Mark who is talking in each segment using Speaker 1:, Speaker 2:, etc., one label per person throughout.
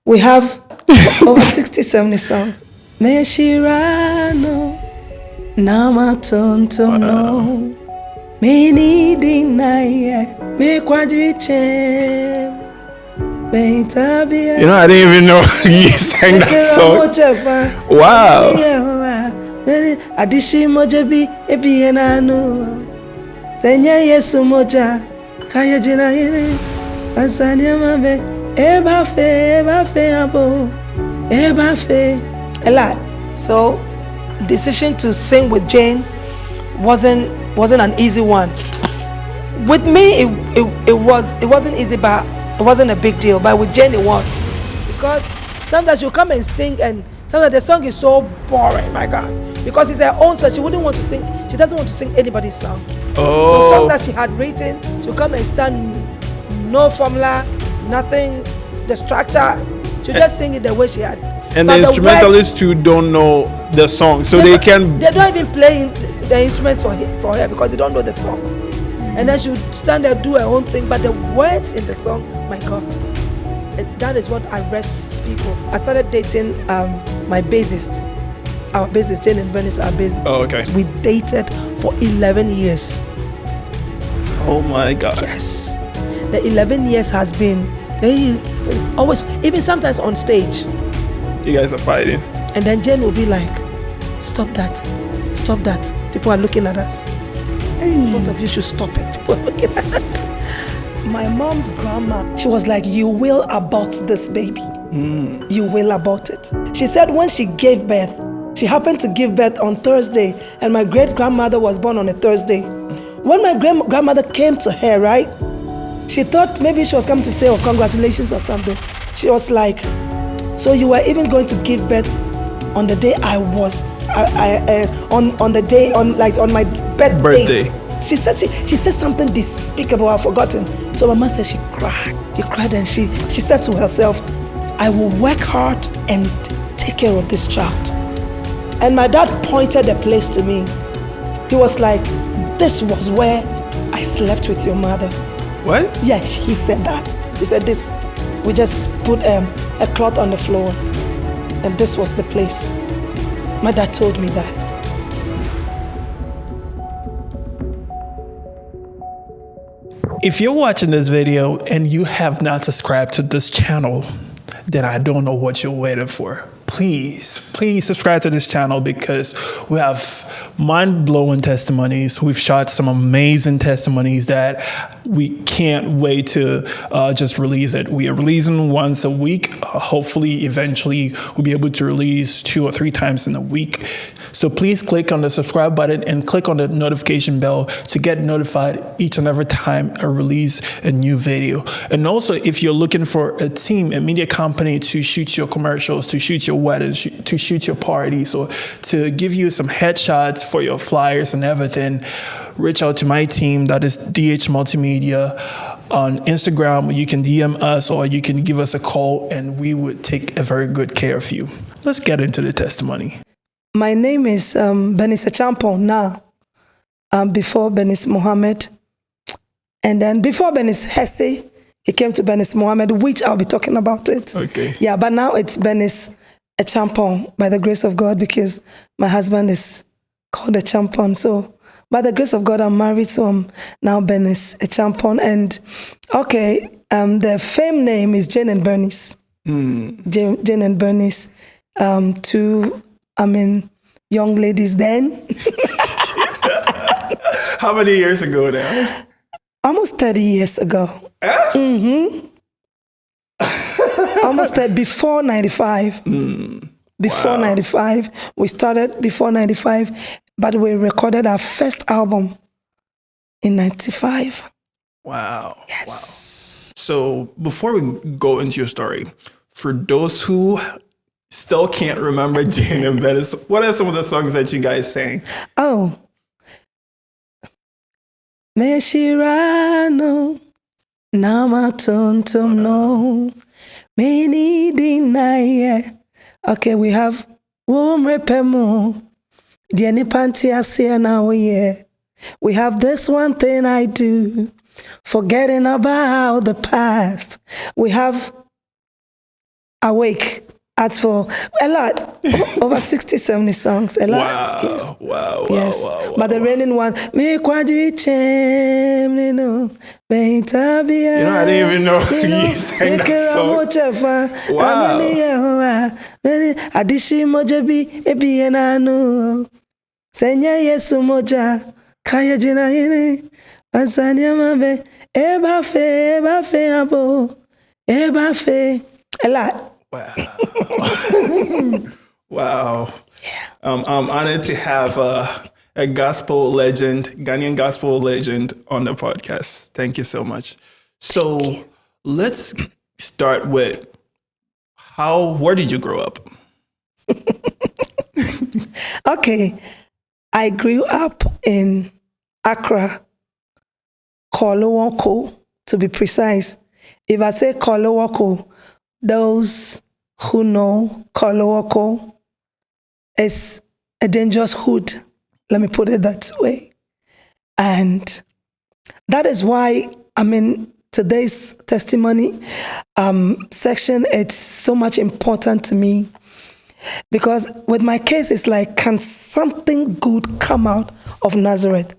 Speaker 1: We have over 60, 70 songs. Me shirano, nama tontono, me ni dinaye, me kwajiche, me tabia.
Speaker 2: You know, I didn't even know you sang that song. Wow.
Speaker 1: Adishi moja bi ebi enanu, senye Yesu moja kaya jina hili, asanya mabe eba fe abo eba fe. A lot. So, decision to sing with Jane wasn't an easy one. With me, it wasn't easy, but it wasn't a big deal. But with Jane, it was, because sometimes she'll come and sing, and sometimes the song is so boring. My God, because it's her own song. She wouldn't want to sing. She doesn't want to sing anybody's song.
Speaker 2: Oh.
Speaker 1: So songs that she had written, she'll come and stand, no formula, nothing, the structure. She'll just sing it the way she had.
Speaker 2: And but the instrumentalists too don't know the song, so they don't
Speaker 1: even play the instruments for her because they don't know the song. And then she would stand there, do her own thing, but the words in the song, my God, that is what arrests people. I started dating my bassist, our bassist, Jane Bernice, our bassist.
Speaker 2: Oh, okay.
Speaker 1: We dated for 11 years.
Speaker 2: Oh my God.
Speaker 1: Yes. The 11 years has been, always, even sometimes on stage.
Speaker 2: You guys are fighting.
Speaker 1: And then Jane will be like, stop that. Stop that. People are looking at us. Both of you should stop it. People are looking at us. My mom's grandma, she was like, you will abort this baby. You will abort it. She said when she gave birth, she happened to give birth on Thursday, and my great-grandmother was born on a Thursday. When my grandmother came to her, right, she thought maybe she was coming to say, oh, congratulations or something. She was like, so you were even going to give birth on the day I was on the day on my birthday. She said something despicable. I've forgotten. So my mom said she cried. She cried and she said to herself, I will work hard and take care of this child. And my dad pointed a place to me. He was like, this was where I slept with your mother.
Speaker 2: What?
Speaker 1: Yes, he said that. He said this. We just put a cloth on the floor, and this was the place. My dad told me that.
Speaker 3: If you're watching this video and you have not subscribed to this channel, then I don't know what you're waiting for. Please subscribe to this channel, because we have mind-blowing testimonies. We've shot some amazing testimonies that we can't wait to just release it. We are releasing once a week. Hopefully, eventually, we'll be able to release 2 or 3 times in a week. So please click on the subscribe button and click on the notification bell to get notified each and every time I release a new video. And also, if you're looking for a team, a media company to shoot your commercials, to shoot your weddings, to shoot your parties, or to give you some headshots for your flyers and everything, reach out to my team. That is DH Multimedia. On Instagram, you can DM us or you can give us a call, and we would take a very good care of you. Let's get into the testimony.
Speaker 1: My name is Bernice Champon now, before Bernice Mohammed. And then before Bernice Hesse, he came to Bernice Mohammed, which I'll be talking about it.
Speaker 2: Okay.
Speaker 1: Yeah, but now it's Bernice Champon, by the grace of God, because my husband is called a Champon. So by the grace of God, I'm married, so I'm now Bernice Champon. And okay, the fame name is Jane and Bernice. Jane and Bernice, two young ladies then.
Speaker 2: How many years ago now?
Speaker 1: Almost 30 years ago. Almost before 95. Before 95. We started before 95, but we recorded our first album in 95.
Speaker 2: Wow.
Speaker 1: Yes.
Speaker 2: Wow. So before we go into your story, for those who still can't remember Jane and Bernice, what are some of the songs that you guys sang?
Speaker 1: Oh. Me shirano, nama tontono, me ni dinaye. Okay, we have Wumrepemo, Diani Panti Asiana Oye. We have This One Thing I Do, Forgetting About the Past. We have awake. As for a lot, over 60, 70 songs, a lot.
Speaker 2: Wow,
Speaker 1: Yes.
Speaker 2: wow,
Speaker 1: Yes,
Speaker 2: wow.
Speaker 1: but the raining one, me kwaji chem, no, me tabia.
Speaker 2: You know, I didn't even know you sang that song. Wow.
Speaker 1: Adishi moja bi ebi enanu. Senya Yesu moja kaya jina hini. Asanya mabe eba fe abo eba fe. A lot.
Speaker 2: Wow. Wow. I'm honored to have a gospel legend, Ghanaian gospel legend on the podcast. Thank you so much. So let's start with where did you grow up?
Speaker 1: Okay. I grew up in Accra, Kolowoko, to be precise. If I say Kolowoko, those who know Kolowoko is a dangerous hood. Let me put it that way. And that is why, today's testimony section, it's so much important to me. Because with my case, it's like, can something good come out of Nazareth?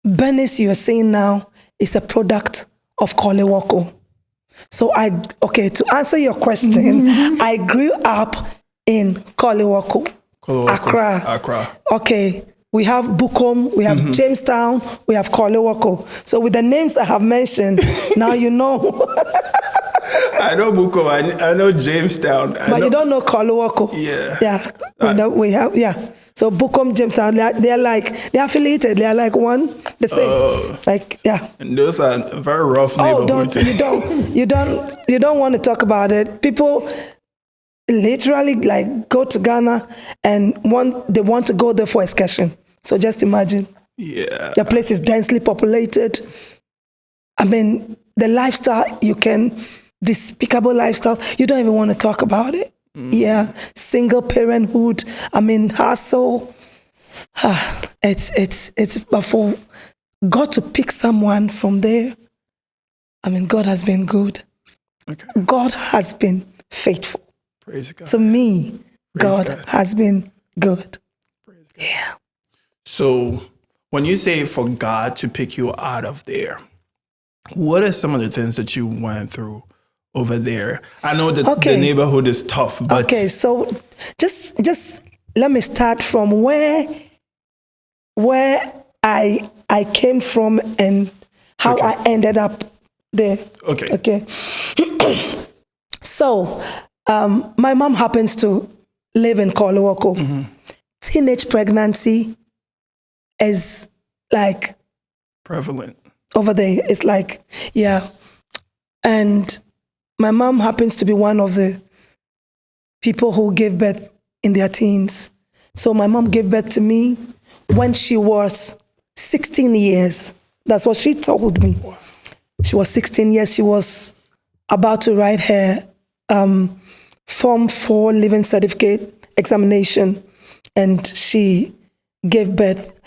Speaker 1: Bernice, you're saying now, is a product of Kolowoko. So to answer your question, I grew up in Kolowoko, Accra. Okay, we have Bukom, we have Jamestown, we have Kolowoko. So with the names I have mentioned, now you know.
Speaker 2: I know Bukom, I know Jamestown.
Speaker 1: You don't know Kolowoko.
Speaker 2: Yeah.
Speaker 1: We have. So Bukom, Jamestown, they're affiliated. They're like one, the same.
Speaker 2: And those are very rough neighborhoods.
Speaker 1: You don't want to talk about it. People literally go to Ghana and they want to go there for excursion. So just imagine.
Speaker 2: Yeah.
Speaker 1: The place is densely populated. The lifestyle, despicable lifestyle, you don't even want to talk about it. Yeah, single parenthood. Hustle. It's but for God to pick someone from there. God has been good.
Speaker 2: Okay.
Speaker 1: God has been faithful.
Speaker 2: Praise God.
Speaker 1: To me, God has been good.
Speaker 2: Praise God.
Speaker 1: Yeah.
Speaker 2: So when you say for God to pick you out of there, what are some of the things that you went through over there? I know that the neighborhood is tough, but...
Speaker 1: Okay, so just let me start from where I came from and how I ended up there. Okay. So, my mom happens to live in Kolowoko. Teenage pregnancy is
Speaker 2: prevalent
Speaker 1: over there. It's and my mom happens to be one of the people who gave birth in their teens. So my mom gave birth to me when she was 16 years. That's what she told me. She was 16 years. She was about to write her Form 4 living certificate examination, and she gave birth.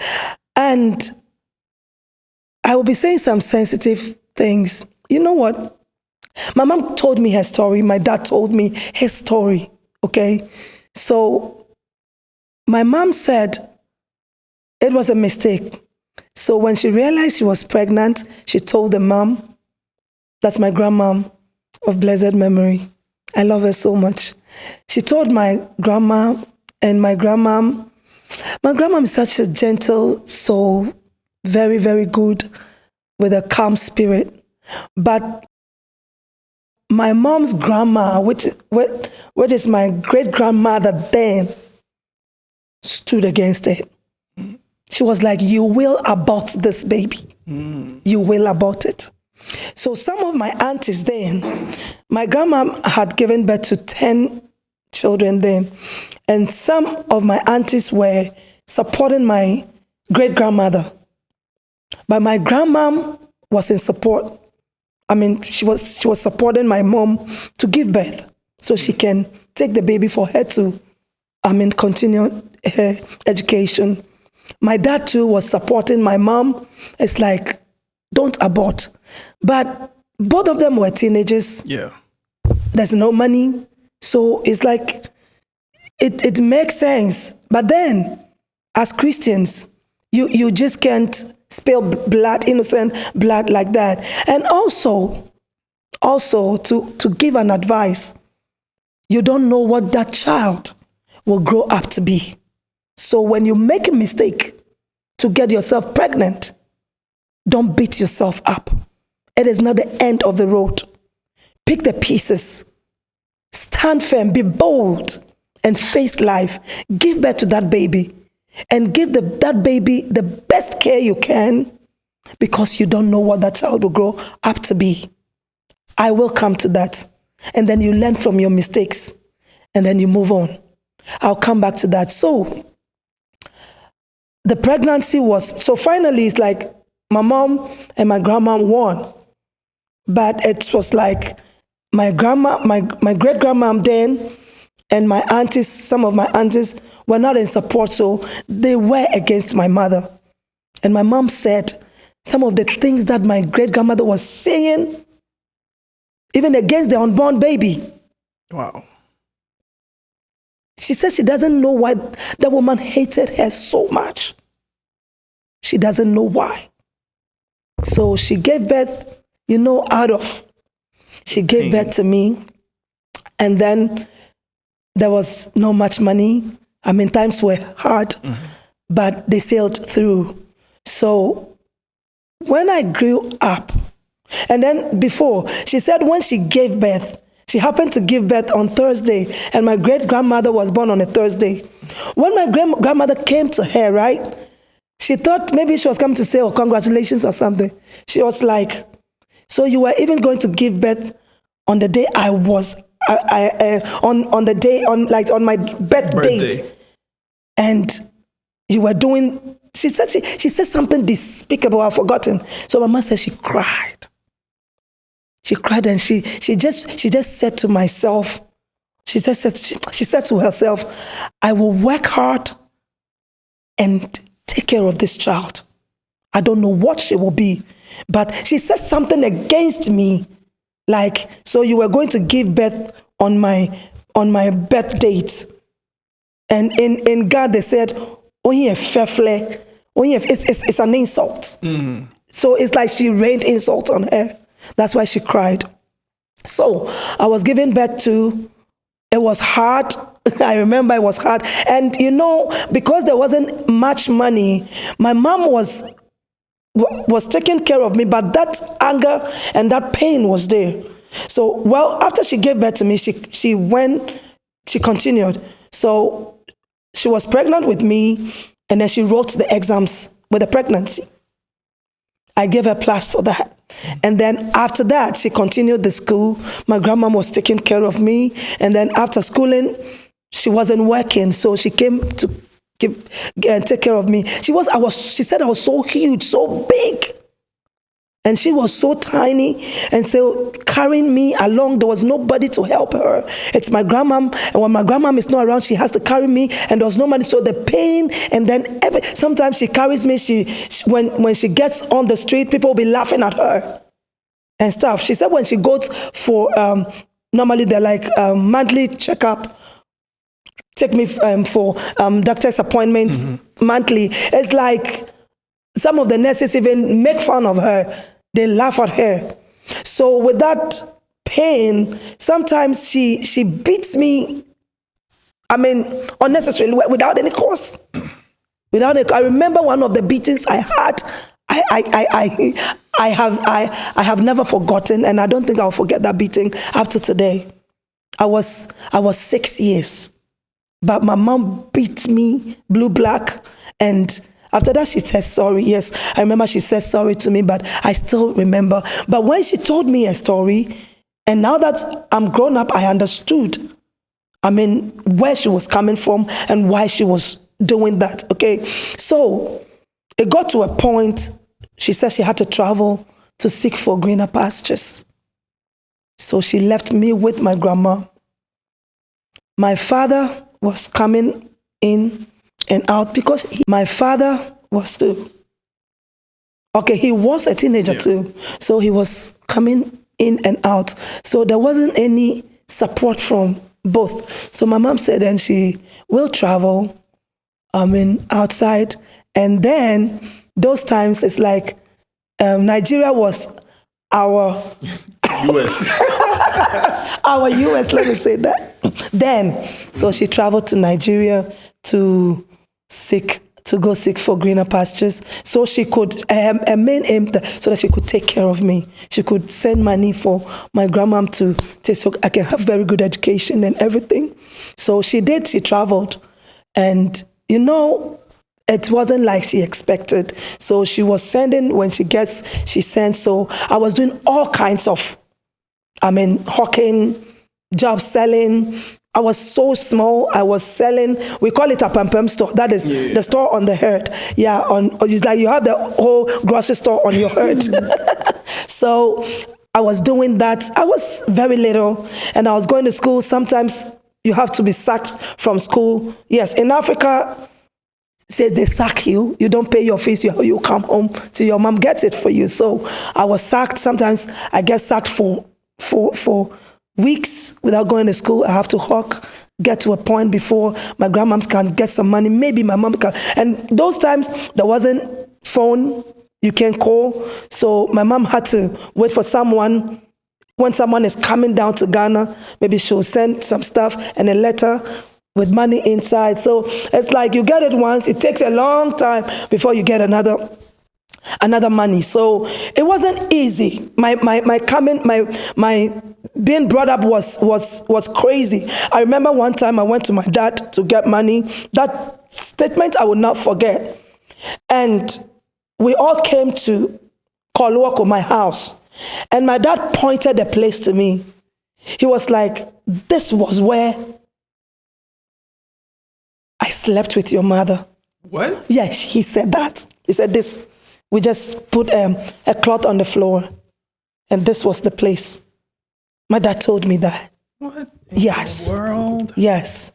Speaker 1: And I will be saying some sensitive things. You know what? My mom told me her story. My dad told me his story, okay? So my mom said it was a mistake. So when she realized she was pregnant, she told the mom, that's my grandmom of blessed memory. I love her so much. She told my grandma and my grandmom is such a gentle soul, very, very good, with a calm spirit. But my mom's grandma, which is my great-grandmother then, stood against it. She was like, you will abort this baby. You will abort it. So some of my aunties then, my grandma had given birth to 10 children then, and some of my aunties were supporting my great-grandmother. But my grandmom was in support. She was supporting my mom to give birth so she can take the baby for her to, continue her education. My dad too was supporting my mom. It's like, don't abort. But both of them were teenagers.
Speaker 2: Yeah.
Speaker 1: There's no money. So it's like, it makes sense. But then, as Christians, you just can't spill blood, innocent blood like that. And also to give an advice, you don't know what that child will grow up to be. So when you make a mistake to get yourself pregnant, don't beat yourself up. It is not the end of the road. Pick the pieces. Stand firm, be bold, and face life. Give birth to that baby. And give that baby the best care you can, because you don't know what that child will grow up to be. I will come to that. And then you learn from your mistakes. And then you move on. I'll come back to that. So, the pregnancy so finally it's like my mom and my grandma won. But it was like my great-grandma then, and my aunties, some of my aunties were not in support, so they were against my mother. And my mom said some of the things that my great-grandmother was saying, even against the unborn baby.
Speaker 2: Wow.
Speaker 1: She said she doesn't know why that woman hated her so much. She doesn't know why. So she gave birth, she gave birth to me. And then there was not much money. I mean, times were hard, but they sailed through. So when I grew up, and then before, she said when she gave birth, she happened to give birth on Thursday, and my great-grandmother was born on a Thursday. When my grandmother came to her, right, she thought maybe she was coming to say, oh, congratulations or something. She was like, so you were even going to give birth on the day I was, on my birth date. And you were doing, she said something despicable, I've forgotten. So my mom said she cried. She cried, and she just said to myself, she said to herself, I will work hard and take care of this child. I don't know what she will be, but she said something against me, like, so you were going to give birth on my birth date. And in God they said, it's an insult. Mm. So it's like she rained insult on her. That's why she cried. So I was giving birth to, it was hard. I remember it was hard. And because there wasn't much money, my mom was taking care of me, but that anger and that pain was there. So, after she gave birth to me, she continued. So she was pregnant with me, and then she wrote the exams with the pregnancy. I gave her plus for that. And then after that, she continued the school. My grandma was taking care of me. And then after schooling, she wasn't working. So she came to take care of me. She said I was so huge, so big. And she was so tiny. And so carrying me along, there was nobody to help her. It's my grandma. And when my grandma is not around, she has to carry me. And there was nobody. So the pain. And then sometimes she carries me. When she gets on the street, people will be laughing at her and stuff. She said when she goes for, normally they're like monthly checkup, take me for doctor's appointments monthly. It's like some of the nurses even make fun of her. They laugh at her. So with that pain, sometimes she beats me, unnecessarily, without any cause. I remember one of the beatings I had. I have never forgotten, and I don't think I'll forget that beating up to today. I was 6 years, but my mom beat me blue black, and after that, she said sorry. Yes, I remember she said sorry to me, but I still remember. But when she told me a story, and now that I'm grown up, I understood, where she was coming from and why she was doing that, okay? So it got to a point, she said she had to travel to seek for greener pastures. So she left me with my grandma. My father was coming in and out because my father was too. Okay, he was a teenager too. So he was coming in and out. So there wasn't any support from both. So my mom said, and she will travel, outside. And then those times, it's like Nigeria was our
Speaker 2: US.
Speaker 1: our US, let me say that. Then, so she traveled to Nigeria to go seek for greener pastures. So she could, her main aim, so that she could take care of me. She could send money for my grandmom to take, so I can have very good education and everything. So she did, she traveled. And, it wasn't like she expected. So she was sending, when she sent. So I was doing all kinds of, hawking, job selling. I was so small. I was selling, we call it a pam store. That is the store on the herd. Yeah, it's like you have the whole grocery store on your herd. So I was doing that. I was very little, and I was going to school. Sometimes you have to be sacked from school. Yes, in Africa, say they sack you, you don't pay your fees, you come home till your mom gets it for you. So I was sacked. Sometimes I get sacked for weeks without going to school. I have to hawk, get to a point before my grandmom can get some money. Maybe my mom can. And those times there wasn't phone you can call. So my mom had to wait for someone. When someone is coming down to Ghana, maybe she'll send some stuff and a letter with money inside. So it's like you get it once, it takes a long time before you get another money. So it wasn't easy. My being brought up was crazy. I remember one time I went to my dad to get money. That statement I will not forget. And we all came to Kolwoko, my house. And my dad pointed a place to me. He was like, this was where I slept with your mother.
Speaker 2: What?
Speaker 1: Yes, he said that. He said this. We just put a cloth on the floor, and this was the place. My dad told me that.
Speaker 2: What?
Speaker 1: Yes.
Speaker 2: In the world?
Speaker 1: Yes.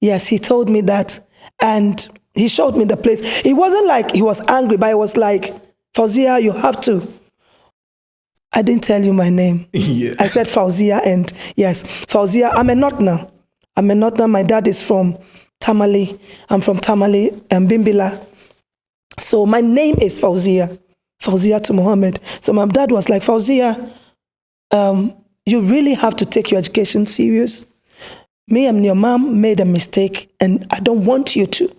Speaker 1: Yes, he told me that, and he showed me the place. It wasn't like he was angry, but it was like, Fauzia, you have to. I didn't tell you my name.
Speaker 2: Yes.
Speaker 1: I said Fauzia, and yes, Fauzia. I'm a Notna. My dad is from Tamale. I'm from Tamale and Bimbila. So my name is Fauzia to Muhammad. So my dad was like, Fauzia, you really have to take your education serious. Me and your mom made a mistake, and I don't want you to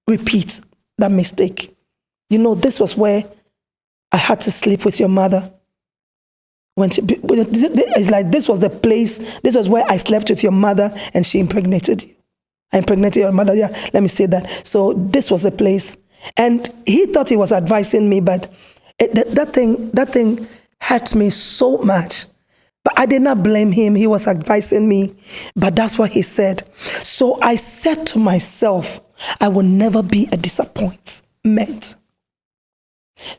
Speaker 1: repeat that mistake. This was where I had to sleep with your mother. It's like this was the place, this was where I slept with your mother, and she impregnated you. I impregnated your mother, yeah, let me say that. So this was the place. And he thought he was advising me, but that thing hurt me so much. But I did not blame him. He was advising me, but that's what he said. So I said to myself, I will never be a disappointment.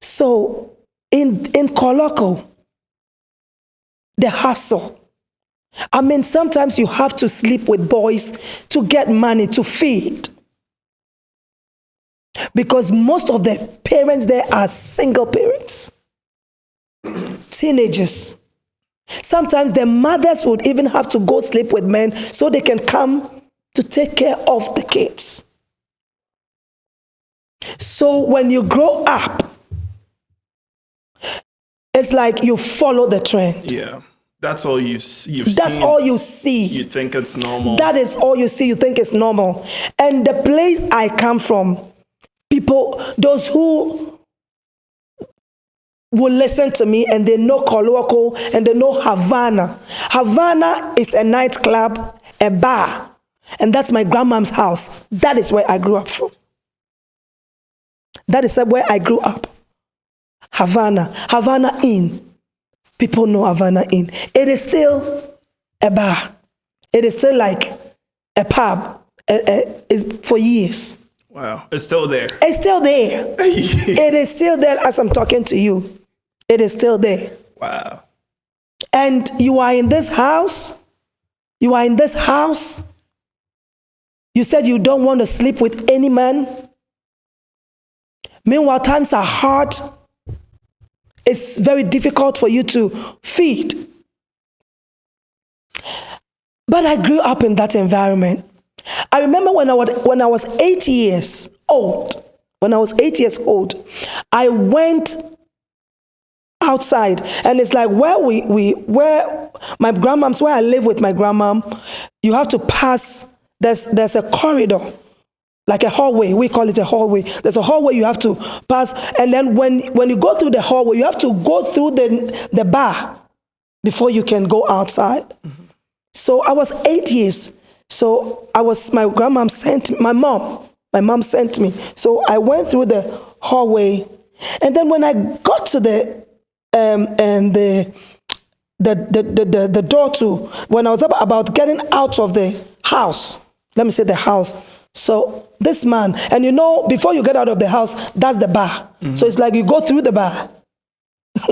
Speaker 1: So in Koloko, the hustle. Sometimes you have to sleep with boys to get money to feed. Because most of the parents there are single parents, teenagers. Sometimes their mothers would even have to go sleep with men so they can come to take care of the kids. So when you grow up, it's like you follow the trend.
Speaker 2: Yeah. That's all you've
Speaker 1: That's
Speaker 2: seen.
Speaker 1: all you see.
Speaker 2: You think it's normal.
Speaker 1: That is all you see. You think it's normal. And the place I come from, people, those who will listen to me and they know Kolwoko and they know Havana. Havana is a nightclub, a bar. And that's my grandmom's house. That is where I grew up from. That is where I grew up. Havana Inn. People know Havana Inn. It is still a bar. It is still like a pub. It's for years.
Speaker 2: Wow. It's still there.
Speaker 1: It's still there. It is still there as I'm talking to you. It is still there.
Speaker 2: Wow.
Speaker 1: And you are in this house. You are in this house. You said you don't want to sleep with any man. Meanwhile, times are hard. it's very difficult for you to feed. But I grew up in that environment. I remember when I was 8 years old. When I was 8 years old, I went outside, and it's like where my grandmom's, where I live with my grandmom, you have to pass. There's a corridor, like a hallway. We call it a hallway. There's a hallway you have to pass, and then when you go through the hallway, you have to go through the bar before you can go outside. Mm-hmm. So I was 8 years. So my grandmom sent my mom. My mom sent me. So I went through the hallway, and then when I got to the door to, when I was about getting out of the house, let me say the house. So this man, and before you get out of the house, that's the bar. Mm-hmm. So it's like you go through the bar.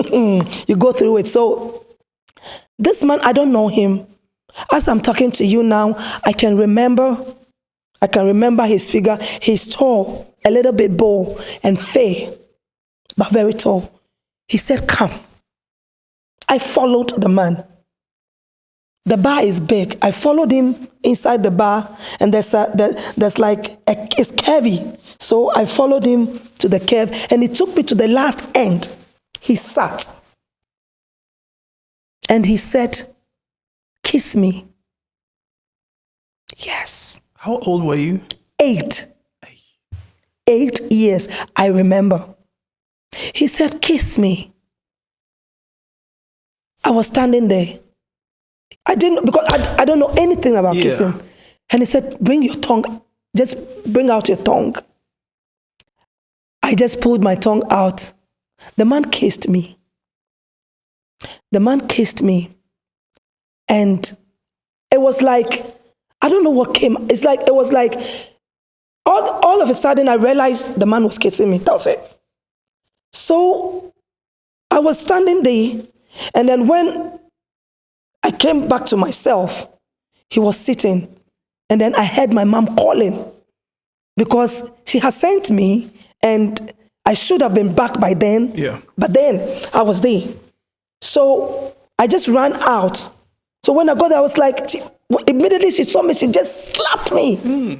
Speaker 1: You go through it. So this man, I don't know him. As I'm talking to you now, I can remember his figure. He's tall, a little bit bald and fair, but very tall. He said, "Come." I followed the man. The bar is big. I followed him inside the bar, and it's curvy. So I followed him to the curve, and he took me to the last end. He sat, and he said, "Kiss me." Yes.
Speaker 2: How old were you?
Speaker 1: 8. 8 years, I remember. He said, "Kiss me." I was standing there. I didn't, because I don't know anything about kissing. And he said, "Bring your tongue. Just bring out your tongue." I just pulled my tongue out. The man kissed me. And it was like, I don't know what came. It was like all of a sudden I realized the man was kissing me. That was it. So I was standing there, and then when I came back to myself, he was sitting, and then I heard my mom calling because she had sent me, and I should have been back by then.
Speaker 2: Yeah.
Speaker 1: But then I was there. So I just ran out. So when I got there, I was like, immediately she saw me, she just slapped me. Mm.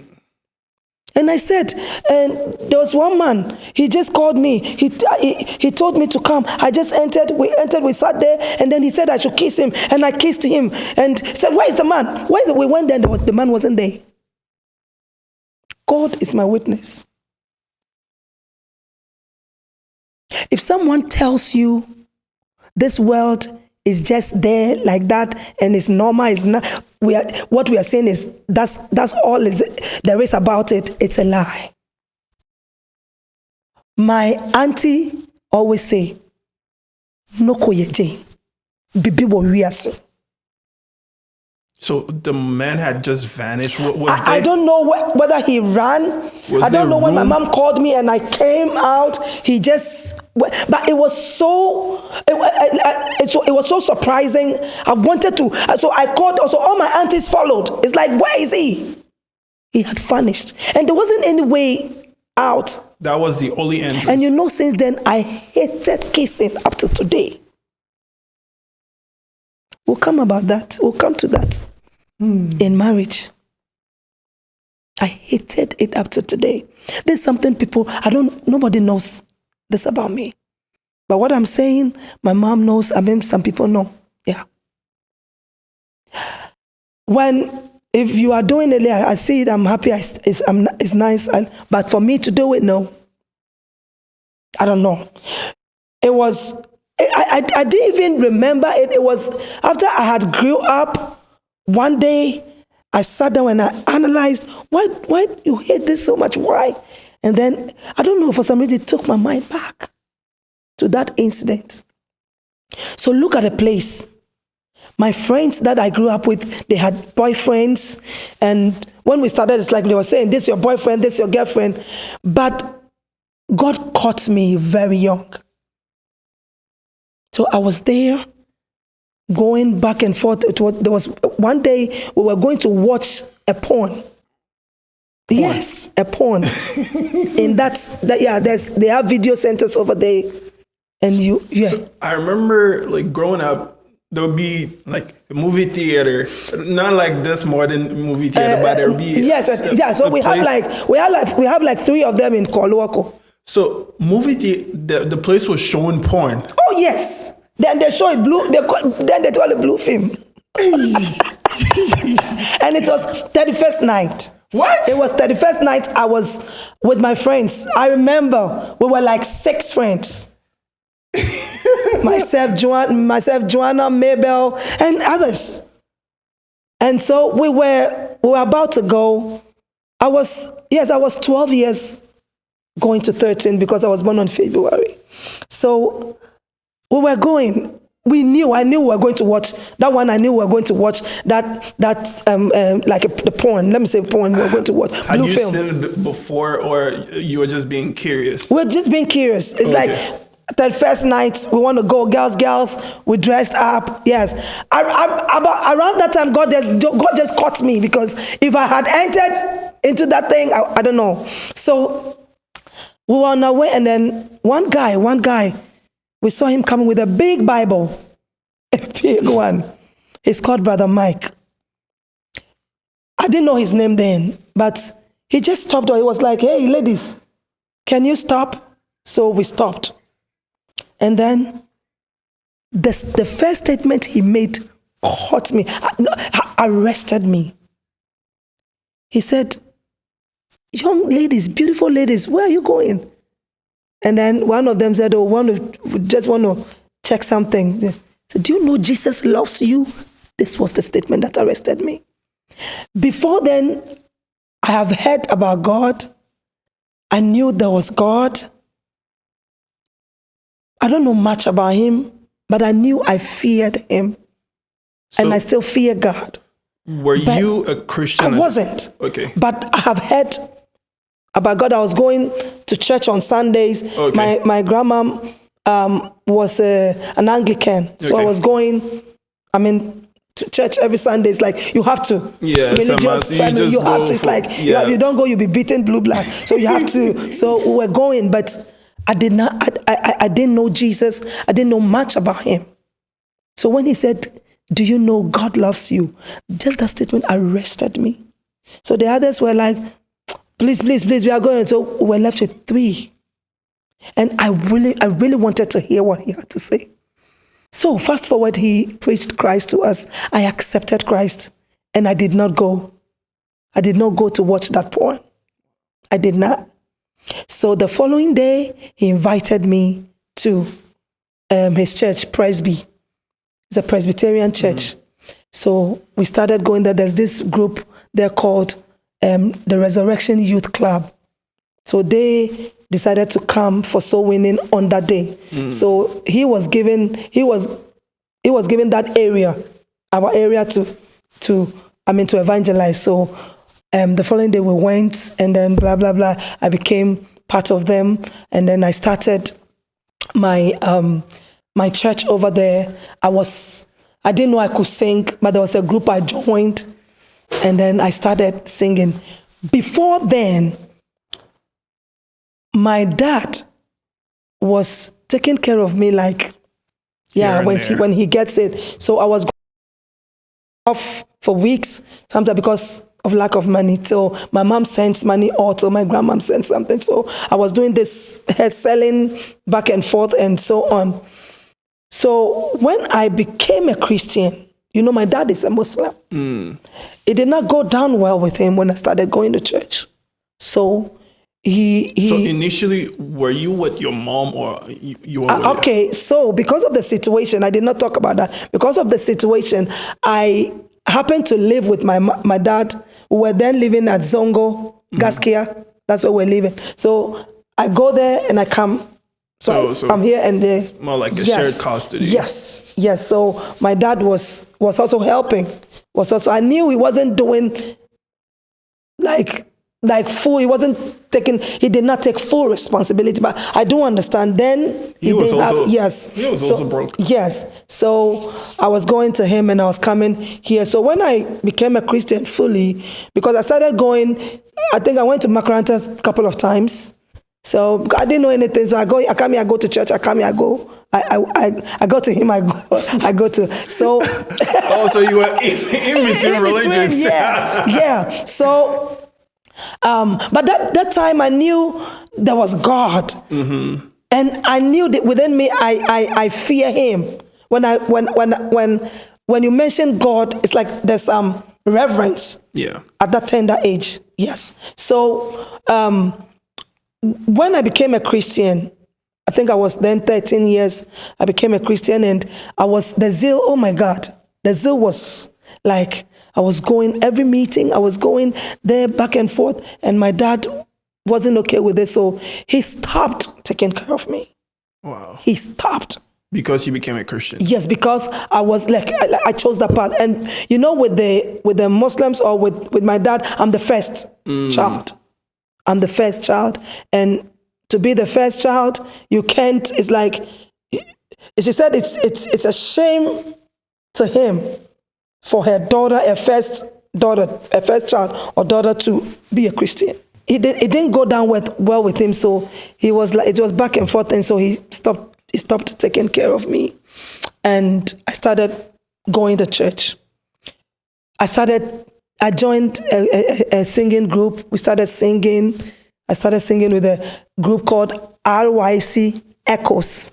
Speaker 1: And I said, and there was one man, he just called me. He told me to come. I just entered, we sat there, and then he said I should kiss him, and I kissed him, and said, "Where is the man? Where is it?" We went there, and the man wasn't there. God is my witness. If someone tells you this world is just there like that and it's normal, it's not, what we are saying is that's all there is about it, it's a lie. My auntie always say, "No koye Jane, bibi wo wiase."
Speaker 2: So the man had just vanished.
Speaker 1: I don't know whether he ran. I don't know when my mom called me and I came out. He just, but it was so, it was so surprising. I wanted to, so I called. Also, all my aunties followed. It's like, where is he? He had vanished, and there wasn't any way out.
Speaker 2: That was the only entrance.
Speaker 1: And since then I hated kissing up to today. We'll come about that. We'll come to that. In marriage, I hated it up to today. There's something nobody knows this about me. But what I'm saying, my mom knows, some people know. Yeah. If you are doing it, I see it, I'm happy, it's nice. But for me to do it, no. I don't know. It was, I didn't even remember it. It was after I had grew up. One day, I sat down and I analyzed, why you hate this so much? Why? And then, I don't know, for some reason, it took my mind back to that incident. So look at a place. My friends that I grew up with, they had boyfriends. And when we started, it's like they were saying, this is your boyfriend, this is your girlfriend. But God caught me very young. So I was there, going back and forth. There was one day we were going to watch a porn. Yes, a porn. In they have video centers over there, And yeah.
Speaker 2: So I remember like growing up, there would be like a movie theater, not like this modern movie theater, but there would be
Speaker 1: So we have like 3 of them in Koluoko.
Speaker 2: So movie theater, the place was showing porn.
Speaker 1: Oh yes. Then they show it blue. Then they call it blue film. And it was 31st night.
Speaker 2: What?
Speaker 1: It was 31st night. I was with my friends. I remember we were like 6 friends. myself, Joanna, Mabel, and others. And so we were about to go. I was 12 years going to 13 because I was born on February. So we were going. I knew we were going to watch that one. I knew we were going to watch that the porn. Let me say porn. We were going to watch
Speaker 2: Had
Speaker 1: blue
Speaker 2: you
Speaker 1: film.
Speaker 2: seen it before, or you were just being curious?
Speaker 1: We're just being curious. It's like that first night we want to go, girls. We dressed up. Yes. Around that time, God just caught me, because if I had entered into that thing, I don't know. So we were on our way, and then one guy. We saw him coming with a big Bible, a big one. He's called Brother Mike. I didn't know his name then, but he just stopped. He was like, "Hey, ladies, can you stop?" So we stopped. And then the first statement he made caught me, arrested me. He said, "Young ladies, beautiful ladies, where are you going?" And then one of them said, we just want to check something. So, "Do you know Jesus loves you?" This was the statement that arrested me. Before then, I have heard about God. I knew there was God. I don't know much about him, but I knew I feared him. And I still fear God.
Speaker 2: Were you a Christian?
Speaker 1: I wasn't.
Speaker 2: Okay.
Speaker 1: But I have heard about God. I was going to church on Sundays.
Speaker 2: Okay.
Speaker 1: My grandma was an Anglican. So I was going, to church every Sunday. It's like you have to.
Speaker 2: Yeah,
Speaker 1: religious family, you have to. It's like you don't go, you'll be beaten blue black. So you have to. So we were going, but I didn't know Jesus. I didn't know much about him. So when he said, "Do you know God loves you?" Just that statement arrested me. So the others were like, please, we are going. So we were left with 3. And I really wanted to hear what he had to say. So fast forward, he preached Christ to us. I accepted Christ, and I did not go. I did not go to watch that porn. I did not. So the following day, he invited me to his church, Presby. It's a Presbyterian church. So we started going there. There's this group, they're called the Resurrection Youth Club. So they decided to come for soul winning on that day. So he was given that area, our area to evangelize. So the following day we went, and then blah blah blah. I became part of them, and then I started my my church over there. I didn't know I could sing, but there was a group I joined, and then I started singing. Before then, my dad was taking care of me, like, when he gets it. So I was off for weeks, sometimes because of lack of money, till my mom sends money or till my grandmom sends something. So I was doing this head selling back and forth and so on. So when I became a Christian, my dad is a Muslim. It did not go down well with him when I started going to church. So So
Speaker 2: initially, were you with your mom, or you were with
Speaker 1: okay, so because of the situation, I did not talk about that. Because of the situation, I happened to live with my dad. We were then living at Zongo, Gaskia. That's where we're living. So I go there and I come. So I'm here and there.
Speaker 2: It's more like a shared custody.
Speaker 1: Yes. So my dad was also helping. I knew he wasn't doing like full. He did not take full responsibility. But I do understand. Then he was also
Speaker 2: broke.
Speaker 1: Yes. So I was going to him and I was coming here. So when I became a Christian fully, because I started going, I think I went to Macaranta a couple of times. So I didn't know anything. So I come here, I go to church. I come here, I go. I go to him. I go to. So.
Speaker 2: Oh, so you were in between religions.
Speaker 1: Yeah. So, but that time I knew there was God, and I knew that within me I fear Him. When you mention God, it's like there's reverence.
Speaker 2: Yeah.
Speaker 1: At that tender age, yes. So. When I became a Christian, I think I was then 13 years, I became a Christian, and the zeal, oh my God, the zeal was like, I was going every meeting, I was going there back and forth, and my dad wasn't okay with it, so he stopped taking care of me.
Speaker 2: Wow.
Speaker 1: He stopped.
Speaker 2: Because you became a Christian?
Speaker 1: Yes, because I was like, I chose that path. And with the Muslims or with my dad, I'm the first child. I'm the first child, and to be the first child, you can't. It's like she said. It's a shame to him for her daughter, a first child or daughter, to be a Christian. It didn't go down well with him, so he was like, it was back and forth, and so he stopped taking care of me, and I started going to church. I joined a singing group. We started singing. I started singing with a group called RYC Echoes.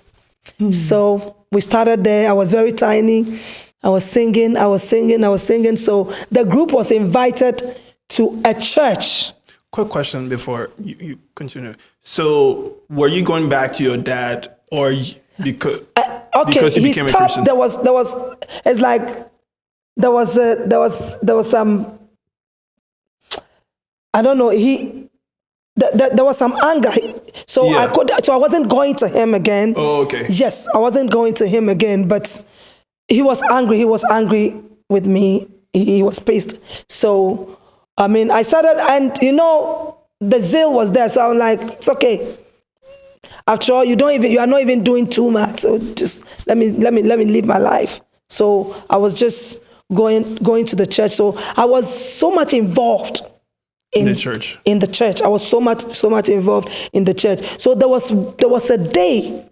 Speaker 1: So we started there. I was very tiny. I was singing. So the group was invited to a church.
Speaker 2: Quick question before you continue. So were you going back to your dad, or because you became a Christian?
Speaker 1: There was some, I don't know, there was some anger. So
Speaker 2: Yeah.
Speaker 1: I wasn't going to him again.
Speaker 2: Oh, okay.
Speaker 1: Yes, I wasn't going to him again, but he was angry with me. He was pissed. So, I started, and the zeal was there. So I'm like, it's okay. After all, you are not even doing too much. So just let me live my life. So I was just going to the church. So I was so much involved in the church. I was so much involved in the church. So there was a day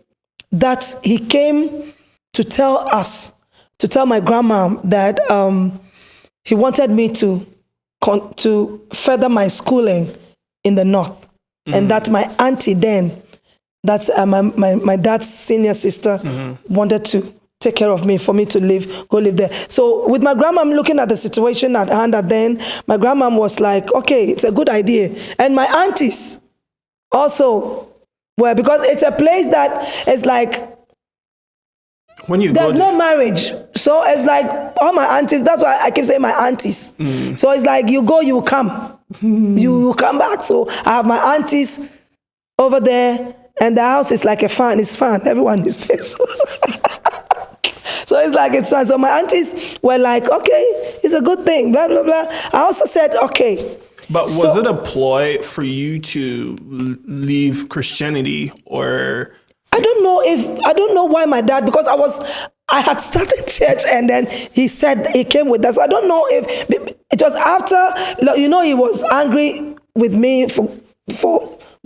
Speaker 1: that he came to tell my grandma that he wanted me to further my schooling in the north, and that my auntie then, that's my dad's senior sister, wanted to take care of me, for me to go live there. So with my grandma, I'm looking at the situation at hand, and then my grandma was like, okay, it's a good idea. And my aunties also were, because it's a place that is like,
Speaker 2: when you
Speaker 1: there's no marriage. So it's like all my aunties, that's why I keep saying my aunties. So it's like you go, you come. You come back. So I have my aunties over there, and the house is like a fan. It's fun. Everyone is there. So it's like it's fun. So my aunties were like, okay, it's a good thing, blah, blah, blah. I also said, okay.
Speaker 2: But was it a ploy for you to leave Christianity, or?
Speaker 1: I don't know why my dad, because I had started church, and then he said he came with that. So I don't know if it was after, he was angry with me for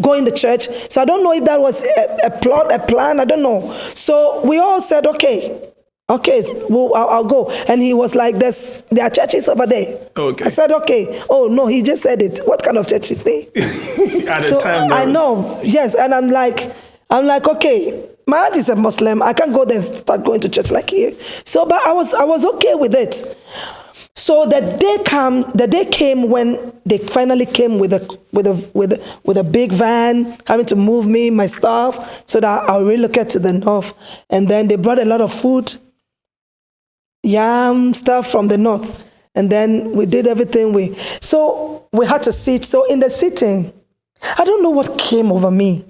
Speaker 1: going to church. So I don't know if that was a plot, a plan. I don't know. So we all said, okay, well, I'll go. And he was like, there are churches over there.
Speaker 2: Okay.
Speaker 1: I said, okay. Oh, no, he just said it. What kind of church is there?
Speaker 2: At the time,
Speaker 1: I know, yes. And I'm like, okay, my aunt is a Muslim. I can't go there and start going to church like here. So, but I was okay with it. So the day came when they finally came with a big van coming to move me, my stuff, so that I'll relocate to the north. And then they brought a lot of food, yam stuff from the north. And then we did everything. So we had to sit. So in the sitting, I don't know what came over me.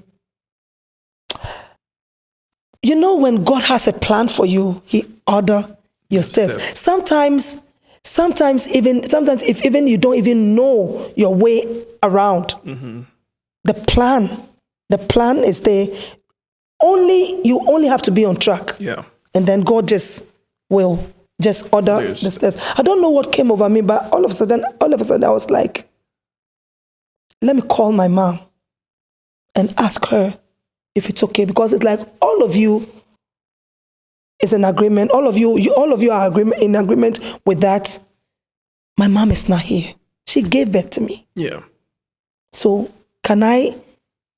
Speaker 1: When God has a plan for you, He orders your steps. Sometimes if even you don't even know your way around, the plan is there. You only have to be on track.
Speaker 2: Yeah.
Speaker 1: And then God will order the steps. I don't know what came over me, but all of a sudden I was like, let me call my mom. and ask her if it's okay, because it's like all of you is in agreement. All of you are in agreement with that. My mom is not here. She gave birth to me.
Speaker 2: Yeah.
Speaker 1: So can I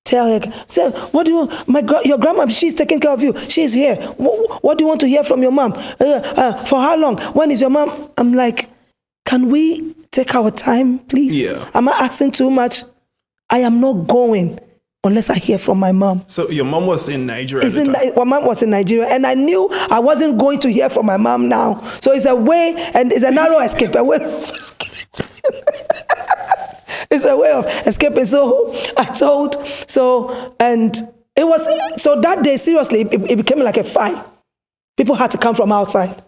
Speaker 1: tell her, say, what do you want? Your grandma, she's taking care of you. She's here. What do you want to hear from your mom? For how long? When is your mom? I'm like, can we take our time, please?
Speaker 2: Yeah.
Speaker 1: Am I asking too much? I am not going unless I hear from my mom.
Speaker 2: So your mom was in Nigeria at the time?
Speaker 1: My mom was in Nigeria, and I knew I wasn't going to hear from my mom now. So it's a way, and it's a narrow escape, a way of escape. It's a way of escaping. So I told, and it was, so that day, seriously, it became like a fight. People had to come from outside.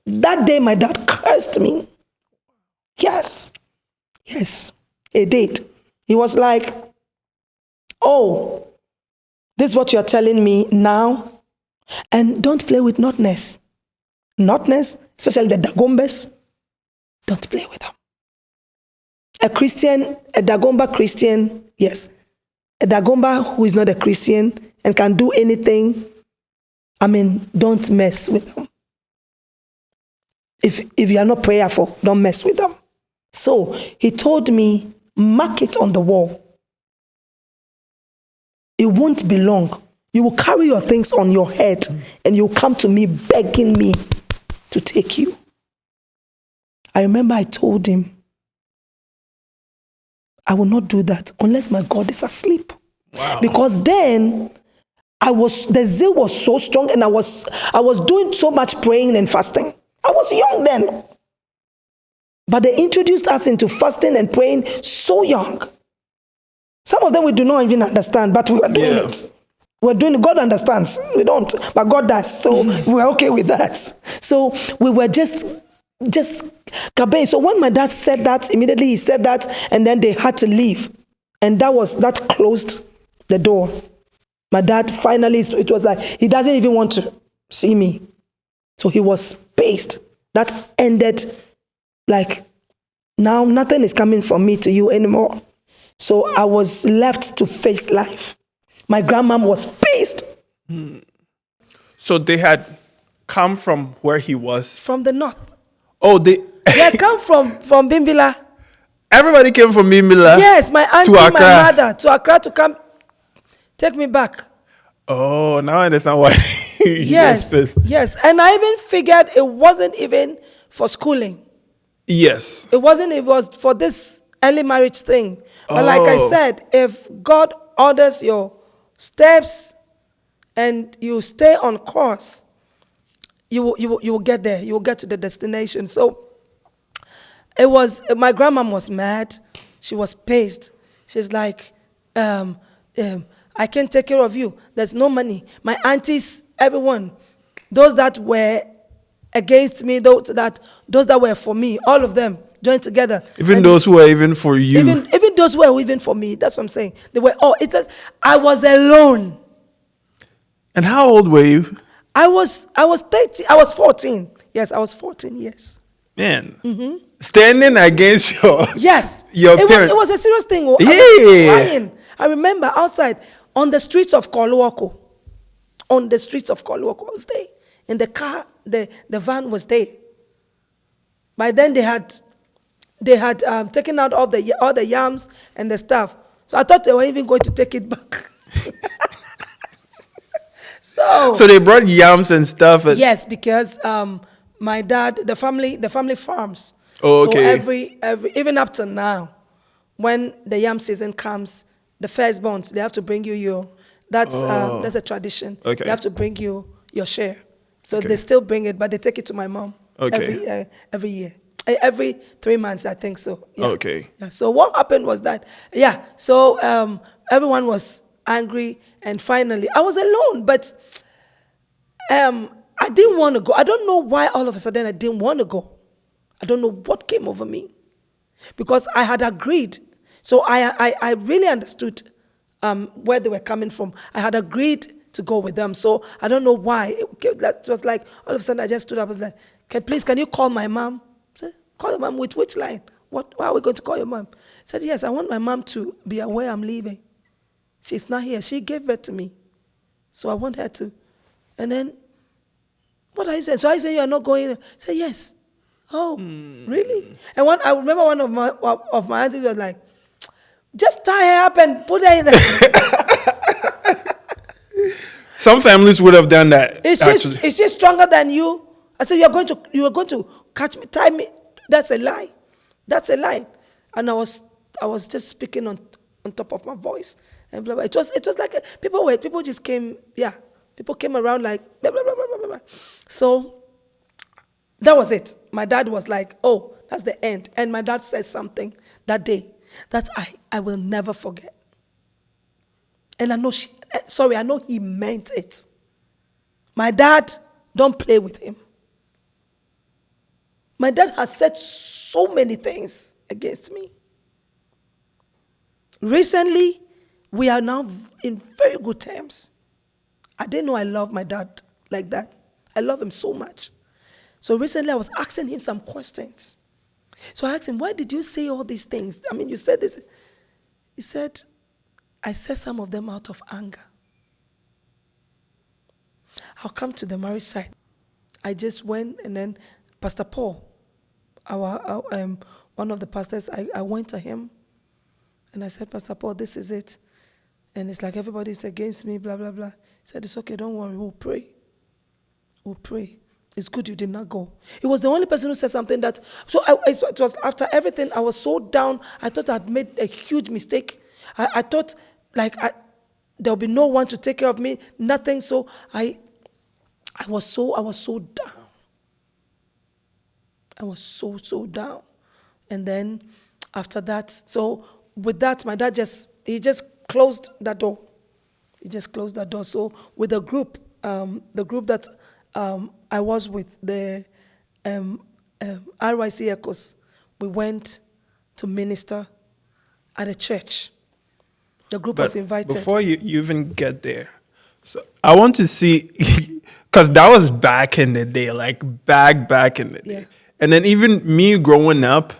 Speaker 1: That day, my dad cursed me. Yes, he did. He was like, oh, this is what you're telling me now? And don't play with notness. Notness, especially the Dagombas, don't play with them. A Christian, a Dagomba Christian, yes. A Dagomba who is not a Christian and can do anything, don't mess with them. If you are not prayerful, don't mess with them. So he told me, mark it on the wall. It won't be long. You will carry your things on your head and you'll come to me begging me to take you. I remember I told him, I will not do that unless my God is asleep.
Speaker 2: Wow.
Speaker 1: Because then the zeal was so strong, and I was doing so much praying and fasting. I was young then. But they introduced us into fasting and praying so young. Some of them we do not even understand, but we were doing it. We're doing it. God understands. We don't, but God does. So we're okay with that. So we were just kabang. So when my dad said that, immediately he said that, and then they had to leave. And that closed the door. My dad finally, it was like, he doesn't even want to see me. So he was paced. That ended like, now nothing is coming from me to you anymore. So I was left to face life. My grandmom was paced.
Speaker 2: So they had come from where he was?
Speaker 1: From the north.
Speaker 2: Oh, they
Speaker 1: come from Bimbila.
Speaker 2: Everybody came from Bimbila?
Speaker 1: Yes, my auntie, my mother, to Accra to come take me back.
Speaker 2: Oh, now I understand why.
Speaker 1: Yes, yes. And I even figured it wasn't even for schooling.
Speaker 2: Yes.
Speaker 1: It was for this early marriage thing. But like I said, if God orders your steps and you stay on course, you will get there. You will get to the destination. So it was, my grandma was mad. She was pissed. She's like, I can't take care of you. There's no money. My aunties, everyone, those that were against me, those that were for me, all of them joined together.
Speaker 2: Even those who were even for you.
Speaker 1: Even those who were even for me. That's what I'm saying. They were all. I was alone.
Speaker 2: And how old were you?
Speaker 1: I was 30. I was 14. Yes, I was 14 years.
Speaker 2: Man. Mm-hmm. Standing against your
Speaker 1: yes.
Speaker 2: Your parents.
Speaker 1: It was a serious thing.
Speaker 2: Yeah.
Speaker 1: I was crying. I remember outside on the streets of Koluoko. On the streets of Koluoko, I was there. In the car, the van was there. By then they had taken out all the yams and the stuff. So I thought they were even going to take it back. So
Speaker 2: they brought yams and stuff.
Speaker 1: Yes, because my dad, the family farms.
Speaker 2: Oh, okay.
Speaker 1: So every even up to now, when the yam season comes, the firstborns, they have to bring you that's a tradition.
Speaker 2: Okay.
Speaker 1: They have to bring you your share. So they still bring it, but they take it to my mom every year. Every 3 months, I think so. Yeah.
Speaker 2: Okay.
Speaker 1: Yeah. So what happened was that, so everyone was angry, and finally, I was alone, but I didn't want to go. I don't know why all of a sudden I didn't want to go. I don't know what came over me, because I had agreed. So I really understood where they were coming from. I had agreed to go with them. So I don't know why. It was like all of a sudden I just stood up and was like, can you call my mom? I said, call your mom with which line? What? Why are we going to call your mom? I said, yes, I want my mom to be aware I'm leaving. She's not here. She gave birth to me. So I want her to. And then, what are you saying? So I say, you're not going? I say, yes. Oh, really? And I remember one of my aunties was like, just tie her up and put her in there.
Speaker 2: Some families would have done that.
Speaker 1: Is she stronger than you? I said, you are going to catch me, tie me. That's a lie. That's a lie. And I was just speaking on top of my voice and blah blah. It was like people just came. Yeah, people came around like blah blah blah blah blah blah. So that was it. My dad was like, oh, that's the end. And my dad said something that day that I will never forget. And I know he meant it. My dad, don't play with him. My dad has said so many things against me. Recently, we are now in very good terms. I didn't know I love my dad like that. I love him so much. So recently, I was asking him some questions. So I asked him, why did you say all these things? I mean, you said this. He said, I said some of them out of anger. I'll come to the marriage side. I just went, and then Pastor Paul, one of the pastors, I went to him, and I said, Pastor Paul, this is it. And it's like everybody's against me, blah, blah, blah. He said, it's okay, don't worry, we'll pray. We'll pray. It's good you did not go. He was the only person who said something that, it was after everything, I was so down, I thought I'd made a huge mistake. I thought, there'll be no one to take care of me, nothing, so I was so down. I was so down. And then after that, so with that, my dad he just closed that door. He just closed that door. So with the group that I was with, the RYC Echoes, we went to minister at a church. The group was invited.
Speaker 2: Before you even get there, so I want to see, because that was back in the day, like back in the day.
Speaker 1: Yeah.
Speaker 2: And then even me growing up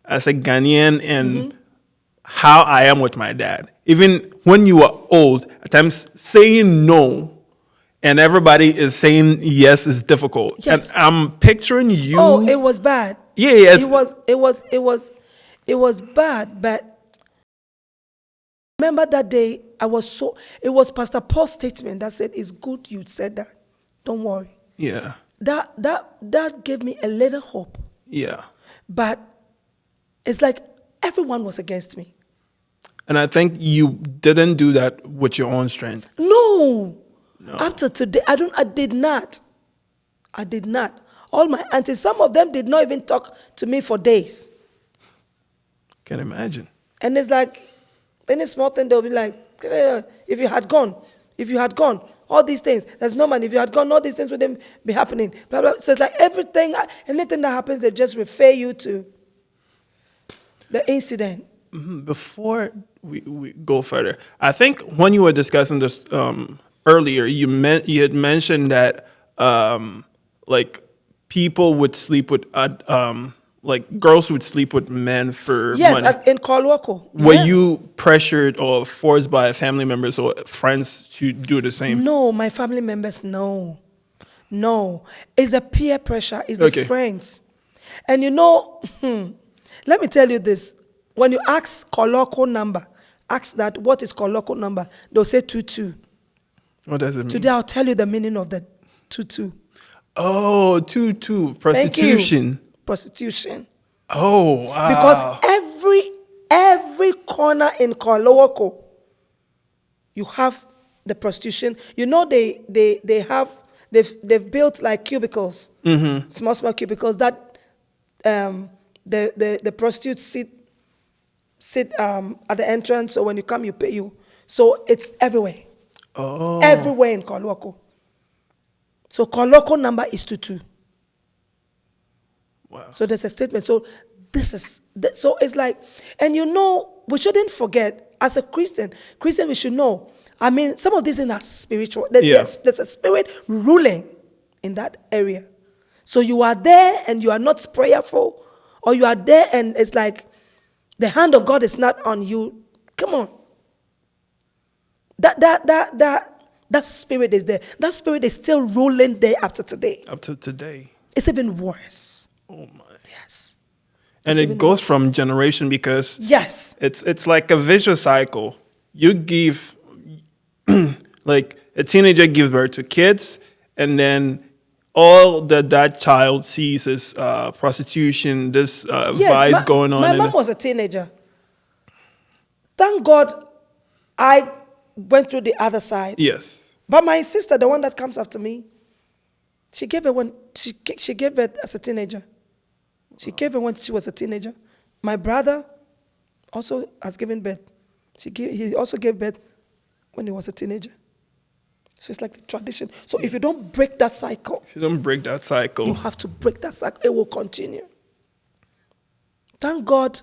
Speaker 2: as a Ghanaian and how I am with my dad. Even when you are old, at times saying no and everybody is saying yes is difficult.
Speaker 1: Yes.
Speaker 2: And I'm picturing you.
Speaker 1: Oh, it was bad.
Speaker 2: Yeah.
Speaker 1: It was bad, but remember that day, it was Pastor Paul's statement that said, it's good you said that. Don't worry.
Speaker 2: Yeah.
Speaker 1: That gave me a little hope.
Speaker 2: Yeah.
Speaker 1: But it's like everyone was against me.
Speaker 2: And I think you didn't do that with your own strength.
Speaker 1: No. Up to today, I did not. All my aunties, some of them did not even talk to me for days.
Speaker 2: Can imagine.
Speaker 1: And it's like, any small thing, they'll be like, if you had gone, all these things, there's no man, if you had gone, all these things wouldn't be happening. Blah, blah. So it's like anything that happens, they just refer you to the incident.
Speaker 2: Mm-hmm. Before we go further, I think when you were discussing this earlier, you had mentioned that like people would sleep with like girls would sleep with men for money.
Speaker 1: Yes, in Kolwoko.
Speaker 2: Were you pressured or forced by family members or friends to do the same?
Speaker 1: No, my family members, no. It's the peer pressure, it's the friends. And let me tell you this. When you ask Koloko number, ask that, what is Koloko number? They'll say 22.
Speaker 2: What does it mean?
Speaker 1: Today I'll tell you the meaning of the 22.
Speaker 2: Oh, 22. Prostitution.
Speaker 1: Prostitution.
Speaker 2: Oh, wow.
Speaker 1: Because every corner in Kolowoko, you have the prostitution. They've built like cubicles, small cubicles that the prostitutes sit at the entrance. So when you come, you pay you. So it's everywhere.
Speaker 2: Oh.
Speaker 1: Everywhere in Kolowoko. So Kolowoko number is 22.
Speaker 2: Wow.
Speaker 1: So there's a statement. So so it's like, and we shouldn't forget, as a Christian, we should know. I mean, some of these things are spiritual. There's a spirit ruling in that area. So you are there and you are not prayerful, or you are there and it's like the hand of God is not on you. Come on. That spirit is there. That spirit is still ruling there after today.
Speaker 2: Up to today.
Speaker 1: It's even worse.
Speaker 2: Oh my.
Speaker 1: Yes.
Speaker 2: And it goes from generation because
Speaker 1: yes,
Speaker 2: it's like a vicious cycle. You give, like a teenager gives birth to kids, and then all that child sees is prostitution, this vice going on.
Speaker 1: My mom was a teenager. Thank God I went through the other side.
Speaker 2: Yes.
Speaker 1: But my sister, the one that comes after me, she gave it when she gave birth as a teenager. She gave it when she was a teenager. My brother also has given birth. He also gave birth when he was a teenager. So it's like the tradition. So if you don't break that cycle,
Speaker 2: you
Speaker 1: have to break that cycle. It will continue. Thank God,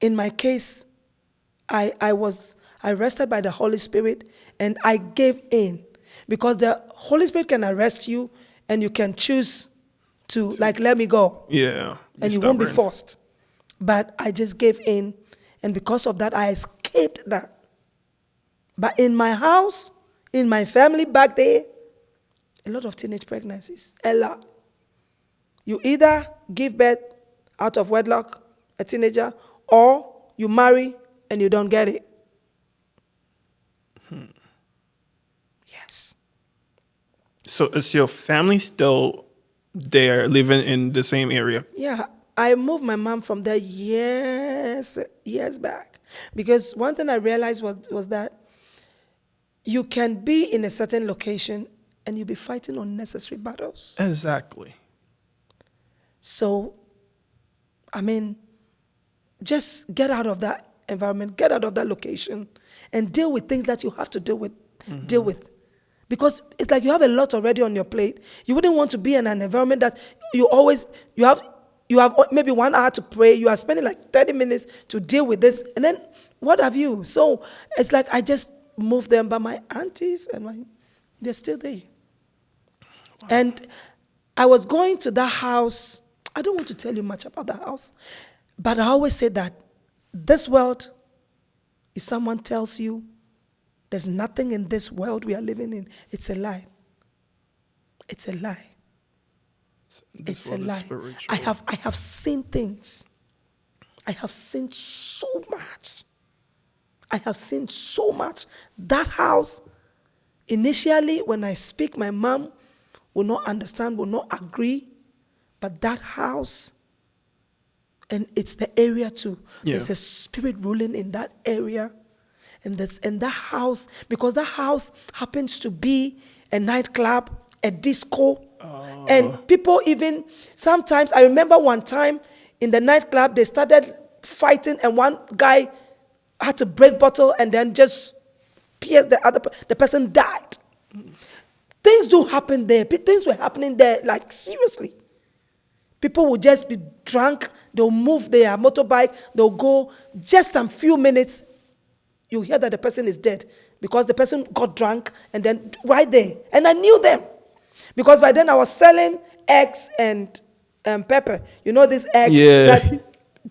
Speaker 1: in my case, I was arrested by the Holy Spirit and I gave in. Because the Holy Spirit can arrest you and you can choose to like let me go.
Speaker 2: Yeah.
Speaker 1: And you won't be forced. But I just gave in, and because of that I escaped that. But in my house, in my family back there, a lot of teenage pregnancies. A lot. You either give birth out of wedlock, a teenager, or you marry and you don't get it. Yes.
Speaker 2: So is your family still there, living in the same area?
Speaker 1: Yeah, I moved my mom from there years back. Because one thing I realized was that you can be in a certain location and you'll be fighting unnecessary battles.
Speaker 2: Exactly.
Speaker 1: So, I mean, just get out of that environment, get out of that location, and deal with things that you have to deal with. Because it's like you have a lot already on your plate. You wouldn't want to be in an environment that you have maybe 1 hour to pray. You are spending like 30 minutes to deal with this. And then what have you? So it's like I just moved them, but my aunties they're still there. Wow. And I was going to that house. I don't want to tell you much about that house. But I always say that this world, if someone tells you there's nothing in this world we are living in, it's a lie. It's a lie. It's a lie. I have seen things. I have seen so much. I have seen so much. That house, initially when I speak, my mom will not understand, will not agree. But that house, and it's the area too. Yeah. There's a spirit ruling in that area. And that house, because that house happens to be a nightclub, a disco. Oh. And people even, sometimes, I remember one time in the nightclub, they started fighting and one guy had to break bottle and then just pierce the person died. Things do happen there. Things were happening there, like seriously. People will just be drunk, they'll move their motorbike, they'll go just some few minutes, you hear that the person is dead because the person got drunk and then right there. And I knew them because by then I was selling eggs and pepper. You know this egg?
Speaker 2: Yeah.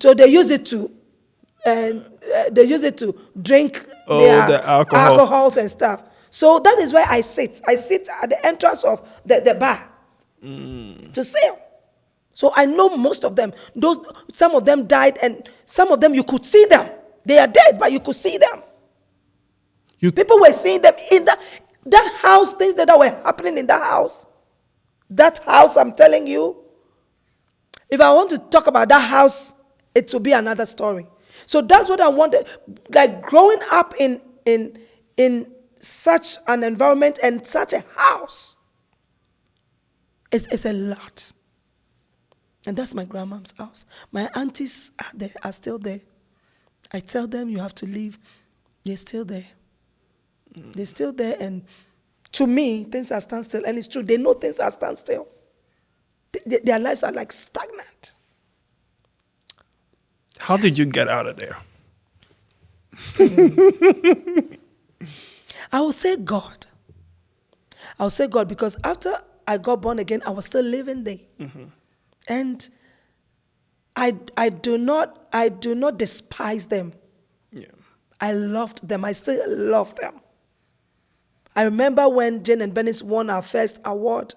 Speaker 1: So they use it to drink their
Speaker 2: the
Speaker 1: alcohols and stuff. So that is where I sit. I sit at the entrance of the bar to sell. So I know most of them. Some of them died and some of them you could see them. They are dead, but you could see them. People were seeing them in that house, things that were happening in that house. That house, I'm telling you, if I want to talk about that house, it will be another story. So that's what I wanted. Like growing up in such an environment and such a house, it's a lot. And that's my grandmom's house. My aunties are still there. I tell them you have to leave. They're still there. They're still there, and to me, things are standstill. And it's true, they know things are standstill. Their lives are like stagnant.
Speaker 2: How did you get out of there?
Speaker 1: I will say God. I will say God because after I got born again, I was still living there. And I do not despise them.
Speaker 2: Yeah.
Speaker 1: I loved them. I still love them. I remember when Jane and Bernice won our first award.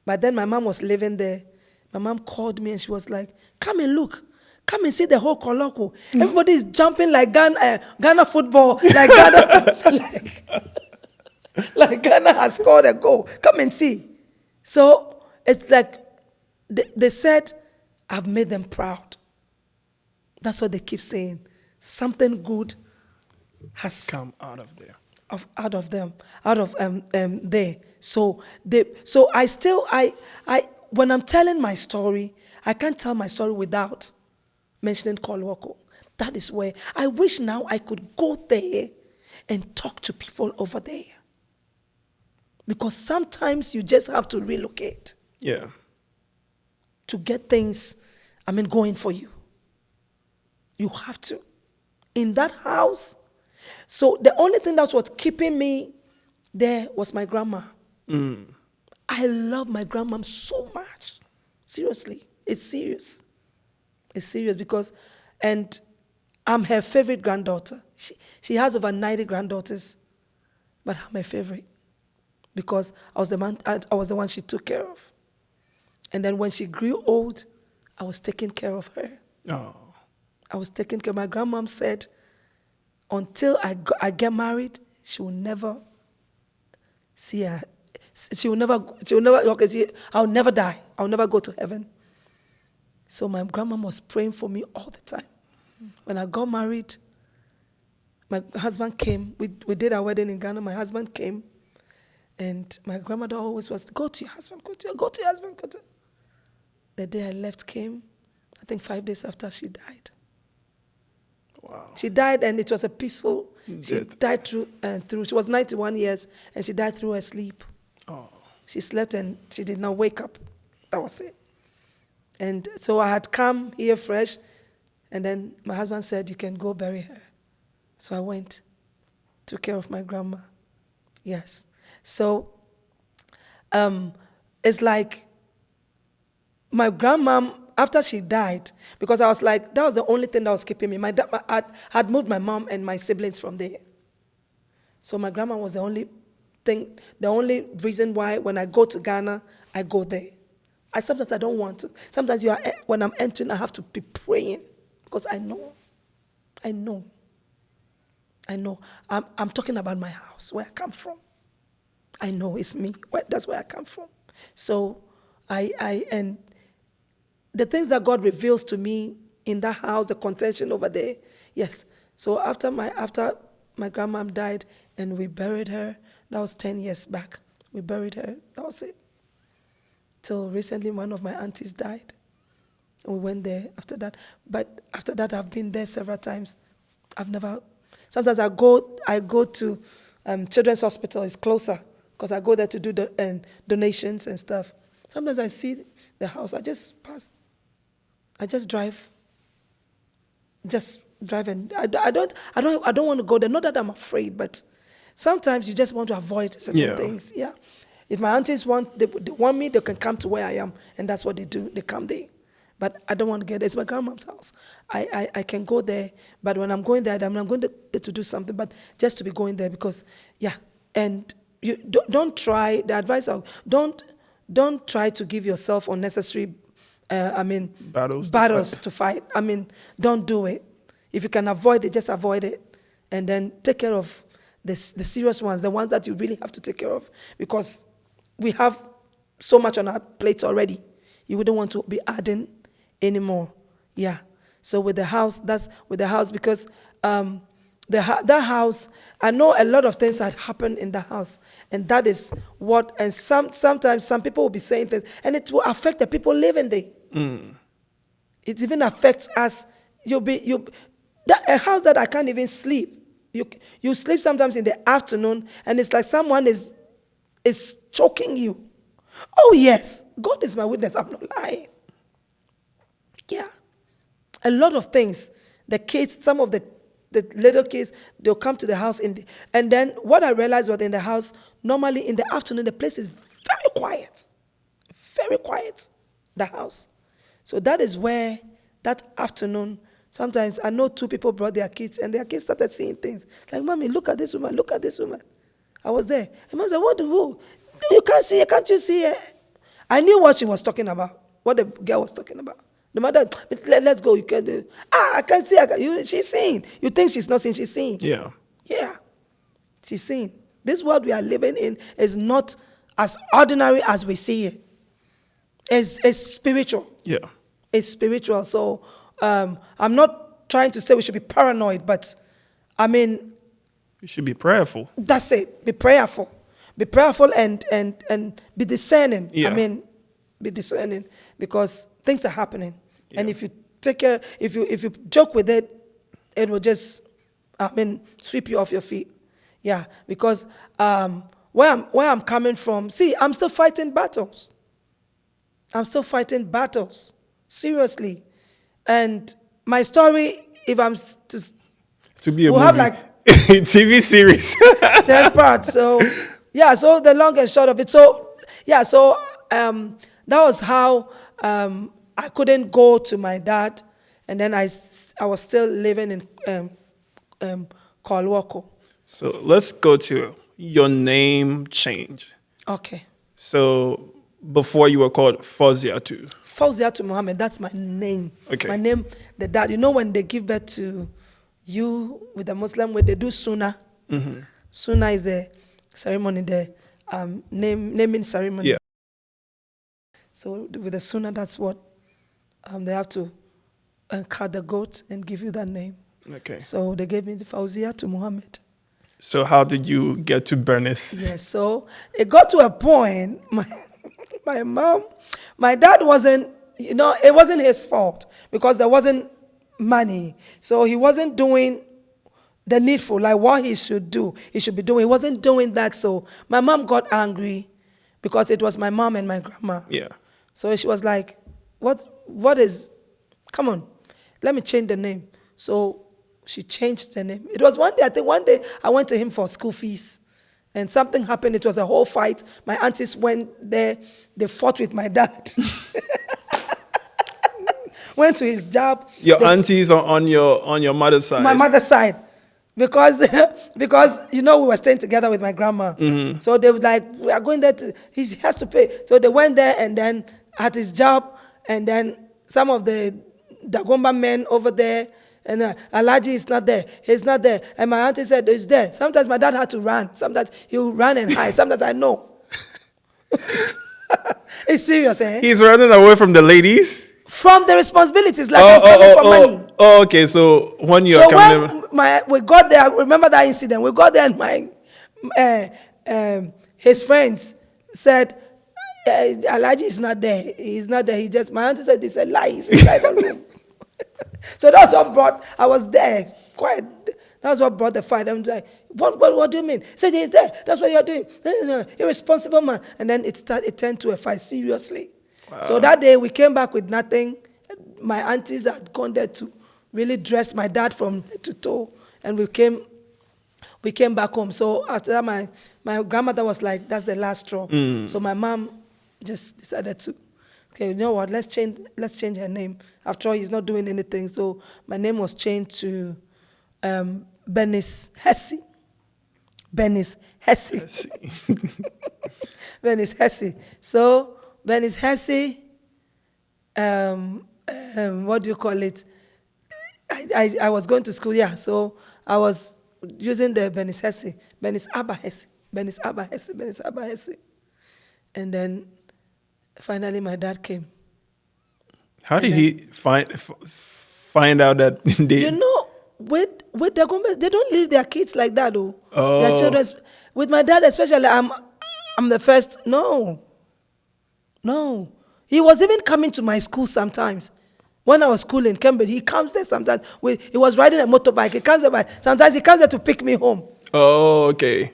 Speaker 1: But then my mom was living there. My mom called me and she was like, come and look. Come and see the whole colloquy. Everybody is jumping like Ghana football. Like Ghana, like Ghana has scored a goal. Come and see. So it's like they said, I've made them proud. That's what they keep saying. Something good has
Speaker 2: Come out of there.
Speaker 1: out of them, there. So when I'm telling my story, I can't tell my story without mentioning Kolwoko. That is where I wish now I could go there and talk to people over there. Because sometimes you just have to relocate.
Speaker 2: Yeah.
Speaker 1: To get things, going for you. You have to. In that house. So the only thing that was keeping me there was my grandma. I love my grandma so much. Seriously. It's serious. It's serious because, and I'm her favorite granddaughter. She has over 90 granddaughters, but I'm her favorite because I was the one she took care of. And then when she grew old, I was taking care of her.
Speaker 2: Oh.
Speaker 1: I was taking care. My grandmom said, until I get married, she will never see her. I'll never die. I'll never go to heaven. So my grandma was praying for me all the time. When I got married, my husband came. We did our wedding in Ghana. My husband came. And my grandmother always was, go to your husband, go to your husband. The day I left came, I think 5 days after she died.
Speaker 2: Wow.
Speaker 1: She died and it was a peaceful, she
Speaker 2: Death.
Speaker 1: died through, she was 91 years and she died through her sleep.
Speaker 2: Oh.
Speaker 1: She slept and she did not wake up. That was it. And so I had come here fresh and then my husband said, you can go bury her. So I went, took care of my grandma. Yes. So it's like my grandma, after she died, because I was like, that was the only thing that was keeping me. My dad had moved my mom and my siblings from there. So my grandma was the only reason why when I go to Ghana, I go there. Sometimes I don't want to. Sometimes when I'm entering, I have to be praying because I know. I'm talking about my house, where I come from. I know it's me. That's where I come from. So and the things that God reveals to me in that house, the contention over there, yes. So after my grandma died and we buried her, that was 10 years back. We buried her. That was it. Till recently, one of my aunties died. And we went there after that. But after that, I've been there several times. Sometimes I go to Children's Hospital. It's closer because I go there to do donations and stuff. Sometimes I see the house. I just pass. I just drive. And I don't want to go there. Not that I'm afraid, but sometimes you just want to avoid certain things. Yeah. If my aunties they want me, they can come to where I am, and that's what they do. They come there. But I don't want to get there. It's my grandma's house. I can go there, but when I'm going there, I'm not going to do something, but just to be going there because, and you don't try, the advice of, don't try to give yourself unnecessary, battles to fight. Don't do it. If you can avoid it, just avoid it. And then take care of the serious ones, the ones that you really have to take care of. Because we have so much on our plates already. You wouldn't want to be adding anymore. Yeah. So with the house, because that house, I know a lot of things had happened in the house. And that is what, and sometimes some people will be saying things, and it will affect the people living there. It even affects us. A house that I can't even sleep. You sleep sometimes in the afternoon, and it's like someone is choking you. Oh yes, God is my witness. I'm not lying. Yeah, a lot of things. The kids, some of the little kids, they'll come to the house and then what I realized was in the house, normally in the afternoon, the place is very quiet, the house. So that is where that afternoon, sometimes I know 2 people brought their kids, and their kids started seeing things. Like, Mommy, look at this woman, look at this woman. I was there. And Mom said, what the who? You can't see her, can't you see her? I knew what she was talking about, what the girl was talking about. The mother, let's go, you can't do. I can't see her. She's seeing. You think she's not seeing, she's seeing.
Speaker 2: Yeah.
Speaker 1: Yeah. She's seeing. This world we are living in is not as ordinary as we see it. It's spiritual.
Speaker 2: Yeah.
Speaker 1: It's spiritual. So I'm not trying to say we should be paranoid, but I mean,
Speaker 2: You should be prayerful.
Speaker 1: that's it. Be prayerful. Be prayerful and be discerning.
Speaker 2: Yeah.
Speaker 1: I mean, be discerning because things are happening.
Speaker 2: Yeah.
Speaker 1: And if you take care, if you joke with it, it will just, sweep you off your feet. Yeah, because where I'm coming from, see, I'm still fighting battles. I'm still fighting battles, seriously. And my story, if I'm
Speaker 2: To be a
Speaker 1: we'll
Speaker 2: movie.
Speaker 1: have like
Speaker 2: TV series.
Speaker 1: 10 parts. So, yeah, so the long and short of it. So, yeah, so that was how I couldn't go to my dad. And then I was still living in Kolwoko.
Speaker 2: So let's go to your name change.
Speaker 1: Okay.
Speaker 2: So before you were called Fauziatu.
Speaker 1: Fauziatu Muhammad, that's my name.
Speaker 2: Okay.
Speaker 1: My name, the dad. You know when they give birth to you with the Muslim, when they do sunnah.
Speaker 2: Mm-hmm.
Speaker 1: Sunnah is the ceremony, the naming ceremony.
Speaker 2: Yeah.
Speaker 1: So with the sunnah, that's what they have to cut the goat and give you that name.
Speaker 2: Okay.
Speaker 1: So they gave me the Fauziatu Muhammad.
Speaker 2: So how did you get to Bernice?
Speaker 1: Yes, so it got to a point, my dad wasn't, it wasn't his fault because there wasn't money. So he wasn't doing the needful, like what he should do, he should be doing. He wasn't doing that. So my mom got angry because it was my mom and my grandma.
Speaker 2: Yeah.
Speaker 1: So she was like, what is, come on, let me change the name. So she changed the name. It was one day I went to him for school fees. And something happened. It was a whole fight. My aunties went there. They fought with my dad. Went to his job.
Speaker 2: Your aunties are on your mother's side.
Speaker 1: My mother's side. Because we were staying together with my grandma.
Speaker 2: Mm-hmm.
Speaker 1: So they were like, we are going there he has to pay. So they went there and then at his job, and then some of the Dagomba men over there, and Alaji is not there. He's not there. And my auntie said, he's there. Sometimes my dad had to run. Sometimes he would run and hide. Sometimes I know. It's serious, eh?
Speaker 2: He's running away from the ladies?
Speaker 1: From the responsibilities, like I'm coming for money.
Speaker 2: Oh, okay. So when you're coming...
Speaker 1: We got there, remember that incident? We got there and his friends said, Alaji is not there. He's not there. My auntie said, it's a lie. He's inside the room. So that's what brought, I was there, quiet. That's what brought the fight. I'm like, what do you mean? He said, he's there. That's what you're doing. Irresponsible man. And then it turned to a fight, seriously. Wow. So that day we came back with nothing. My aunties had gone there to really dress my dad from head to toe. And we came back home. So after that, my grandmother was like, that's the last straw. So my mom just decided to, okay, you know what? Let's change her name. After all, he's not doing anything. So my name was changed to Bernice Hesse. Bernice Hesse. Bernice Hesse. So Bernice Hesse. What do you call it? I was going to school, yeah. So I was using the Bernice Hesse, Bernice Abba Hesse, Bernice Abba Hesse, Bernice Abba Hesse, and then finally my dad came.
Speaker 2: How did he find out that they...
Speaker 1: With the Gombes, they don't leave their kids like that, though.
Speaker 2: Oh.
Speaker 1: Their children. With my dad especially, I'm the first. No. He was even coming to my school sometimes. When I was schooling in Cambridge, he comes there sometimes. He was riding a motorbike. He comes there. Sometimes he comes there to pick me home.
Speaker 2: Oh, okay.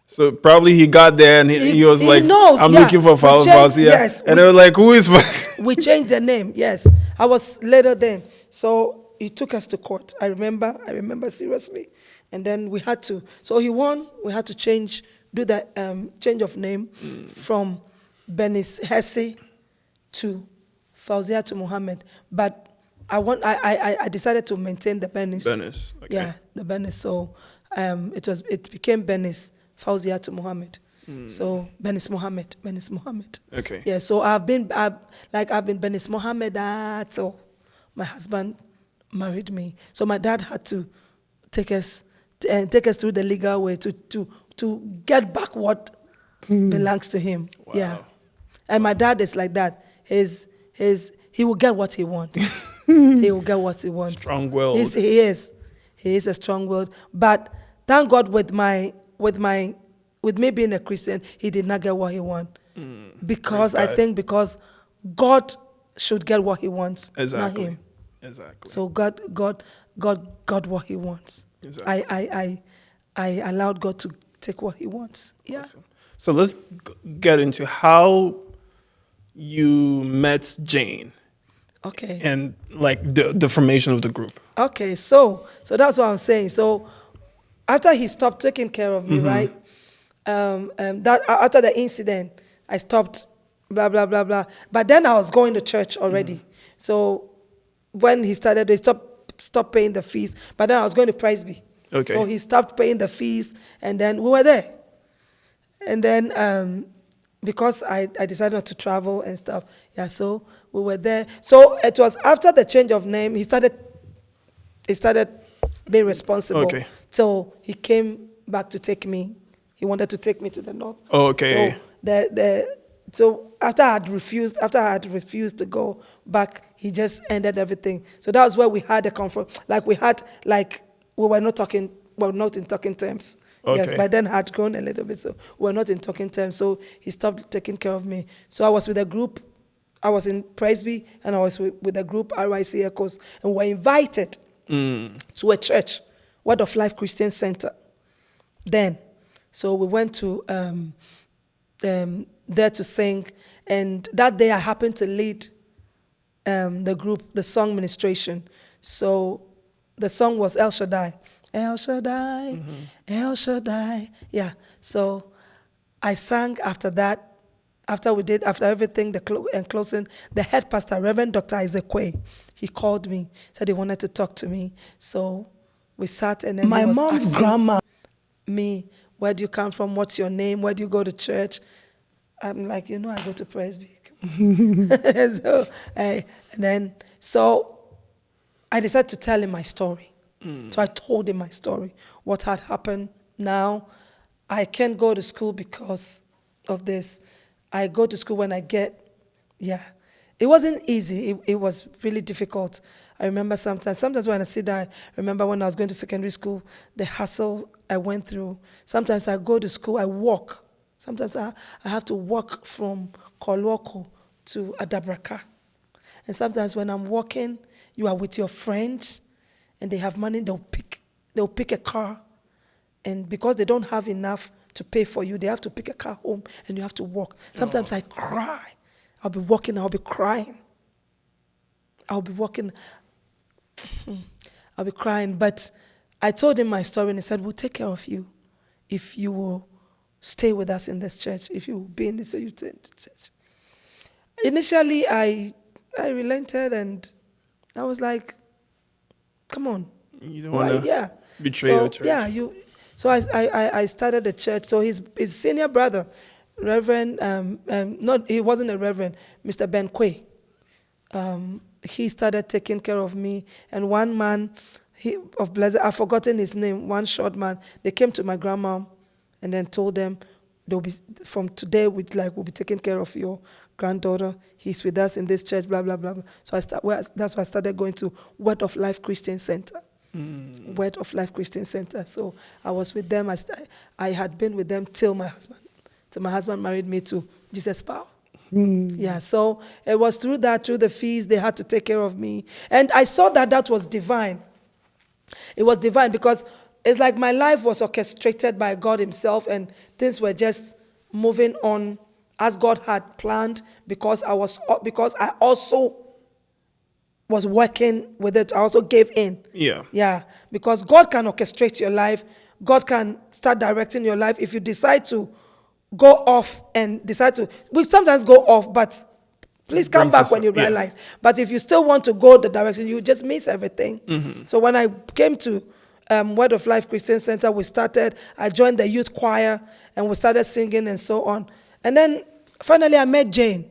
Speaker 2: So probably he got there and he was like,
Speaker 1: knows,
Speaker 2: I'm
Speaker 1: yeah.
Speaker 2: looking for Fauziatu.
Speaker 1: Yes.
Speaker 2: And they were like, who is
Speaker 1: We changed the name, yes. I was later then. So he took us to court. I remember seriously. And then we had to, so he won. We had to do the change of name from Bernice Hesse to Fauziatu Muhammad. But I decided to maintain the Bernice.
Speaker 2: Bernice. Okay.
Speaker 1: Yeah, the Bernice. So it became Bernice Fauzia to Muhammad. So Bernice Muhammad.
Speaker 2: Okay.
Speaker 1: Yeah. So I've been Bernice Muhammad till my husband married me. So my dad had to take us through the legal way to get back what belongs to him.
Speaker 2: Wow.
Speaker 1: Yeah. And my dad is like that. He will get what he wants. He will get what he wants.
Speaker 2: Strong-willed.
Speaker 1: He is a strong-willed. But thank God with me being a Christian, he did not get what he wants. Because I think because God should get what he wants,
Speaker 2: Exactly.
Speaker 1: not him.
Speaker 2: Exactly.
Speaker 1: So God got what he wants.
Speaker 2: Exactly.
Speaker 1: I allowed God to take what he wants. Yeah.
Speaker 2: Awesome. So let's get into how you met Jane.
Speaker 1: Okay.
Speaker 2: And like the formation of the group.
Speaker 1: Okay. So that's what I'm saying. So after he stopped taking care of me, right? That after the incident, I stopped. Blah blah blah blah. But then I was going to church already. So when he started, they stopped paying the fees. But then I was going to Presby.
Speaker 2: Okay.
Speaker 1: So he stopped paying the fees, and then we were there. And then because I decided not to travel and stuff, yeah. So we were there. So it was after the change of name, he started being responsible.
Speaker 2: Okay.
Speaker 1: So he came back to take me. He wanted to take me to the north.
Speaker 2: Okay.
Speaker 1: So after I had refused to go back, he just ended everything. So that was where we had a conflict. We were not talking. We were not in talking terms.
Speaker 2: Okay.
Speaker 1: Yes, by then I had grown a little bit, so we were not in talking terms. So he stopped taking care of me. So I was with a group. I was in Presby, and I was with a group, RYC Echoes, and we were invited to a church, Word of Life Christian Center. Then, so we went to there to sing, and that day I happened to lead the group, the song ministration. So the song was El Shaddai. El Shaddai, El Shaddai. Yeah. So I sang after that. After everything, and closing, the head pastor, Reverend Dr. Isaac Quay, he called me, said he wanted to talk to me. So we sat, and then
Speaker 4: My
Speaker 1: he was
Speaker 4: mom's
Speaker 1: asking
Speaker 4: grandma.
Speaker 1: me, where do you come from? What's your name? Where do you go to church? I'm like, I go to Presby. So I decided to tell him my story. So I told him my story, what had happened. Now I can't go to school because of this. I go to school when I get, It wasn't easy. It was really difficult. I remember sometimes when I sit down, I remember when I was going to secondary school, the hassle I went through. Sometimes I go to school, I walk. Sometimes I have to walk from Kolwoko to Adabraka. And sometimes when I'm walking, you are with your friends, and they have money, they'll pick a car. And because they don't have enough to pay for you, they have to pick a car home, and you have to walk. Sometimes I cry. I'll be walking, I'll be crying. I'll be walking, I'll be crying. But I told him my story, and he said, we'll take care of you if you will stay with us in this church, if you will be in this church. Initially, I relented, and I was like, come on.
Speaker 2: You don't want to betray your church.
Speaker 1: Yeah, So I started a church. So his senior brother, Reverend, he wasn't a reverend, Mr. Ben Quay. He started taking care of me. And one man of Blessed, I've forgotten his name, one short man, they came to my grandma and then told them, they'll be, from today, we'll be taking care of your granddaughter. He's with us in this church, blah, blah, blah, blah. So that's why I started going to Word of Life Christian Center. Word of Life Christian Center. So I was with them. I had been with them till my husband married me to Jesus Power. Yeah, so it was through the fees, they had to take care of me. And I saw that was divine. It was divine because it's like my life was orchestrated by God himself, and things were just moving on as God had planned, because I also was working with it. I also gave in. Yeah, because God can orchestrate your life. God can start directing your life. If you decide to go off and we sometimes go off, but Please come back when you realize. But if you still want to go the direction, you just miss everything. So when I came to Word of Life Christian Center, I joined the youth choir, and we started singing and so on. And then finally I met Jane.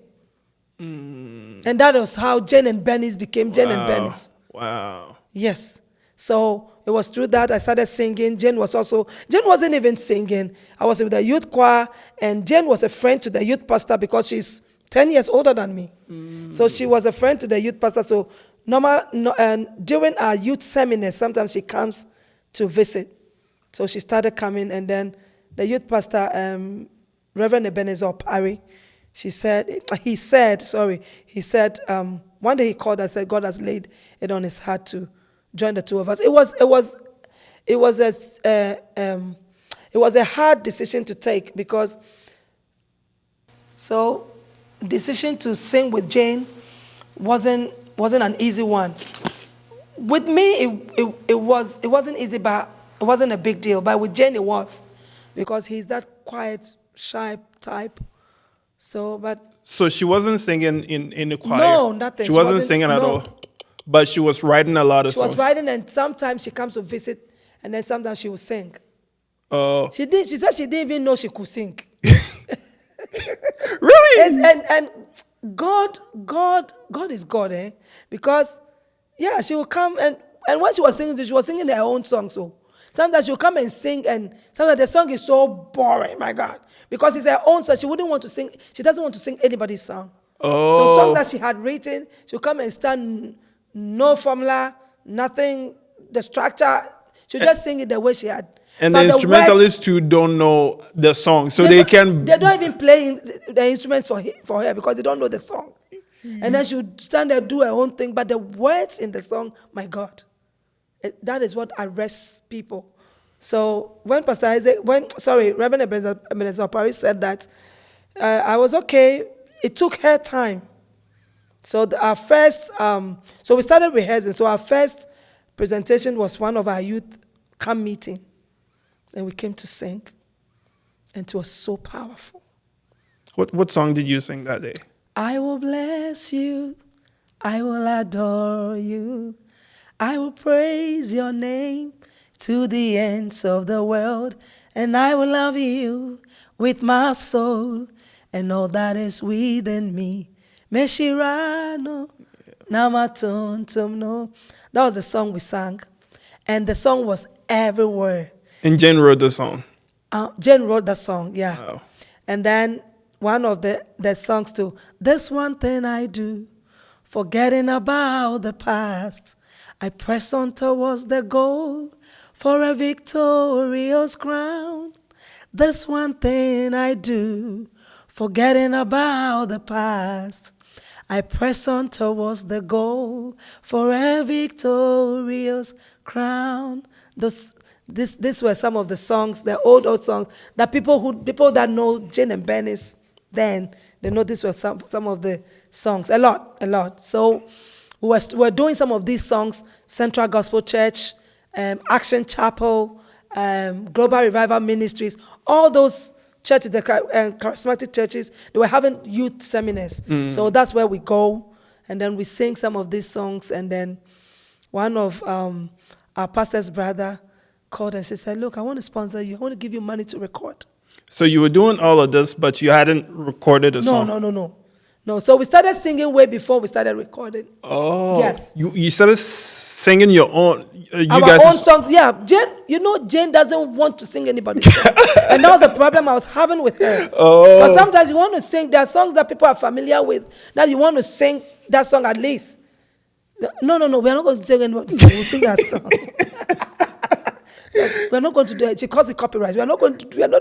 Speaker 1: And that was how Jane and Bernice became Jane and Bernice.
Speaker 2: Wow.
Speaker 1: Yes. So it was through that I started singing. Jane wasn't even singing. I was with the youth choir, and Jane was a friend to the youth pastor because she's 10 years older than me. So she was a friend to the youth pastor. So during our youth seminars, sometimes she comes to visit. So she started coming, and then the youth pastor, Reverend Ebenezer Opari, he said, one day he called us, said God has laid it on his heart to join the two of us. It was a hard decision to take, because decision to sing with Jane wasn't an easy one. With me, it wasn't easy, but it wasn't a big deal. But with Jane, it was, because he's that quiet, shy type. So
Speaker 2: she wasn't singing in the choir?
Speaker 1: No, nothing.
Speaker 2: She wasn't singing at all? But she was writing a lot of songs? She was
Speaker 1: writing, and sometimes she comes to visit, and then sometimes she will sing.
Speaker 2: Oh.
Speaker 1: She said she didn't even know she could sing.
Speaker 2: Really?
Speaker 1: And God is God, eh? Because, she will come, and when she was singing her own song. So sometimes she'll come and sing, and sometimes the song is so boring, my God. Because it's her own song. She wouldn't want to sing. She doesn't want to sing anybody's song.
Speaker 2: Oh.
Speaker 1: So songs that she had written, she'll come and stand, no formula, nothing, the structure. She'll just sing it the way she had.
Speaker 2: And but the instrumentalists too don't know the song, so they don't
Speaker 1: even play the instruments for her because they don't know the song. And then she'll stand there, do her own thing. But the words in the song, my God, that is what arrests people. So when Reverend Ebenezer Opari said that, I was okay. It took her time. So so we started rehearsing. So our first presentation was one of our youth camp meeting, and we came to sing, and it was so powerful.
Speaker 2: What song did you sing that day?
Speaker 1: I will bless you, I will adore you, I will praise your name to the ends of the world, and I will love you with my soul and all that is within me. Meshirano, Namatuntumno. That was the song we sang, and the song was everywhere.
Speaker 2: And Jane wrote the song?
Speaker 1: Jane wrote the song, yeah.
Speaker 2: Wow.
Speaker 1: And then one of the songs too, this one thing I do, forgetting about the past, I press on towards the goal for a victorious crown. This one thing I do, forgetting about the past, I press on towards the goal for a victorious crown. These were some of the songs, the old songs that people that know Jane and Bernice then, they know these were some of the songs. A lot. So we were doing some of these songs, Central Gospel Church, Action Chapel, Global Revival Ministries, all those churches, the charismatic churches, they were having youth seminars. So that's where we go, and then we sing some of these songs, and then one of our pastor's brother called and she said, look, I want to sponsor you. I want to give you money to record.
Speaker 2: So you were doing all of this, but you hadn't recorded a song?
Speaker 1: No. So we started singing way before we started recording.
Speaker 2: Oh.
Speaker 1: Yes.
Speaker 2: You started singing your own...
Speaker 1: Our own songs, yeah. Jane doesn't want to sing anybody's song. And that was the problem I was having with her.
Speaker 2: Oh.
Speaker 1: Because sometimes you want to sing, there are songs that people are familiar with, that you want to sing that song at least. No, we are not going to sing anybody's song. We'll sing that song. So we're not going to do it. She calls it copyright. We are not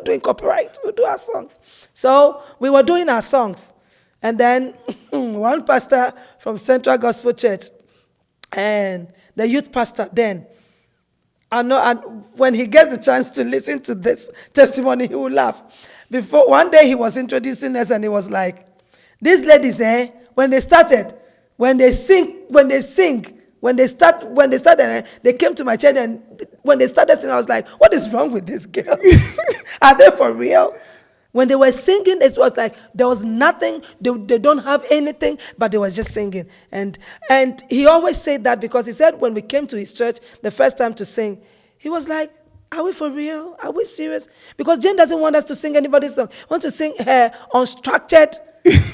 Speaker 1: doing copyright. We'll do our songs. So we were doing our songs. And then one pastor from Central Gospel Church and the youth pastor then, and when he gets the chance to listen to this testimony, he will laugh. One day he was introducing us and he was like, these ladies, when they start, they came to my church, and when they started singing, I was like, what is wrong with this girl? Are they for real? When they were singing, it was like there was nothing. They don't have anything, but they were just singing. And he always said that because he said when we came to his church the first time to sing, he was like, are we for real? Are we serious? Because Jane doesn't want us to sing anybody's song. We want to sing her unstructured,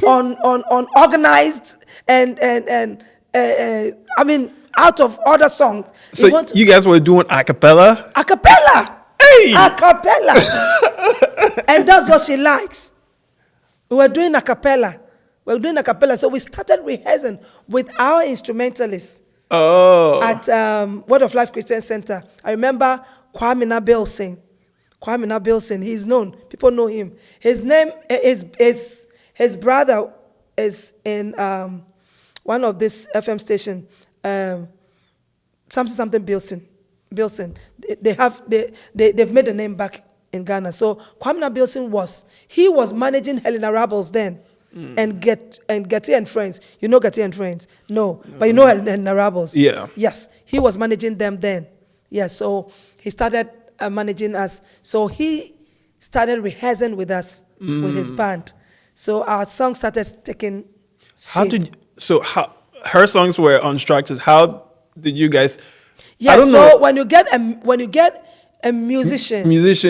Speaker 1: unorganized, and I mean, out of other songs.
Speaker 2: So you guys were doing a cappella?
Speaker 1: A cappella.
Speaker 2: Hey!
Speaker 1: A cappella. And that's what she likes. We were doing a cappella. So we started rehearsing with our instrumentalists.
Speaker 2: Oh.
Speaker 1: At Word of Life Christian Center. I remember Kwame Nabilson. He's known. People know him. His name is his brother is in one of this FM station, something Bilson. They've made a name back in Ghana. So Kwame Nabilson was managing Helena Rabbles then. And Getty and Friends. You know Getty and Friends? No. But you know Helena Rabbles?
Speaker 2: Yeah.
Speaker 1: Yes. He was managing them then. Yeah, so he started managing us. So he started rehearsing with us, with his band. So our song started taking shape.
Speaker 2: How her songs were unstructured. How did you guys?
Speaker 1: Yeah, so when you get a musician,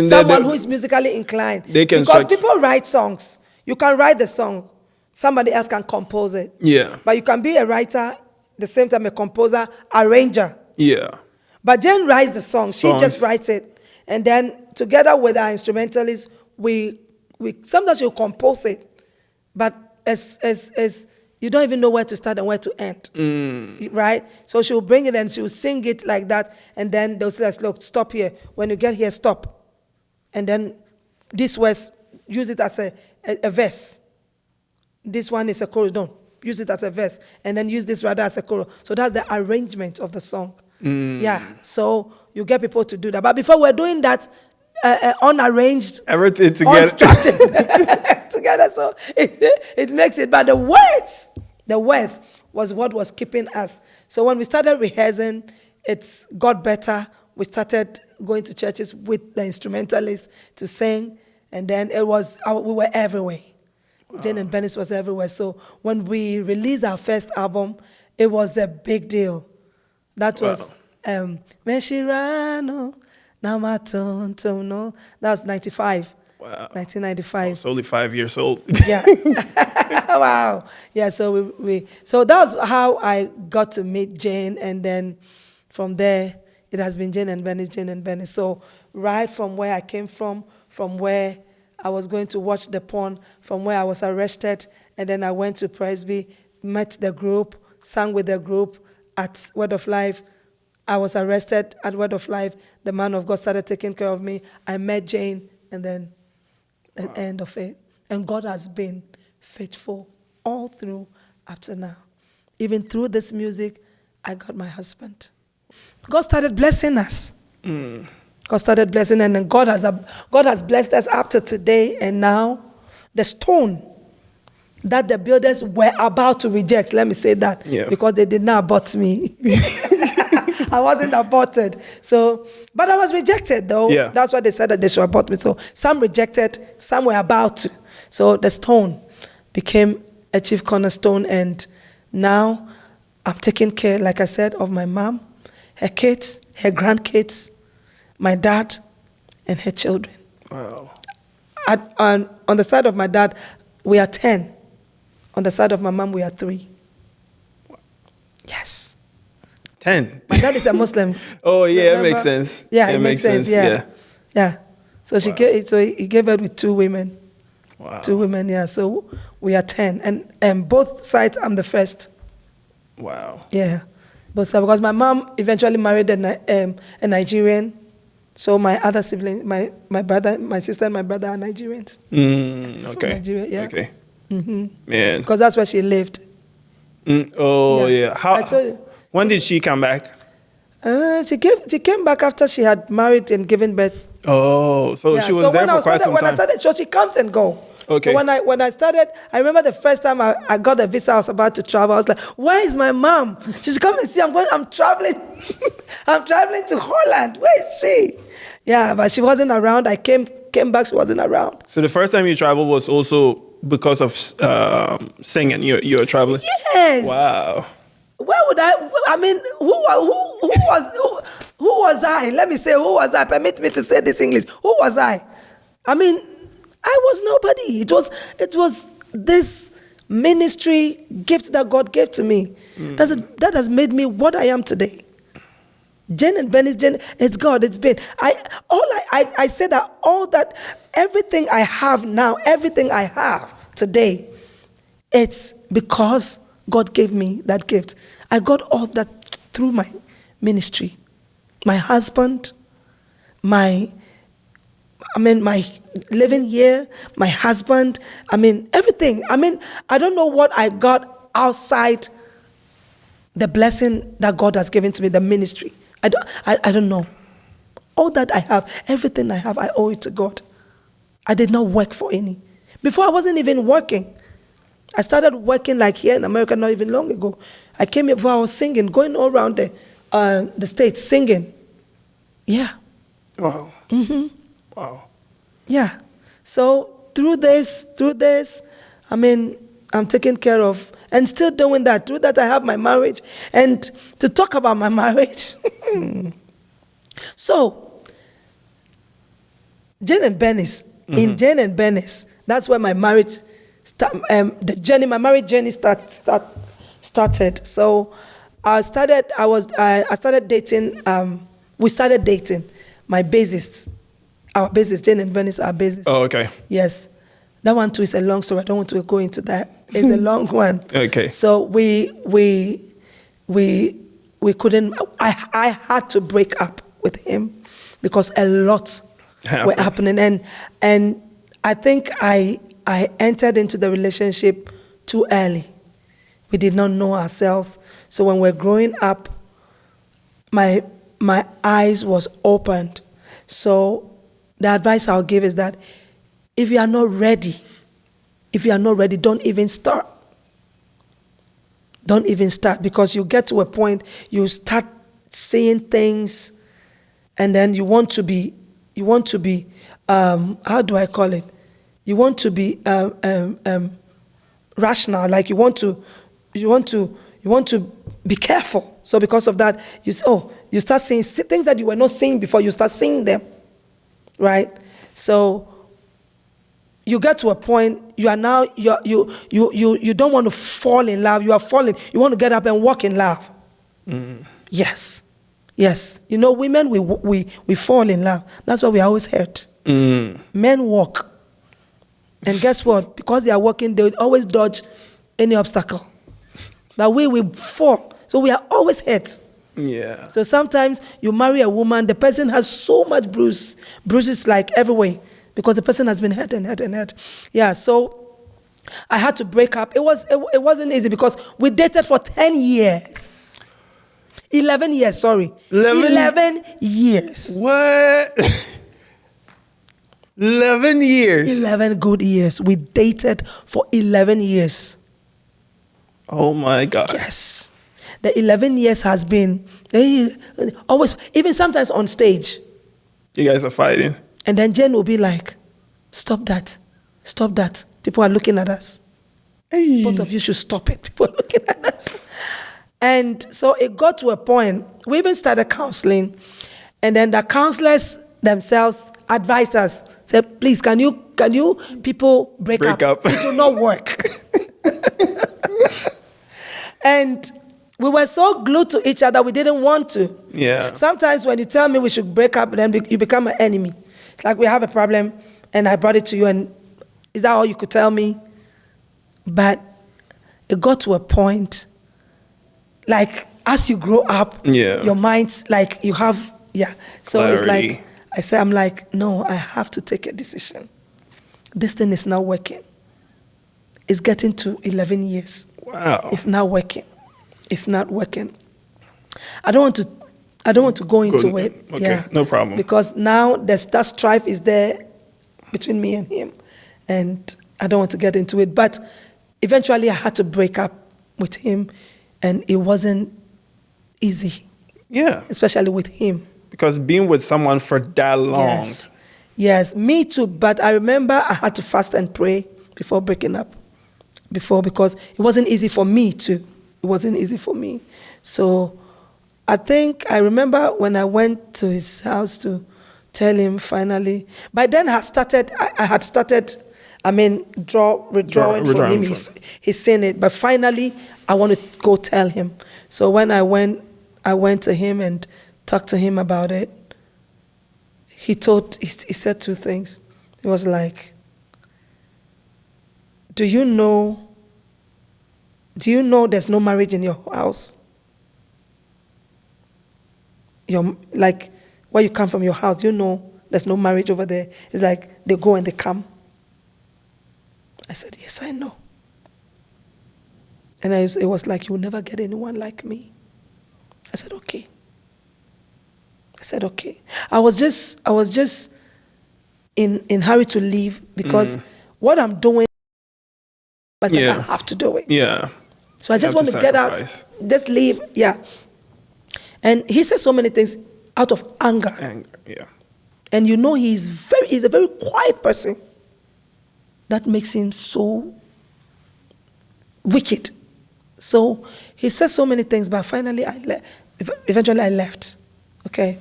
Speaker 1: someone who is musically inclined, because people write songs. You can write the song, somebody else can compose it.
Speaker 2: Yeah.
Speaker 1: But you can be a writer, the same time a composer, arranger.
Speaker 2: Yeah.
Speaker 1: But Jane writes the song. She just writes it. And then together with our instrumentalists, we sometimes she'll compose it. But as you don't even know where to start and where to end. Right? So she'll bring it and she'll sing it like that. And then they'll say, look, stop here. When you get here, stop. And then this verse, use it as a verse. This one is a chorus. Don't use it as a verse. And then use this rather as a chorus. So that's the arrangement of the song. Yeah. So you get people to do that. But before we're doing that, unarranged,
Speaker 2: everything together.
Speaker 1: Unstructured together. So it makes it. But the words was what was keeping us. So when we started rehearsing, it got better. We started going to churches with the instrumentalists to sing. And then we were everywhere. Wow. Jane and Bernice was everywhere. So when we released our first album, it was a big deal. That was Meshirano Namatontono. That was 95.
Speaker 2: Wow.
Speaker 1: 1995.
Speaker 2: I was only 5 years old.
Speaker 1: Yeah. Wow. Yeah, so so that was how I got to meet Jane, and then from there it has been Jane and Bernice. So right from where I came from where I was going to watch the porn, from where I was arrested, and then I went to Presby, met the group, sang with the group at Word of Life. I was arrested at Word of Life. The man of God started taking care of me. I met Jane, and then the end of it. And God has been faithful all through up to now. Even through this music, I got my husband. God started blessing us. God started blessing, and then God has blessed us up to today. And now, the stone that the builders were about to reject, let me say that, because they did not abort me. I wasn't aborted. So, but I was rejected, though.
Speaker 2: Yeah.
Speaker 1: That's why they said that they should abort me. So some rejected, some were about to. So the stone became a chief cornerstone, and now I'm taking care, like I said, of my mom, her kids, her grandkids, my dad, and her children.
Speaker 2: Wow.
Speaker 1: On the side of my dad, we are 10. On the side of my mom, we are 3. Yes.
Speaker 2: 10.
Speaker 1: My dad is a Muslim.
Speaker 2: Oh, yeah, it makes sense.
Speaker 1: Yeah, it makes sense. Yeah. So he gave birth with 2 women.
Speaker 2: Wow.
Speaker 1: 2 women, yeah. So we are 10. And both sides, I'm the first.
Speaker 2: Wow.
Speaker 1: Yeah. Both sides, because my mom eventually married a Nigerian. So my other siblings, my brother, my sister and my brother are Nigerians.
Speaker 2: Okay.
Speaker 1: From Nigeria, yeah.
Speaker 2: Okay.
Speaker 1: Mm-hmm.
Speaker 2: Man.
Speaker 1: Because that's where she lived.
Speaker 2: Oh, yeah.
Speaker 1: I told you.
Speaker 2: When did she come back?
Speaker 1: She came back after she had married and given birth.
Speaker 2: Oh, so she was there for quite some time.
Speaker 1: When I started, so she comes and go.
Speaker 2: Okay.
Speaker 1: So when I started, I remember the first time I got the visa, I was about to travel. I was like, "Where is my mom? She should come and see. I'm traveling. I'm traveling to Holland. Where is she?" Yeah, but she wasn't around. I came came back, she wasn't around.
Speaker 2: So the first time you traveled was also because of singing. You were traveling.
Speaker 1: Yes.
Speaker 2: Wow.
Speaker 1: Where would I mean, who was I? Let me say, who was I? Permit me to say this English. Who was I? I mean, I was nobody. It was this ministry gift that God gave to me. That has made me what I am today. Jane and Bernice, it's God, it's been. I say that everything I have now, everything I have today, it's because God gave me that gift. I got all that through my ministry. My husband, my living here, my husband, everything. I don't know what I got outside the blessing that God has given to me, the ministry. I don't know. All that I have, everything I have, I owe it to God. I did not work for any. Before I wasn't even working. I started working like here in America not even long ago. I came here before I was singing, going all around the States singing. Yeah.
Speaker 2: Wow.
Speaker 1: Mm-hmm.
Speaker 2: Wow.
Speaker 1: Yeah. So through this, I'm taken care of and still doing that. Through that, I have my marriage. And to talk about my marriage. So, Jane and Bernice. In Jane and Bernice, that's where my marriage my marriage journey started. So I started dating, we started dating my bassist, our bassist, Jane and Bernice, our bassist.
Speaker 2: Oh, okay.
Speaker 1: Yes. That one too is a long story. I don't want to go into that. It's a long one.
Speaker 2: Okay.
Speaker 1: So we couldn't, I had to break up with him because a lot were happening. And I think I entered into the relationship too early. We did not know ourselves. So when we're growing up, my eyes was opened. So the advice I'll give is that if you are not ready, don't even start. Don't even start, because you get to a point, you start seeing things, and then you want to be, how do I call it? You want to be rational, like you want to be careful. So because of that, you start seeing things that you were not seeing before. You start seeing them, right? So you get to a point, you don't want to fall in love. You are falling. You want to get up and walk in love. Yes. You know, women, we fall in love. That's why we are always hurt. Men walk. And guess what? Because they are walking, they always dodge any obstacle. But we fall. So we are always hurt.
Speaker 2: Yeah.
Speaker 1: So sometimes you marry a woman, the person has so much bruises like everywhere, because the person has been hurt and hurt and hurt. Yeah, so I had to break up. It wasn't easy because we dated for 10 years. 11 years, sorry. 11 years.
Speaker 2: What? 11 years. 11
Speaker 1: good years. We dated for 11 years.
Speaker 2: Oh my God.
Speaker 1: Yes. The 11 years has been always, even sometimes on stage.
Speaker 2: You guys are fighting.
Speaker 1: And then Jane will be like, stop that. People are looking at us.
Speaker 2: Hey.
Speaker 1: Both of you should stop it. People are looking at us. And so it got to a point, we even started counseling. And then the counselors themselves advised us, said, please, can you people break up? It will not work. And we were so glued to each other, we didn't want to.
Speaker 2: Yeah.
Speaker 1: Sometimes when you tell me we should break up, then you become an enemy. It's like we have a problem, and I brought it to you, and is that all you could tell me? But it got to a point, like as you grow up, your mind's like you have, So
Speaker 2: clarity.
Speaker 1: It's like, I'm like, no, I have to take a decision. This thing is not working. It's getting to 11 years.
Speaker 2: Wow.
Speaker 1: It's not working. It's not working. I don't want to go into it.
Speaker 2: Okay, no problem.
Speaker 1: Because now that strife is there between me and him, and I don't want to get into it. But eventually I had to break up with him, and it wasn't easy.
Speaker 2: Yeah.
Speaker 1: Especially with him.
Speaker 2: Because being with someone for that long.
Speaker 1: Yes, me too. But I remember I had to fast and pray before breaking up. Because it wasn't easy for me too. It wasn't easy for me. So I think I remember when I went to his house to tell him finally. By then I had started, withdrawing from him. He's saying it. But finally I wanted to go tell him. So when I went to him and talked to him about it. He said two things. He was like, do you know there's no marriage in your house? Like, where you come from, your house, you know there's no marriage over there. It's like they go and they come. I said, yes, I know. And it was like, you will never get anyone like me. I said, okay. I was just in hurry to leave because what I'm doing, but I have to do it.
Speaker 2: Yeah.
Speaker 1: So I just want to get out, just leave. Yeah. And he said so many things out of anger.
Speaker 2: Yeah.
Speaker 1: And he's a very quiet person. That makes him so wicked. So he said so many things, but finally eventually I left. Okay.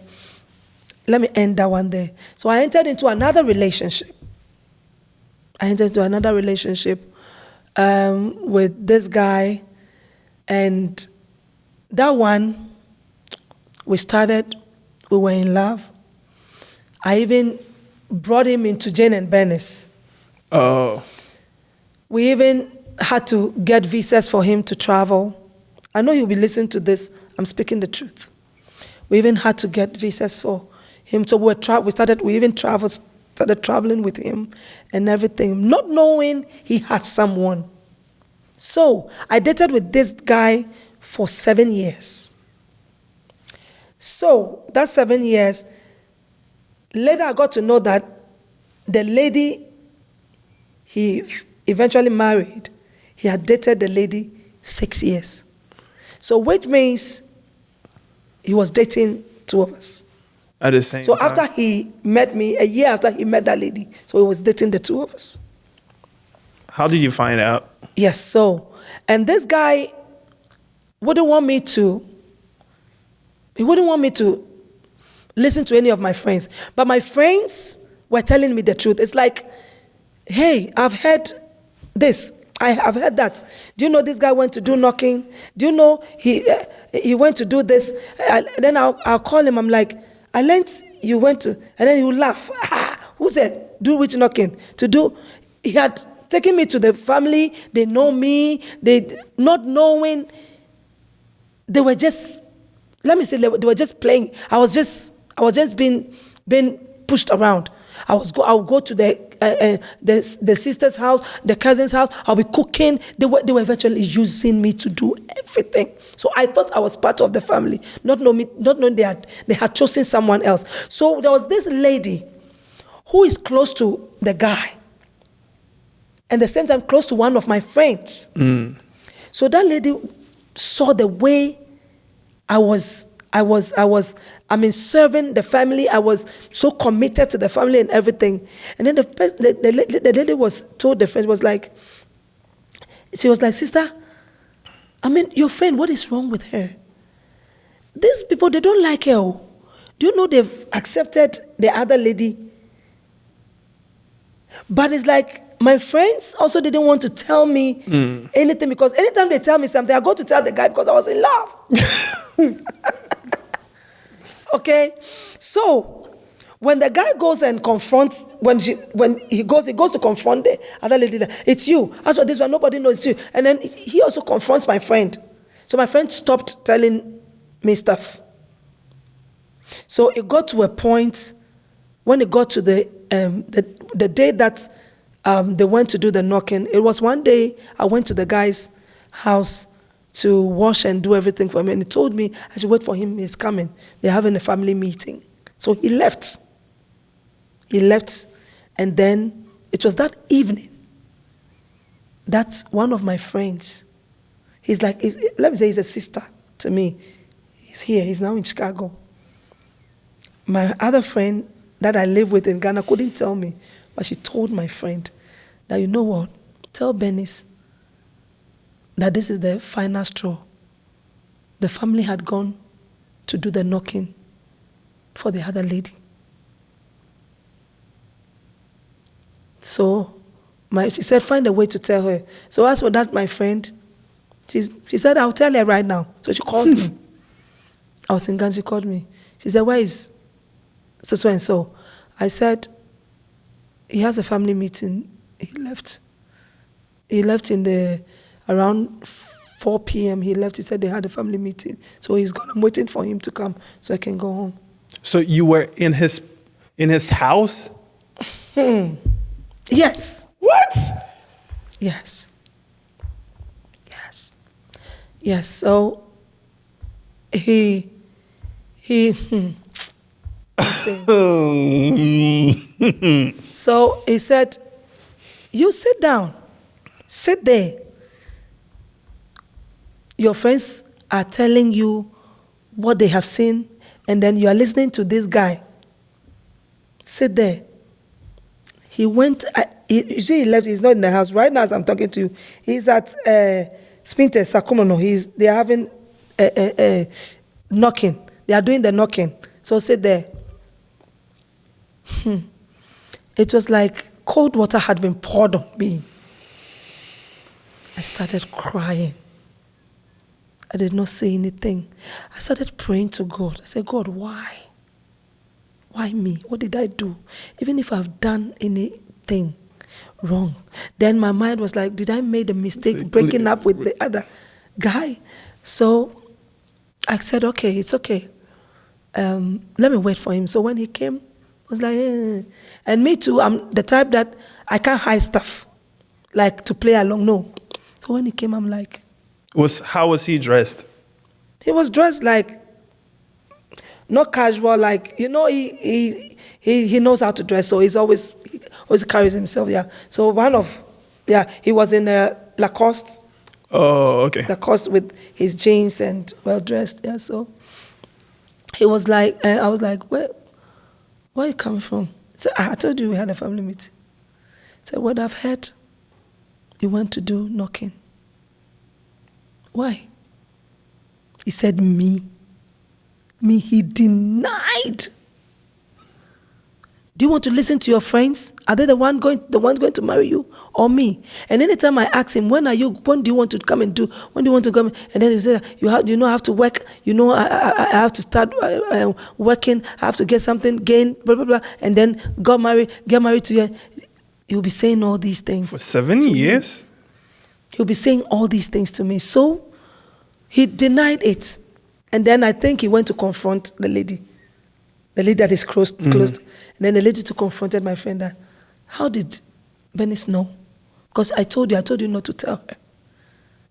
Speaker 1: Let me end that one there. So I entered into another relationship. With this guy. And that one, we were in love. I even brought him into Jane Bernice.
Speaker 2: Oh.
Speaker 1: We even had to get visas for him to travel. I know he'll be listening to this. I'm speaking the truth. We even had to get visas for him. So we started traveling with him and everything, not knowing he had someone. So I dated with this guy for 7 years. So that 7 years, later I got to know that the lady he eventually married, he had dated the lady 6 years. So which means he was dating two of us.
Speaker 2: At the same
Speaker 1: time. So
Speaker 2: after
Speaker 1: he met me, a year after he met that lady, so he was dating the two of us.
Speaker 2: How did you find out?
Speaker 1: Yes, so, and this guy wouldn't want me to listen to any of my friends. But my friends were telling me the truth. It's like, hey, I've heard this. I've heard that. Do you know this guy went to do knocking? Do you know he went to do this? Then I'll call him. I'm like, I learned you went to, and then he will laugh. Who said, do which knocking? He had taken me to the family. They know me. They not knowing. They were just, let me say, they were just playing. I was just being pushed around. I would go to the sister's house, the cousin's house. I'll be cooking. They were eventually using me to do everything. So I thought I was part of the family, not knowing they had chosen someone else. So there was this lady who is close to the guy, and at the same time close to one of my friends. So that lady saw the way I was serving the family. I was so committed to the family and everything. And then the lady told the friend, she was like, sister, your friend, what is wrong with her? These people, they don't like her. Do you know they've accepted the other lady? But it's like, my friends also didn't want to tell me anything, because anytime they tell me something, I go to tell the guy because I was in love. Okay, so when the guy goes and confronts, when he goes to confront the other lady, it's you. As for this one, nobody knows it's you. And then he also confronts my friend. So my friend stopped telling me stuff. So it got to a point when it got to the day that they went to do the knocking. It was one day I went to the guy's house to wash and do everything for him. And he told me I should wait for him. He's coming. They're having a family meeting. So he left. And then it was that evening that one of my friends, let me say he's a sister to me. He's here. He's now in Chicago. My other friend that I live with in Ghana couldn't tell me, but she told my friend that, you know what, tell Bernice that this is the final straw. The family had gone to do the knocking for the other lady. So she said, find a way to tell her. So as for that, my friend, she said, I'll tell her right now. So she called me. I was in Ghana, she called me. She said, where is so and so? I said, he has a family meeting. He left. He left around 4 p.m. He left. He said they had a family meeting. So he's gone. I'm waiting for him to come so I can go home.
Speaker 3: So you were in his house?
Speaker 1: Yes.
Speaker 3: What?
Speaker 1: Yes. So so he said, you sit down. Sit there. Your friends are telling you what they have seen, and then you are listening to this guy. Sit there. He went, you see he left, he's not in the house. Right now as I'm talking to you, he's at Spinte, Sakumono. They are having knocking. They are doing the knocking. So sit there. It was like cold water had been poured on me. I started crying. I did not say anything. I started praying to God. I said, God, why? Why me? What did I do? Even if I've done anything wrong. Then my mind was like, did I make a mistake breaking up with the other guy? So I said, okay, it's okay. Let me wait for him. So when he came, I was like, And me too, I'm the type that I can't hide stuff, like to play along, no. So when he came, I'm like...
Speaker 3: How was he dressed?
Speaker 1: He was dressed like, not casual, like, you know, he knows how to dress, so he always carries himself, yeah. So he was in a Lacoste.
Speaker 3: Oh, okay.
Speaker 1: Lacoste with his jeans and well-dressed, yeah, so... He was like, I was like, where are you coming from? He said, I told you we had a family meeting. He said, what I've heard, you went to do knocking. Why? He said, me, he denied. Do you want to listen to your friends? Are they the ones going to marry you or me? And anytime I ask him, when do you want to come and do? When do you want to come? And then he said, I have to work. You know, I have to start working. I have to get something, gain, blah, blah, blah. And then get married to you. He'll be saying all these things.
Speaker 3: For 7 years?
Speaker 1: He'll be saying all these things to me. So he denied it. And then I think he went to confront the lady that is closed. And then the lady confronted my friend that, how did Bernice know? Because I told you not to tell her.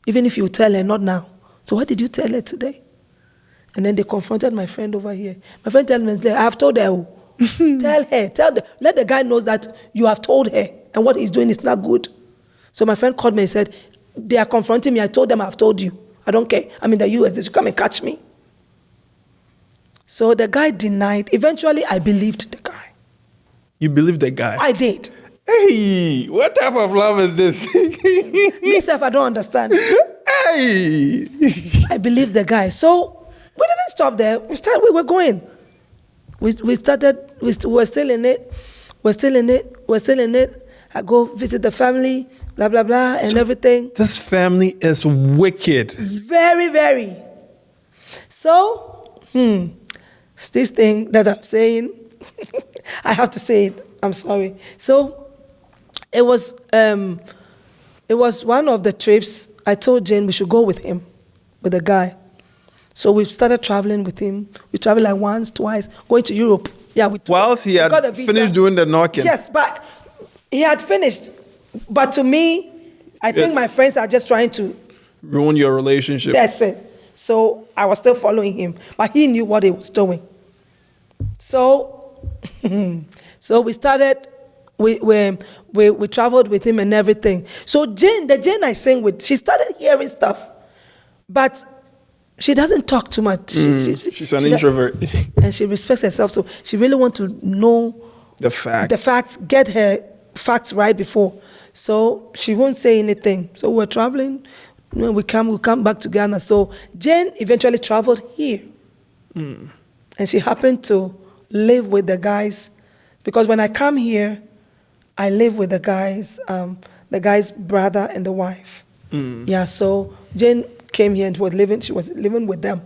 Speaker 1: Even if you tell her, not now. So why did you tell her today? And then they confronted my friend over here. My friend told me, I have told her. Tell her, let the guy know that you have told her and what he's doing is not good. So my friend called me and said, they are confronting me. I told them I've told you. I don't care. I'm in the US. They should come and catch me. So the guy denied. Eventually, I believed the guy.
Speaker 3: You believed the guy?
Speaker 1: I did.
Speaker 3: Hey, what type of love is this?
Speaker 1: Myself, I don't understand.
Speaker 3: Hey!
Speaker 1: I believed the guy. So we didn't stop there. We were going. We were still in it. I go visit the family, blah, blah, blah, and everything.
Speaker 3: This family is wicked.
Speaker 1: Very, very. So, it's this thing that I'm saying. I have to say it. I'm sorry. So, it was one of the trips. I told Jane we should go with him, with the guy. So we started traveling with him. We traveled like once, twice, going to Europe. Yeah,
Speaker 3: whilst he had finished doing the knocking.
Speaker 1: Yes, but he had finished. But to me, I think my friends are just trying to
Speaker 3: ruin your relationship.
Speaker 1: That's it. So I was still following him, but he knew what he was doing. So, we started. We traveled with him and everything. So the Jane I sang with, she started hearing stuff, but she doesn't talk too much.
Speaker 2: She's an introvert.
Speaker 1: And she respects herself, so she really wants to know
Speaker 2: the
Speaker 1: facts, get her facts right before. So she won't say anything. So we're traveling. We come back to Ghana. So Jane eventually traveled here. And she happened to live with the guys, because when I come here, I live with the guy's brother and the wife. Yeah, so Jane came here and she was living with them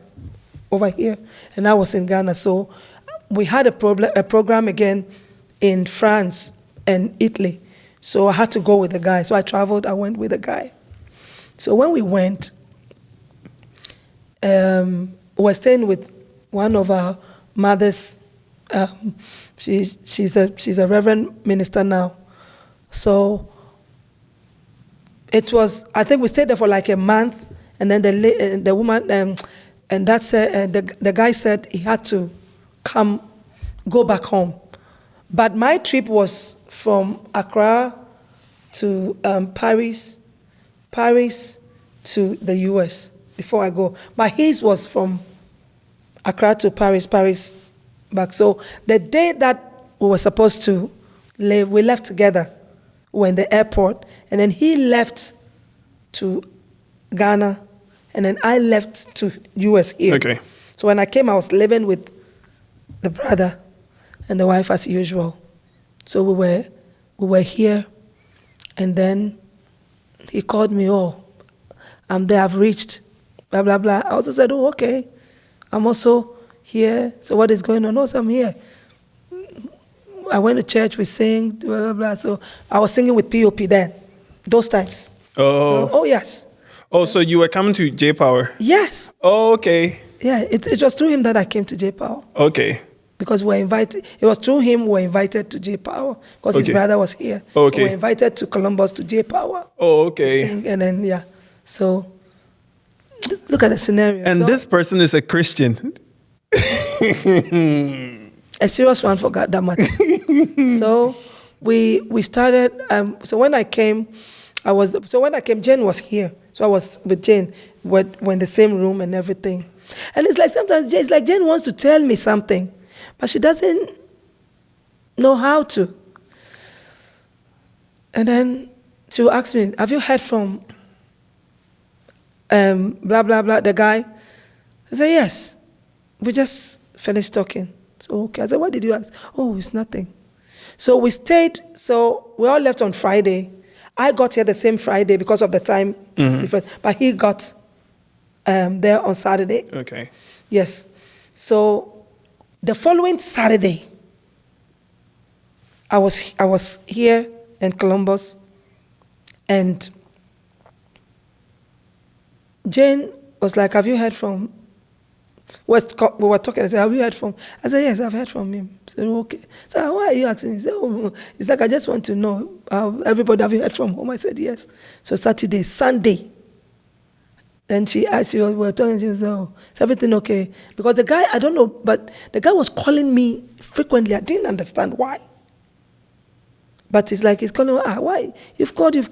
Speaker 1: over here, and I was in Ghana. So we had a program again in France and Italy. So I had to go with the guy. So I went with the guy. So when we went, we were staying with one of our mothers. She's a reverend minister now. So it was, I think we stayed there for like a month, and then the woman, and that's the guy said he had to go back home. But my trip was from Accra to Paris to the US before I go. But his was from Accra to Paris back. So the day that we were supposed to leave, we left together. We were in the airport, and then he left to Ghana, and then I left to US here.
Speaker 2: Okay.
Speaker 1: So when I came, I was living with the brother and the wife as usual. So we were here, and then he called me, I'm there, I've reached, blah, blah, blah. I also said, okay, I'm also here. So what is going on? So I'm here. I went to church, we sing, blah, blah, blah. So I was singing with POP then, those times. So, yes.
Speaker 2: So you were coming to J-Power?
Speaker 1: Yes.
Speaker 2: Oh, okay.
Speaker 1: Yeah, it was through him that I came to J-Power.
Speaker 2: Okay.
Speaker 1: Because we were invited, it was through him we were invited to J-Power, because his brother was here.
Speaker 2: Okay.
Speaker 1: We were invited to Columbus to J-Power.
Speaker 2: Oh, okay.
Speaker 1: Sing, and then, so look at the scenario.
Speaker 2: And this person is a Christian.
Speaker 1: A serious one for God, that matter. So we started, so when I came, Jane was here. So I was with Jane, we're in the same room and everything. And it's like sometimes Jane wants to tell me something, but she doesn't know how to. And then she will ask me, have you heard from blah, blah, blah, the guy? I said, yes. We just finished talking. So, okay. I said, what did you ask? Oh, it's nothing. So we stayed, so we all left on Friday. I got here the same Friday because of the time difference, but he got there on Saturday.
Speaker 2: Okay.
Speaker 1: Yes. So the following Saturday, I was here in Columbus, and Jane was like, have you heard from, we were talking, I said, have you heard from, I said, yes, I've heard from him. I said, okay. So why are you asking? He said, it's like, I just want to know, everybody, have you heard from home? I said, yes. So Sunday, then she asked, we were talking, she said, is everything okay? Because the guy, I don't know, but the guy was calling me frequently. I didn't understand why. But it's like, he's calling, why? You've called. I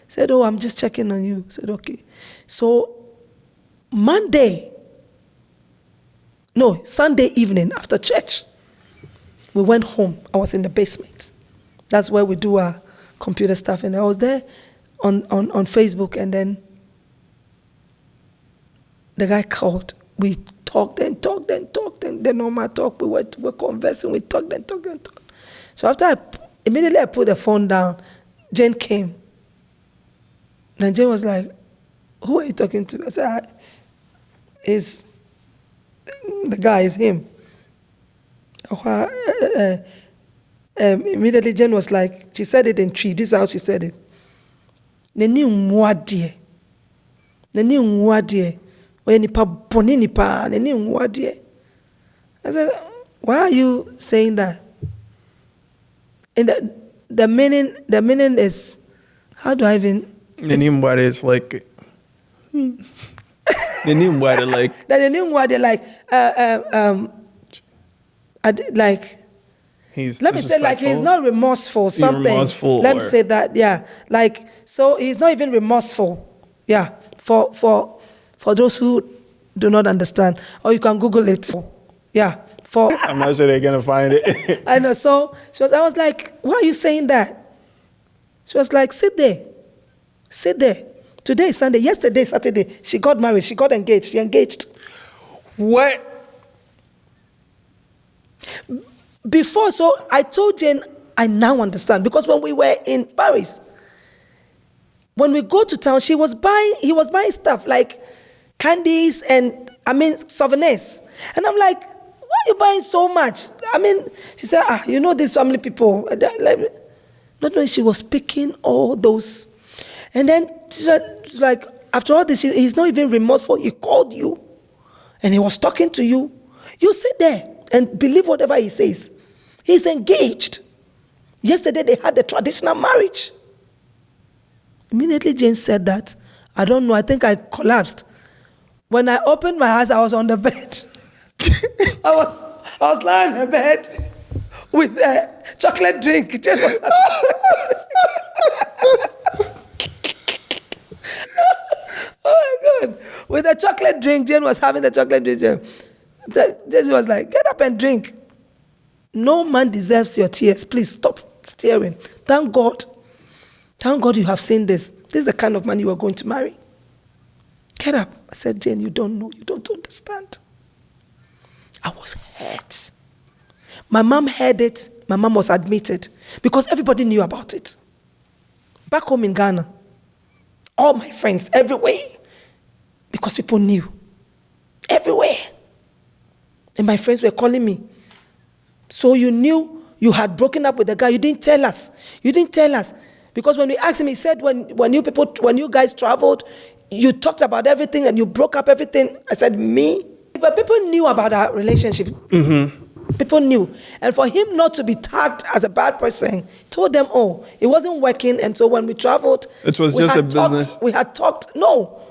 Speaker 1: said, I'm just checking on you. I said, okay. So Sunday evening after church, we went home. I was in the basement. That's where we do our computer stuff. And I was there on Facebook, and then the guy called. We talked and the normal talk. We were conversing. We talked and talked. So after immediately I put the phone down, Jane came. And Jane was like, who are you talking to? I said, the guy is him. Immediately Jane was like, she said it in Tree. This is how she said it. Neni umwadie. Oye nipa boni nipa. Neni umwadie. I said, why are you saying that? And the meaning is, how do I even?
Speaker 2: Neni umwadie is like. The name word like.
Speaker 1: The name word like. Let me say like he's not remorseful. Something.
Speaker 2: Remorseful.
Speaker 1: Let me say that. Yeah. Like, so he's not even remorseful. Yeah. For those who do not understand. Or you can Google it. Yeah.
Speaker 2: I'm not sure they're going to find it.
Speaker 1: I know. So I was like, why are you saying that? She was like, sit there. Sit there. Today is Sunday. Yesterday, Saturday, she got married. She got engaged. She engaged.
Speaker 2: What?
Speaker 1: Before, so I told Jane, I now understand. Because when we were in Paris, when we go to town, he was buying stuff like candies and, souvenirs. And I'm like, why are you buying so much? She said, these family people. Not knowing she was picking all those. And then she's like, after all this, he's not even remorseful. He called you and he was talking to you. You sit there and believe whatever he says. He's engaged. Yesterday they had the traditional marriage. Immediately Jane said that. I don't know, I think I collapsed. When I opened my eyes, I was on the bed. I was lying in bed with a chocolate drink. Jane was oh my God. With a chocolate drink, Jane was having the chocolate drink. Jane was like, get up and drink. No man deserves your tears. Please stop staring. Thank God. Thank God you have seen this. This is the kind of man you are going to marry. Get up. I said, Jane, you don't know. You don't understand. I was hurt. My mom heard it. My mom was admitted because everybody knew about it. Back home in Ghana, all my friends, everywhere, because people knew. Everywhere. And my friends were calling me. So you knew you had broken up with the guy. You didn't tell us. You didn't tell us. Because when we asked him, he said when you guys traveled, you talked about everything and you broke up everything. I said, me? But people knew about our relationship. Mm-hmm. People knew. And for him not to be tagged as a bad person, told them, oh, it wasn't working. And so when we traveled,
Speaker 2: it was just a business.
Speaker 1: We had talked. No,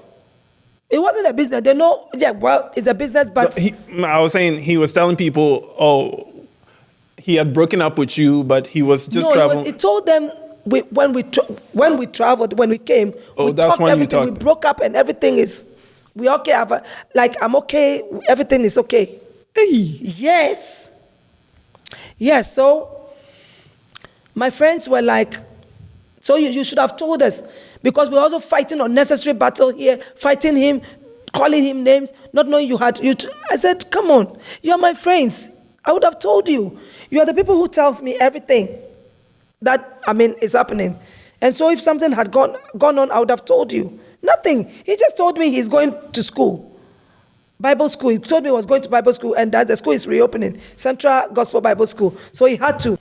Speaker 1: it wasn't a business. They know, yeah, well, it's a business, but...
Speaker 2: I was saying he was telling people, oh, he had broken up with you, but he was just traveling.
Speaker 1: He told them when we traveled, when we came, we
Speaker 2: that's
Speaker 1: talked
Speaker 2: when
Speaker 1: everything.
Speaker 2: you talked.
Speaker 1: We broke up and everything is, we okay. I'm okay. Everything is okay.
Speaker 2: Hey.
Speaker 1: Yes. Yes. So my friends were like, so you should have told us, because we're also fighting unnecessary battle here, fighting him, calling him names, not knowing you had. I said, come on, you are my friends. I would have told you. You are the people who tells me everything that, is happening. And so if something had gone on, I would have told you. Nothing. He just told me he's going to school. Bible school. He told me he was going to Bible school and that the school is reopening. Central Gospel Bible School. So he had to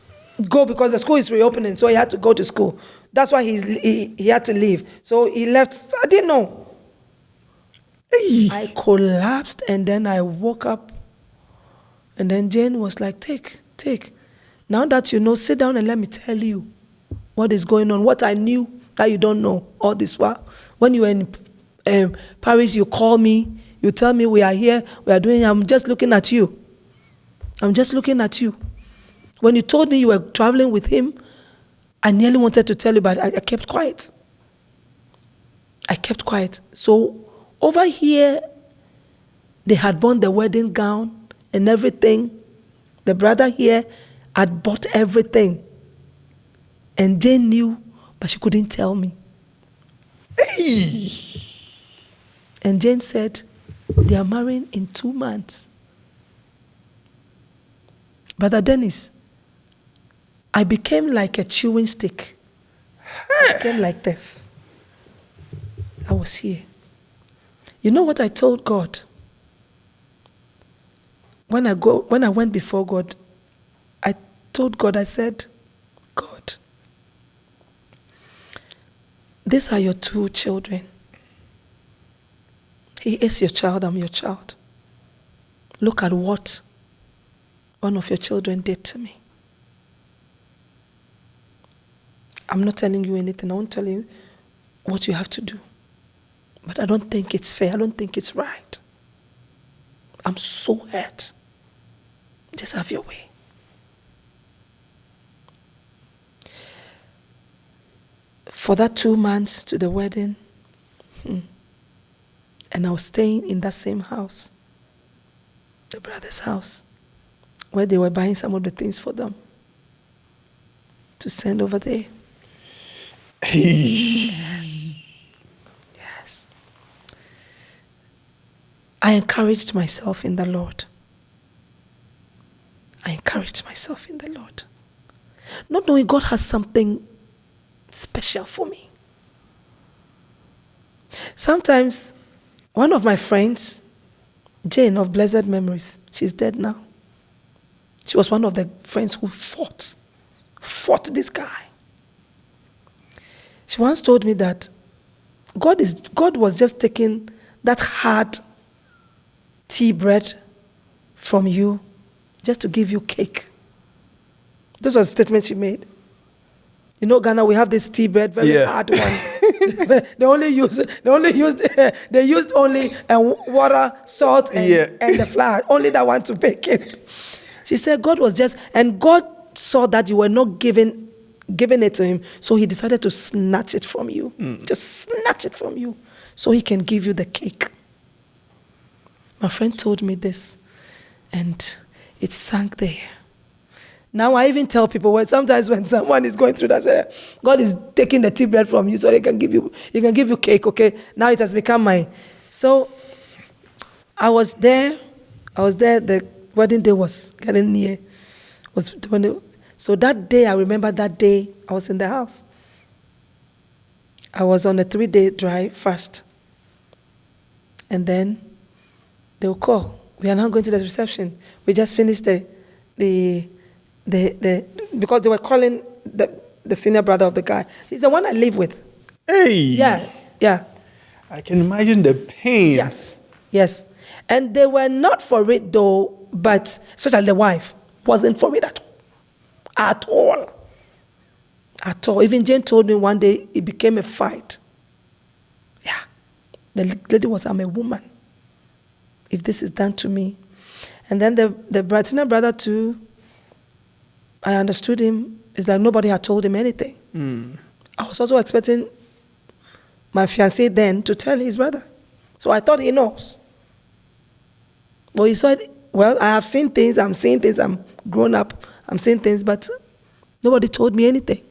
Speaker 1: go because the school is reopening. So he had to go to school. That's why he had to leave. So he left. I didn't know. I collapsed and then I woke up. And then Jane was like, take. Now that you know, sit down and let me tell you what is going on, what I knew that you don't know all this while. When you were in Paris, you call me, you tell me we are here, I'm just looking at you. I'm just looking at you. When you told me you were traveling with him, I nearly wanted to tell you, but I kept quiet. I kept quiet. So over here, they had bought the wedding gown and everything. The brother here had bought everything. And Jane knew, but she couldn't tell me.
Speaker 2: Hey.
Speaker 1: And Jane said, they are marrying in 2 months. Brother Dennis, I became like a chewing stick. I became like this. I was here. You know what I told God? When I went before God, I told God, I said, God, these are your 2 children. He is your child, I'm your child. Look at what one of your children did to me. I'm not telling you anything. I won't tell you what you have to do. But I don't think it's fair. I don't think it's right. I'm so hurt. Just have your way. For that 2 months to the wedding, And I was staying in that same house, the brother's house, where they were buying some of the things for them to send over there. Yes. I encouraged myself in the Lord. I encouraged myself in the Lord. Not knowing God has something special for me. Sometimes, one of my friends, Jane of blessed memories, she's dead now. She was one of the friends who fought this guy. She once told me that God was just taking that hard tea bread from you just to give you cake. Those are the statements she made. You know, Ghana, we have this tea bread, very hard one. they used only water, salt, and the flour. Only that one to bake it. She said God was just, and God saw that you were not giving it to him, so he decided to snatch it from you. Just snatch it from you, so he can give you the cake. My friend told me this, and it sank there. Now I even tell people sometimes when someone is going through that, say, God is taking the tea bread from you so he can give you cake, okay? Now it has become mine. So I was there, the wedding day was getting near. So that day, I remember that day, I was in the house. I was on a 3-day drive first. And then they will call. We are now going to the reception. We just finished because they were calling the senior brother of the guy. He's the one I live with.
Speaker 2: Hey.
Speaker 1: Yeah.
Speaker 2: I can imagine the pain.
Speaker 1: Yes. And they were not for it though, but especially the wife wasn't for it at all. Even Jane told me one day it became a fight. Yeah. The lady was, I'm a woman. If this is done to me. And then the senior brother too, I understood him. It's like nobody had told him anything. I was also expecting my fiancé then to tell his brother. So I thought he knows. Well, he said, well, I have seen things, I'm grown up, I'm seeing things, but nobody told me anything.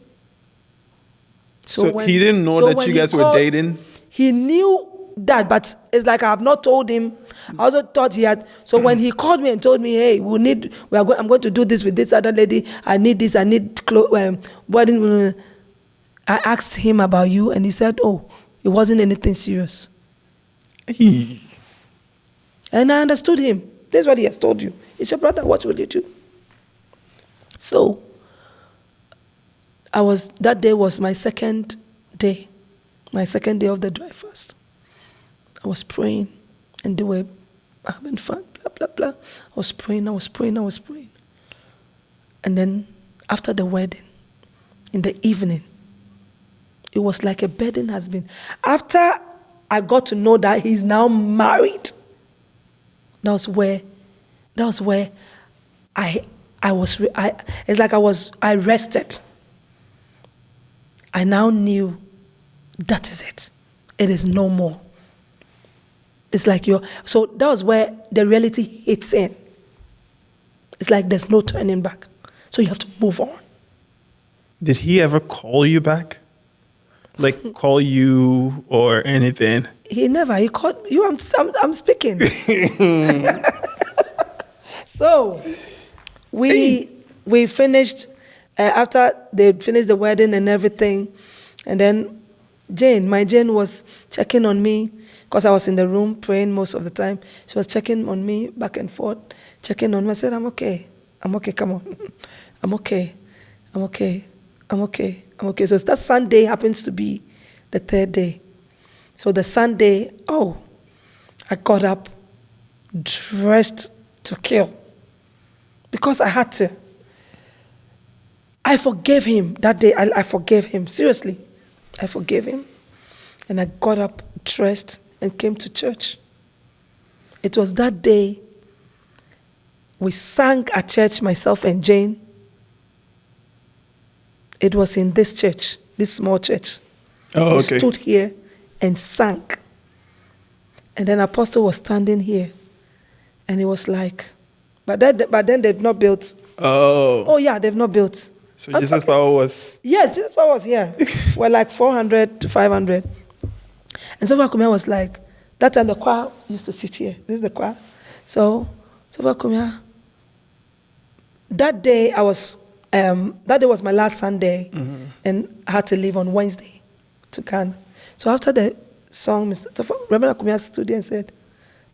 Speaker 2: So he didn't know that you guys were dating?
Speaker 1: He knew that, but it's like I have not told him. I also thought he had. So when he called me and told me, hey, I'm going to do this with this other lady. I need this. I need wedding. I asked him about you, and he said, oh, it wasn't anything serious. And I understood him. This is what he has told you. It's your brother. What will you do? So that day was my second day of the dry fast. I was praying, and they were having fun, blah, blah, blah. I was praying. And then after the wedding, in the evening, it was like a burden has been. After I got to know that he's now married, that was where I rested. I now knew that is it. It is no more. It's like so that was where the reality hits in. It's like there's no turning back. So you have to move on.
Speaker 2: Did he ever call you back? Like call you or anything?
Speaker 1: He never. He called you. I'm speaking. So we finished after they finished the wedding and everything, and then my Jane was checking on me because I was in the room praying most of the time. She was checking on me back and forth, checking on me. I said, I'm okay, come on. I'm okay. So that Sunday happens to be the third day. So the Sunday, I got up dressed to kill because I had to. I forgave him that day. I forgave him. Seriously, I forgave him. And I got up dressed and came to church. It was that day we sang at church, myself and Jane. It was in this church, this small church.
Speaker 2: Oh, okay.
Speaker 1: We stood here and sang. And then Apostle was standing here. And he was like, but then they've not built. Oh, yeah, they've not built.
Speaker 2: So Jesus Power was...
Speaker 1: Yes, Jesus Power was here. We're like 400 to 500. And Sofa Kumia was like, that time the choir used to sit here. This is the choir. So Sofa Kumia, that day was my last Sunday, and I had to leave on Wednesday to Ghana. So after the song, Reverend Kumia stood there and said,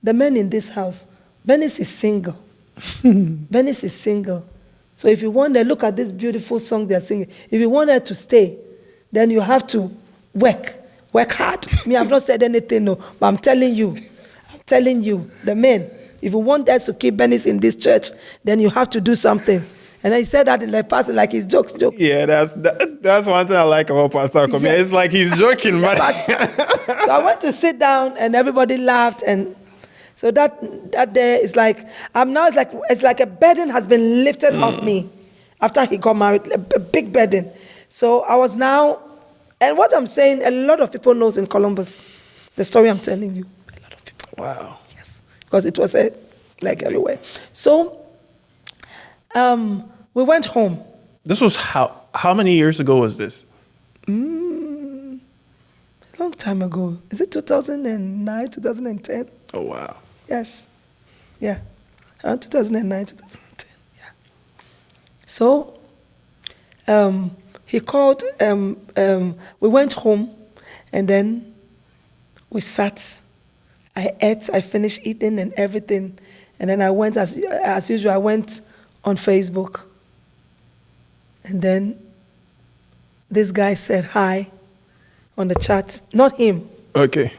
Speaker 1: the men in this house, Bernice is single. Bernice is single. So if you want to look at this beautiful song they're singing, if you want her to stay, then you have to work hard. Me, I've not said anything, no, but I'm telling you, the men, if you want us to keep Bernice in this church, then you have to do something. And then he said that in like passing, like he's jokes.
Speaker 2: Yeah, that's one thing I like about Pastor Kumia. Yes. It's like he's joking, but
Speaker 1: so I went to sit down and everybody laughed, and so that day is like it's like a burden has been lifted off me after he got married, a big burden. So I was now, and what I'm saying, a lot of people knows in Columbus, the story I'm telling you. A lot of people.
Speaker 2: Wow.
Speaker 1: Yes, because it was everywhere. So we went home.
Speaker 2: This was how many years ago was this?
Speaker 1: A long time ago. Is it 2009, 2010?
Speaker 2: Oh, wow.
Speaker 1: Yes. Yeah. Around 2009, 2010. Yeah. So, he called, we went home, and then we sat. I ate, I finished eating and everything. And then I went, as usual, I went on Facebook. And then this guy said hi on the chat. Not him.
Speaker 2: Okay.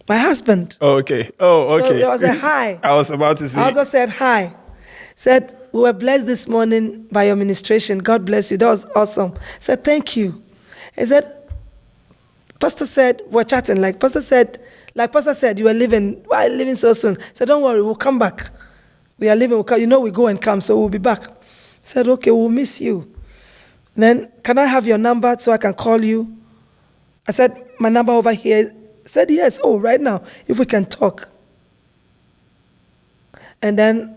Speaker 1: My husband.
Speaker 2: Oh, okay. Oh, okay.
Speaker 1: So it was a hi.
Speaker 2: I was about to say.
Speaker 1: I also said hi. Said, we were blessed this morning by your ministration. God bless you. That was awesome. Said, thank you. He said, Pastor said, we're chatting. Pastor said, you were leaving. Why are you leaving so soon? Said, don't worry, we'll come back. We are leaving. We go and come, so we'll be back. Said, okay, we'll miss you. Then, can I have your number so I can call you? I said, my number over here. Said, yes. Oh, right now, if we can talk. And then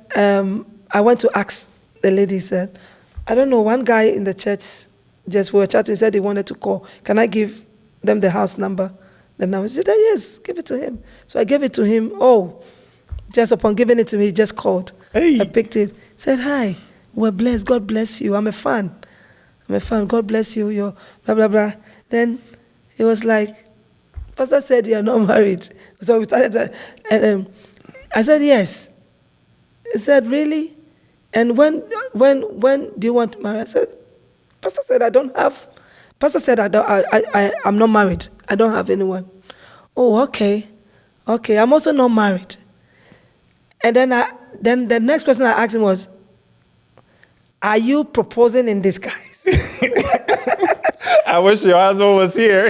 Speaker 1: I went to ask the lady, said, I don't know, one guy in the church, just we were chatting, said he wanted to call. Can I give them the house number? The number. She said, yes, give it to him. So I gave it to him. Oh, just upon giving it to me, he just called.
Speaker 2: Hey.
Speaker 1: I picked it. Said, hi, we're blessed. God bless you. I'm a fan. God bless you. You're blah, blah, blah. Then he was like, Pastor said you're not married. So we started, and I said, yes. He said, really? And when do you want to marry? I said, Pastor said I'm not married. I don't have anyone. Oh, okay. Okay, I'm also not married. And then the next question I asked him was, are you proposing in disguise?
Speaker 2: I wish your husband was here.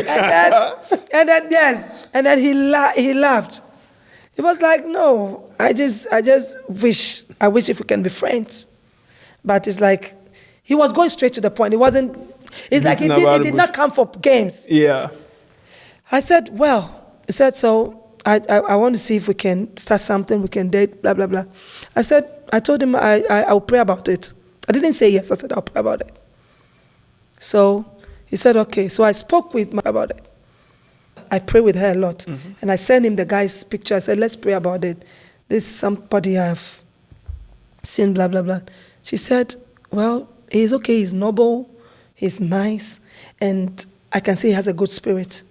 Speaker 1: and then yes. And then he laughed. He was like, no, I just wish if we can be friends. But it's like, he was going straight to the point. It's like he did not come for games.
Speaker 2: Yeah.
Speaker 1: I said, well, he said, so I want to see if we can start something, we can date, blah, blah, blah. I told him I'll pray about it. I didn't say yes, I said I'll pray about it. So he said, okay. So I spoke with my about it. I pray with her a lot. Mm-hmm. And I sent him the guy's picture. I said, let's pray about it. This is somebody I've seen, blah, blah, blah. She said, well, he's okay, he's noble, he's nice, and I can see he has a good spirit.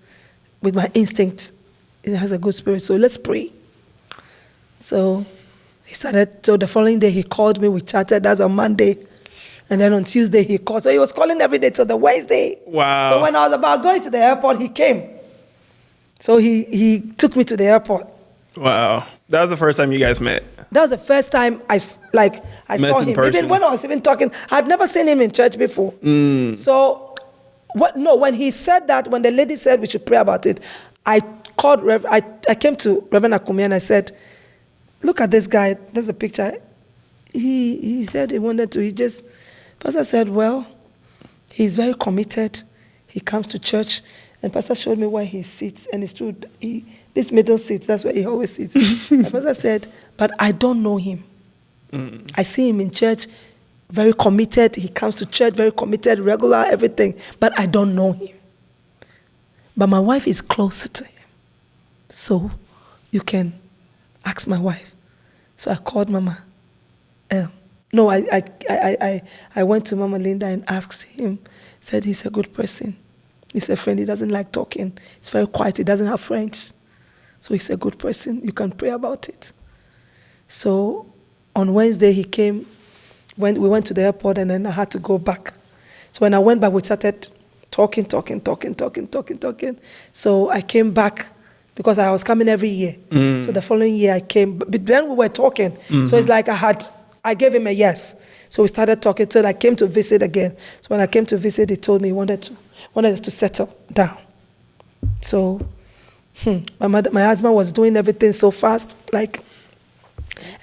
Speaker 1: With my instinct, he has a good spirit. So let's pray. So he started, so the following day he called me, we chatted, that's on Monday. And then on Tuesday he called. So he was calling every day till the Wednesday.
Speaker 2: Wow.
Speaker 1: So when I was about going to the airport, he came. So he took me to the airport.
Speaker 2: Wow. That was the first time you guys met?
Speaker 1: That was the first time I saw him. Even when I was talking, I'd never seen him in church before. Mm. So, when he said that, when the lady said we should pray about it, I came to Reverend Akumi and I said, look at this guy, there's a picture. He said he wanted to, Pastor said, well, he's very committed. He comes to church. And Pastor showed me where he sits, and he stood. this middle seat, that's where he always sits. My pastor said, but I don't know him. I see him in church, very committed. He comes to church, very committed, regular, everything. But I don't know him. But my wife is closer to him. So you can ask my wife. So I called Mama. No, I went to Mama Linda and asked him. Said he's a good person. He's a friend. He doesn't like talking. He's very quiet. He doesn't have friends. So he's a good person. You can pray about it. So on Wednesday he came. We went to the airport and then I had to go back. So when I went back, we started talking. So I came back because I was coming every year. So the following year I came. But then we were talking. So it's like I gave him a yes. So we started talking till I came to visit again. So when I came to visit, he told me he wanted us to settle down. So my husband was doing everything so fast, like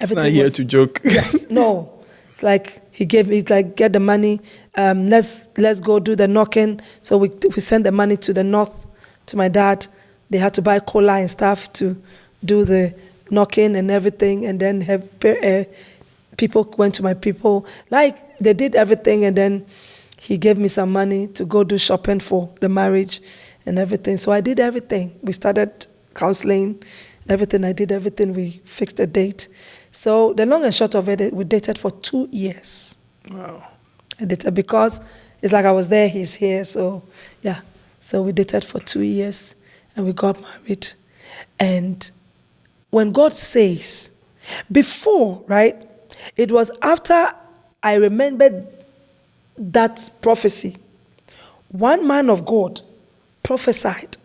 Speaker 1: everything.
Speaker 2: It's not here to joke.
Speaker 1: Yes, no. It's like he's like, get the money. Let's go do the knocking. So we sent the money to the north to my dad. They had to buy cola and stuff to do the knocking and everything, and then people went to my people. Like, they did everything, and then he gave me some money to go do shopping for the marriage and everything. So I did everything. We started counseling, everything. I did everything. We fixed a date. So the long and short of it, we dated for 2 years.
Speaker 2: Wow.
Speaker 1: I dated because it's like I was there, he's here. So, yeah. So we dated for 2 years, and we got married. And when God says, before, right, it was after I remembered that prophecy. One man of God prophesied.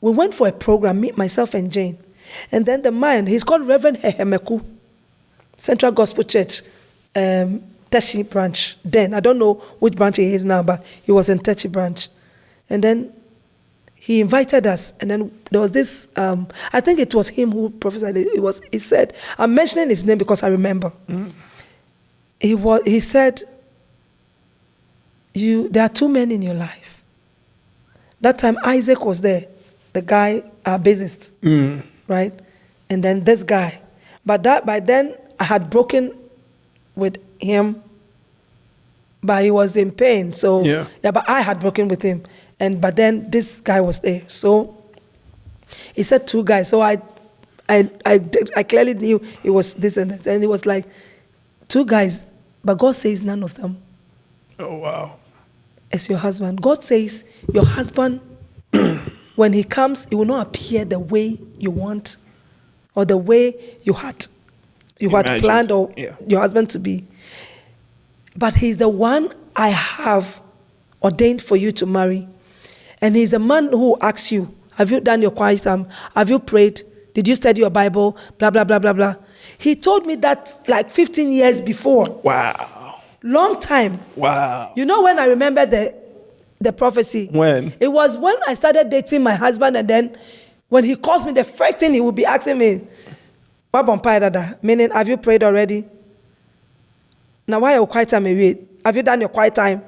Speaker 1: We went for a program, myself and Jane. And then the man, he's called Reverend Hehemeku, Central Gospel Church, Techi branch. Then, I don't know which branch he is now, but he was in Techi branch. And then he invited us, and then there was this, I think it was him who prophesied. He said, I'm mentioning his name because I remember. He said, there are 2 men in your life. That time Isaac was there, the guy, our bassist, right? And then this guy. But by then I had broken with him, but he was in pain. So yeah, but I had broken with him. But then this guy was there. So he said 2 guys. So I clearly knew it was this and that. And it was like 2 guys, but God says none of them.
Speaker 2: Oh, wow.
Speaker 1: It's your husband. God says your husband, when he comes, he will not appear the way you want or the way you had planned or your husband to be. But he's the one I have ordained for you to marry. And he's a man who asks you, have you done your quiet time? Have you prayed? Did you study your Bible? Blah, blah, blah, blah, blah. He told me that like 15 years before.
Speaker 2: Wow.
Speaker 1: Long time.
Speaker 2: Wow.
Speaker 1: You know when I remember the prophecy?
Speaker 2: When?
Speaker 1: It was when I started dating my husband, and then when he calls me, the first thing he would be asking me, meaning, have you prayed already? Now, why your quiet time away? Have you done your quiet time?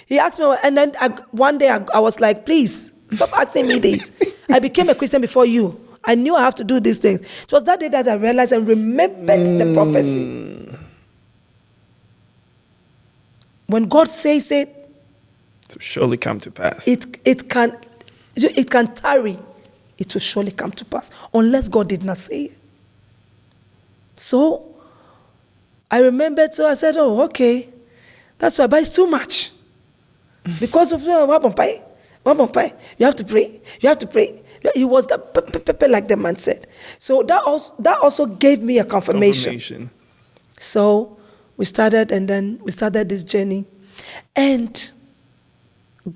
Speaker 1: He asked me, and then one day I was like, please, stop asking me this. I became a Christian before you. I knew I have to do these things. It was that day that I realized and remembered the prophecy. When God says it,
Speaker 2: to surely come to pass.
Speaker 1: It can tarry. It will surely come to pass, unless God did not say it. So I remembered, so I said, oh, okay. That's why, but it's too much. Because of you have to pray. You have to pray. He was like the man said. So that also gave me a confirmation. So we started this journey. And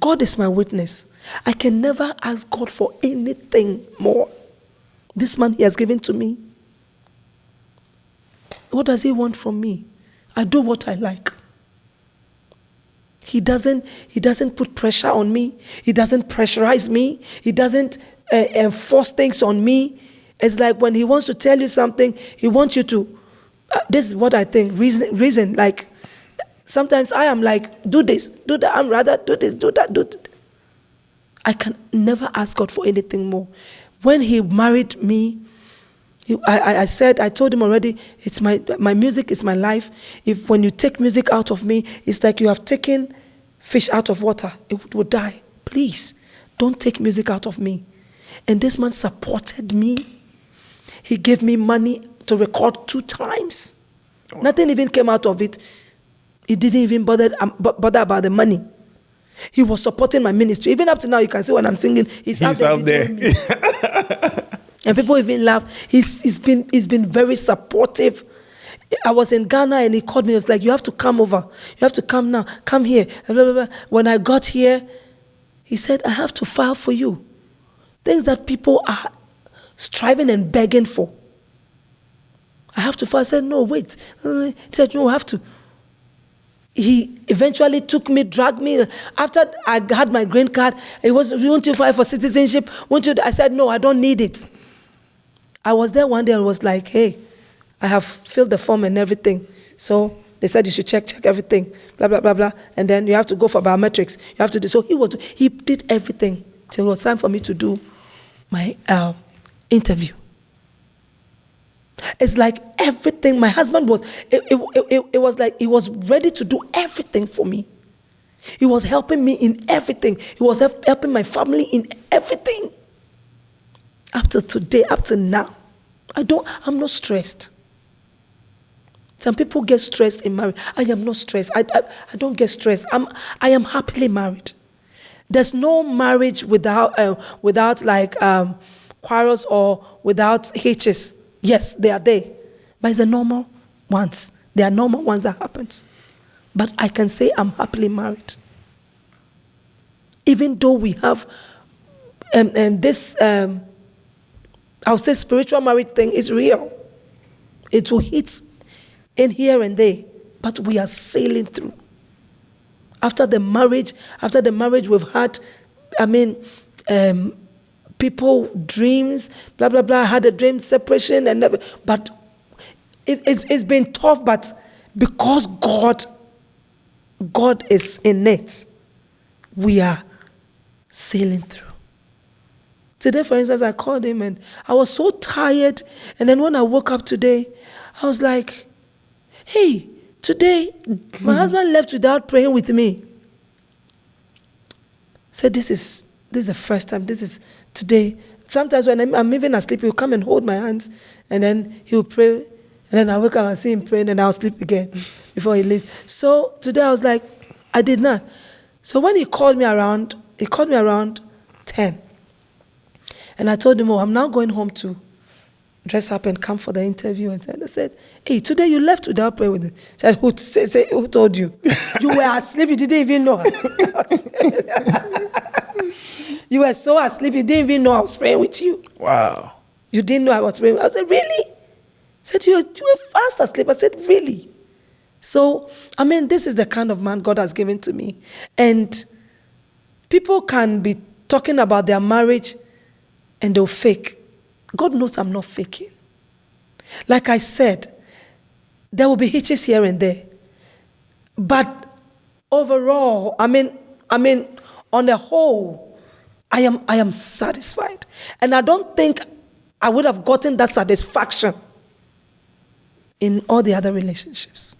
Speaker 1: God is my witness. I can never ask God for anything more. This man he has given to me. What does he want from me? I do what I like. He doesn't put pressure on me. He doesn't pressurize me. He doesn't enforce things on me. It's like when he wants to tell you something, he wants you to, this is what I think, reason, like, sometimes I am like, do this, do that, I'm rather do this, do that, do that. I can never ask God for anything more. when he married me, I told him already, it's my music is my life. If when you take music out of me, it's like you have taken fish out of water. It would die. Please, don't take music out of me. And this man supported me. He gave me money to record 2 times. Oh. Nothing even came out of it. He didn't even bother about the money. He was supporting my ministry. Even up to now, you can see when I'm singing, he's out there. And people even laugh. He's been very supportive. I was in Ghana and he called me. He was like, you have to come over. You have to come now. Come here. Blah, blah, blah. When I got here, he said, I have to file for you. Things that people are striving and begging for. I have to file. I said, no, wait. He said, no, I have to. He eventually took me, dragged me. After I had my green card, it was, won't you file for citizenship? Won't you? I said, no, I don't need it. I was there one day and was like, hey, I have filled the form and everything. So they said you should check everything, blah, blah, blah, blah. And then you have to go for biometrics. You have to do. So he did everything till it was time for me to do my interview. It's like everything. My husband was, it was like he was ready to do everything for me. He was helping me in everything. He was helping my family in everything. Up to today, up to now, I'm not stressed. Some people get stressed in marriage. I am not stressed. I don't get stressed. I am happily married. There's no marriage without like quarrels or without hitches. Yes, they are there, but it's the normal ones. There are normal ones that happens. But I can say I'm happily married. Even though we have this. I would say spiritual marriage thing is real. It will hit in here and there, but we are sailing through. After the marriage we've had, people dreams, blah, blah, blah, had a dream, separation, and never, but it's been tough, but because God is in it, we are sailing through. Today, for instance, I called him and I was so tired. And then when I woke up today, I was like, hey, today, my husband left without praying with me. Said, this is the first time. This is today. Sometimes when I'm even asleep, he'll come and hold my hands. And then he'll pray. And then I wake up and see him praying and I'll sleep again before he leaves. So today I was like, I did not. So when he called me around 10. And I told him, I'm now going home to dress up and come for the interview. And I said, hey, today you left without praying with me. I said, who told you? You were asleep, you didn't even know. You were so asleep, you didn't even know I was praying with you.
Speaker 2: Wow.
Speaker 1: You didn't know I was praying. I said, really? He said, you were fast asleep. I said, really? So, this is the kind of man God has given to me. And people can be talking about their marriage and they'll fake. God knows I'm not faking. Like I said, there will be hitches here and there. But overall, on the whole, I am satisfied. And I don't think I would have gotten that satisfaction in all the other relationships.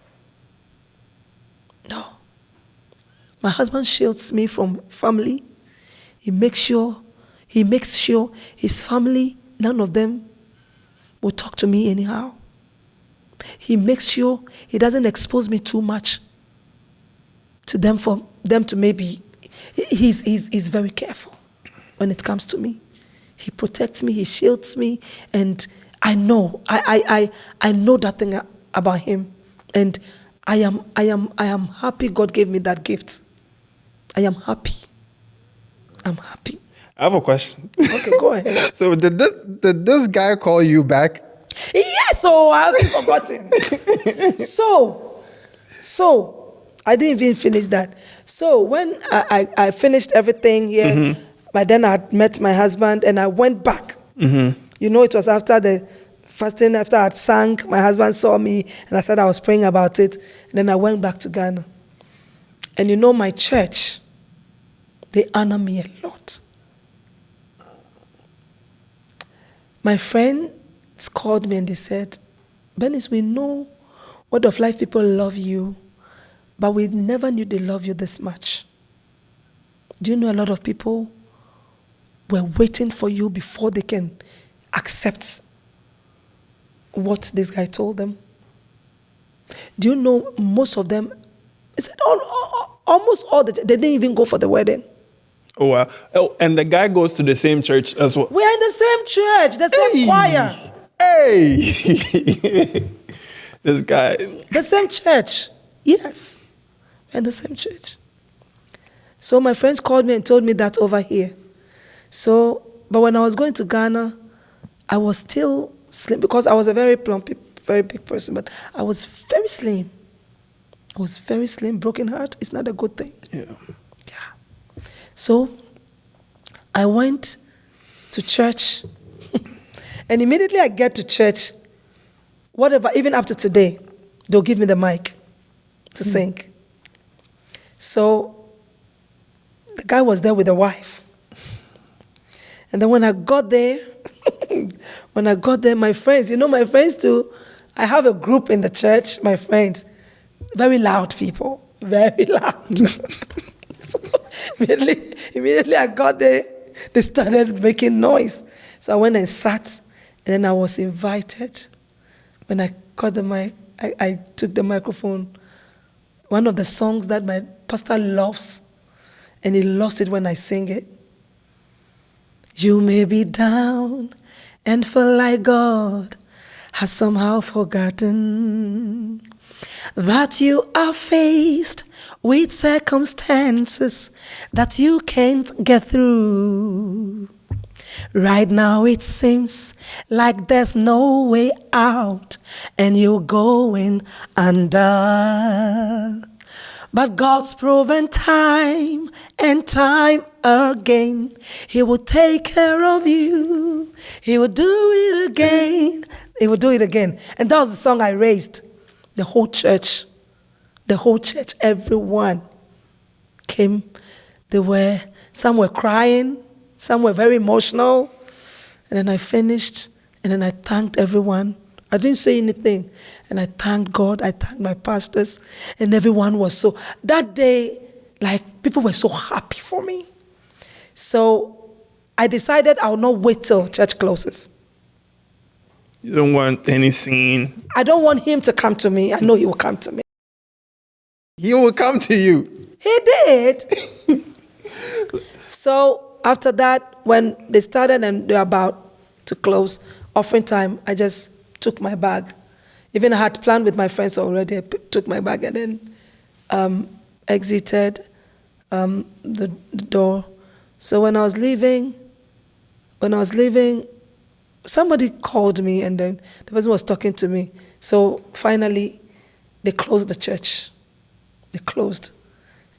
Speaker 1: No. My husband shields me from family. He makes sure his family, none of them will talk to me anyhow. He makes sure he doesn't expose me too much to them for them to maybe. He's very careful when it comes to me. He protects me, he shields me, and I know that thing about him, and I am happy God gave me that gift. I am happy. I'm happy.
Speaker 2: I have a question.
Speaker 1: Okay, go ahead.
Speaker 2: So did this guy call you back?
Speaker 1: Yes, so I haven't forgotten. So I didn't even finish that. So when I finished everything here, by then I had met my husband and I went back. Mm-hmm. It was after the fasting, after I had sang, my husband saw me and I said I was praying about it. And then I went back to Ghana. And my church, they honor me a lot. my friends called me and they said, Bernice, we know Word of Life people love you, but we never knew they love you this much. Do you know a lot of people were waiting for you before they can accept what this guy told them? Do you know most of them, almost all, they didn't even go for the wedding.
Speaker 2: Oh, wow. Oh, and the guy goes to the same church as well.
Speaker 1: We are in the same church, the same choir.
Speaker 2: Hey! This guy.
Speaker 1: The same church. Yes. We're in the same church. So my friends called me and told me that over here. So, but when I was going to Ghana, I was still slim because I was a very plump, very big person, but I was very slim. I was very slim. Broken heart is not a good thing.
Speaker 2: Yeah.
Speaker 1: Yeah. So I went to church, and immediately I get to church, whatever, even up to today, they'll give me the mic to sing. So the guy was there with a wife. And then when I got there, my friends, you know my friends too, I have a group in the church, my friends, very loud people, very loud. So immediately I got there, they started making noise. So I went and sat, and then I was invited. When I got the mic, I took the microphone. One of the songs that my pastor loves, and he loves it when I sing it. You may be down and feel like God has somehow forgotten that you are faced with circumstances that you can't get through. Right now it seems like there's no way out and you're going under. But God's proven time and time again, He will take care of you. He will do it again. He will do it again. And that was the song I raised. The whole church, everyone came. Some were crying, some were very emotional. And then I finished, and then I thanked everyone. I didn't say anything. And I thanked God, I thanked my pastors, and everyone was so, that day, like, people were so happy for me. So I decided I will not wait till church closes.
Speaker 2: You don't want any scene.
Speaker 1: I don't want him to come to me. I know he will come to me.
Speaker 2: He will come to you.
Speaker 1: He did. So after that, when they started and they were about to close, offering time, I just took my bag. Even I had planned with my friends already. I took my bag and then exited the door. So when I was leaving, somebody called me, and then the person was talking to me. So finally, they closed the church. They closed.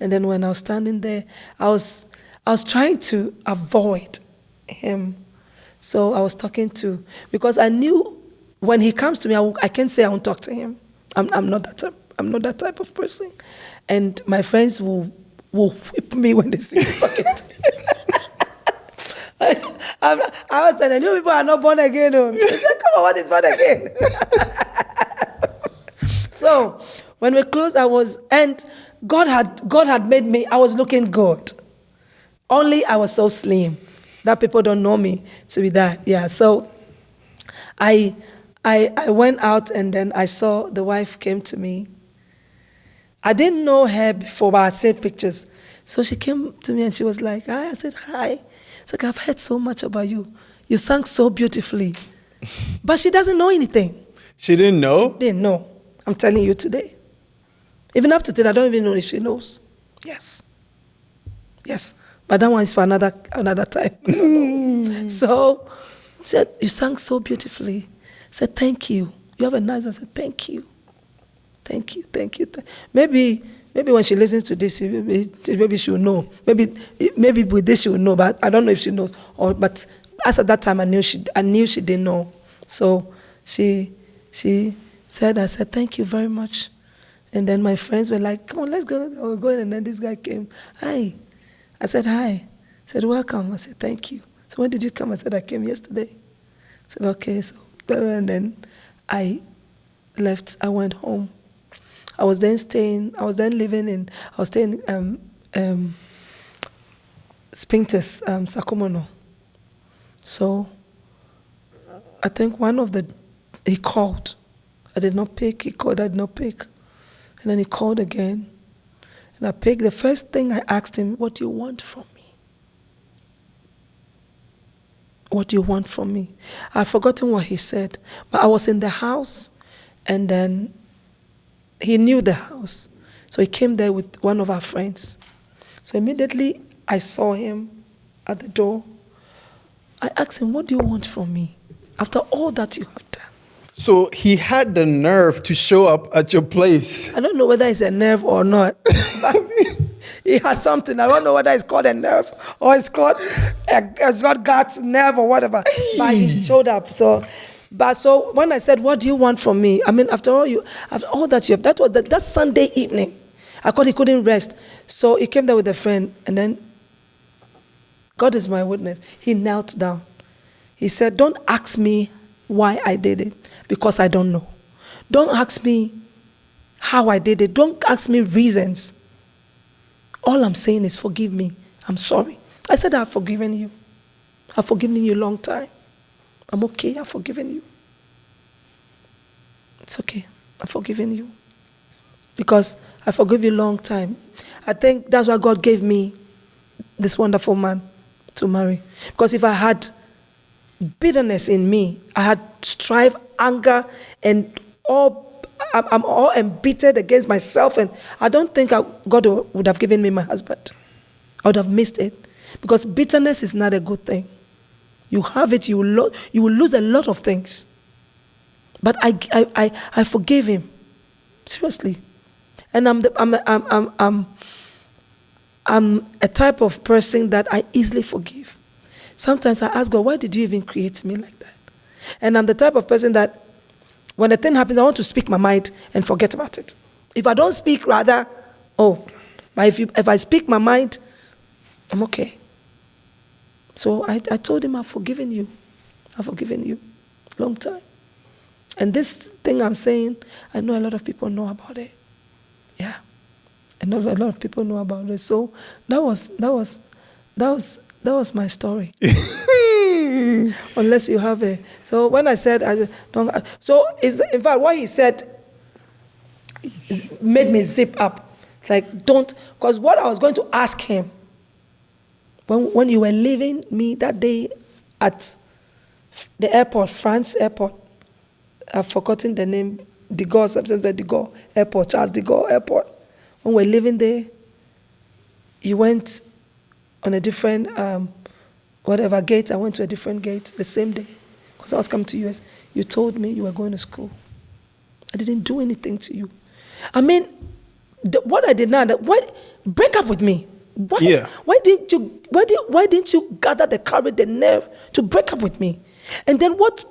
Speaker 1: And then when I was standing there, I was trying to avoid him. So I was talking to, because I knew when he comes to me, I can't say I won't talk to him. I'm not that type of person. And my friends will whip me when they see me talking to him. I was telling you, people are not born again. They said, come on, what is born again? So when we closed, and God had made me, I was looking good. Only I was so slim that people don't know me to be that. Yeah, so I went out, and then I saw the wife came to me. I didn't know her before, but I seen pictures. So she came to me and she was like, hi. I said, hi. It's like, I've heard so much about you. You sang so beautifully. But she doesn't know anything.
Speaker 2: She didn't know?
Speaker 1: She didn't know. I'm telling you today. Even up to today, I don't even know if she knows. Yes. Yes. But that one is for another time. So she said, you sang so beautifully. I said, thank you. You have a nice one. I said, thank you. Thank you. Maybe when she listens to this, maybe she will know. Maybe with this she will know, but I don't know if she knows. But as at that time, I knew she didn't know. So she said, I said, thank you very much. And then my friends were like, come on, let's go. I was going, and then this guy came. Hi. I said, hi. I said, welcome. I said, thank you. So when did you come? I said, I came yesterday. said, okay. So, and then I left. I went home. I was then staying in Spintex, Sakumono. So I think he called. I did not pick. He called, I did not pick. And then he called again. And I picked. The first thing I asked him, what do you want from me? What do you want from me? I've forgotten what he said. But I was in the house, and then he knew the house. So he came there with one of our friends. So immediately I saw him at the door. I asked him, what do you want from me after all that you have done?
Speaker 4: So he had the nerve to show up at your place.
Speaker 1: I don't know whether it's a nerve or not. He had something. I don't know whether it's called a nerve or it's called God's nerve or whatever. But he showed up. So when I said, what do you want from me? I mean, after all that you have, that was that Sunday evening. I thought he couldn't rest. So he came there with a friend, and then God is my witness. He knelt down. He said, don't ask me why I did it, because I don't know. Don't ask me how I did it. Don't ask me reasons. All I'm saying is forgive me. I'm sorry. I said, I've forgiven you. I've forgiven you a long time. I'm okay. I've forgiven you. It's okay. I've forgiven you. Because I forgive you a long time. I think that's why God gave me this wonderful man to marry. Because if I had bitterness in me, I had strife, anger, and I'm all embittered against myself, and I don't think God would have given me my husband. I would have missed it. Because bitterness is not a good thing. You have it, you will lose a lot of things. But I forgave him. Seriously. And I'm a type of person that I easily forgive. Sometimes I ask God, why did you even create me like that? And I'm the type of person that when a thing happens, I want to speak my mind and forget about it. If I don't speak, but if I speak my mind, I'm okay. So I told him, I've forgiven you. I've forgiven you. Long time. And this thing I'm saying, I know a lot of people know about it. Yeah. I know a lot of people know about it. So that was my story. Unless you have a. So when I said, in fact, what he said made me zip up. Like, don't, because what I was going to ask him, when you were leaving me that day at the airport, France airport, I've forgotten the name, de Gaulle Airport, Charles de Gaulle Airport. When we're leaving there, you went on a different, gate. I went to a different gate the same day because I was coming to US. You told me you were going to school. I didn't do anything to you. I mean, what I did now, break up with me. Why? Yeah. Why didn't you gather the courage, the nerve to break up with me? And then what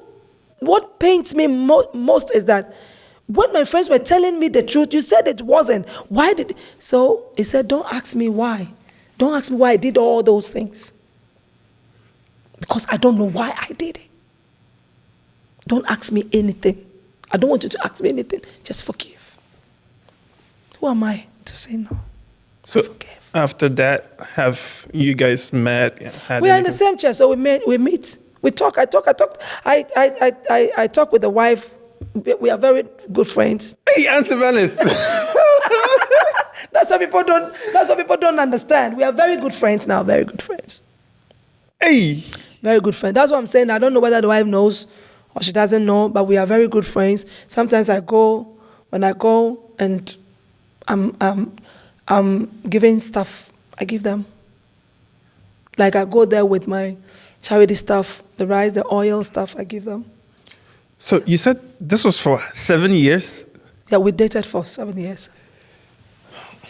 Speaker 1: pains me most is that when my friends were telling me the truth, you said it wasn't. So he said, don't ask me why. Don't ask me why I did all those things. Because I don't know why I did it. Don't ask me anything. I don't want you to ask me anything. Just forgive. Who am I to say no?
Speaker 2: So forgive. After that, have you guys met?
Speaker 1: We are in the same church, so we meet. We talk. I talk. I talk with the wife. We are very good friends.
Speaker 4: Hey, Auntie Bernice.
Speaker 1: That's what people don't understand. We are very good friends now. Very good friends.
Speaker 4: Hey.
Speaker 1: Very good friends. That's what I'm saying. I don't know whether the wife knows or she doesn't know, but we are very good friends. Sometimes when I go and I'm giving stuff, I give them. Like I go there with my charity stuff, the rice, the oil stuff, I give them.
Speaker 2: So you said this was for 7 years?
Speaker 1: Yeah, we dated for 7 years.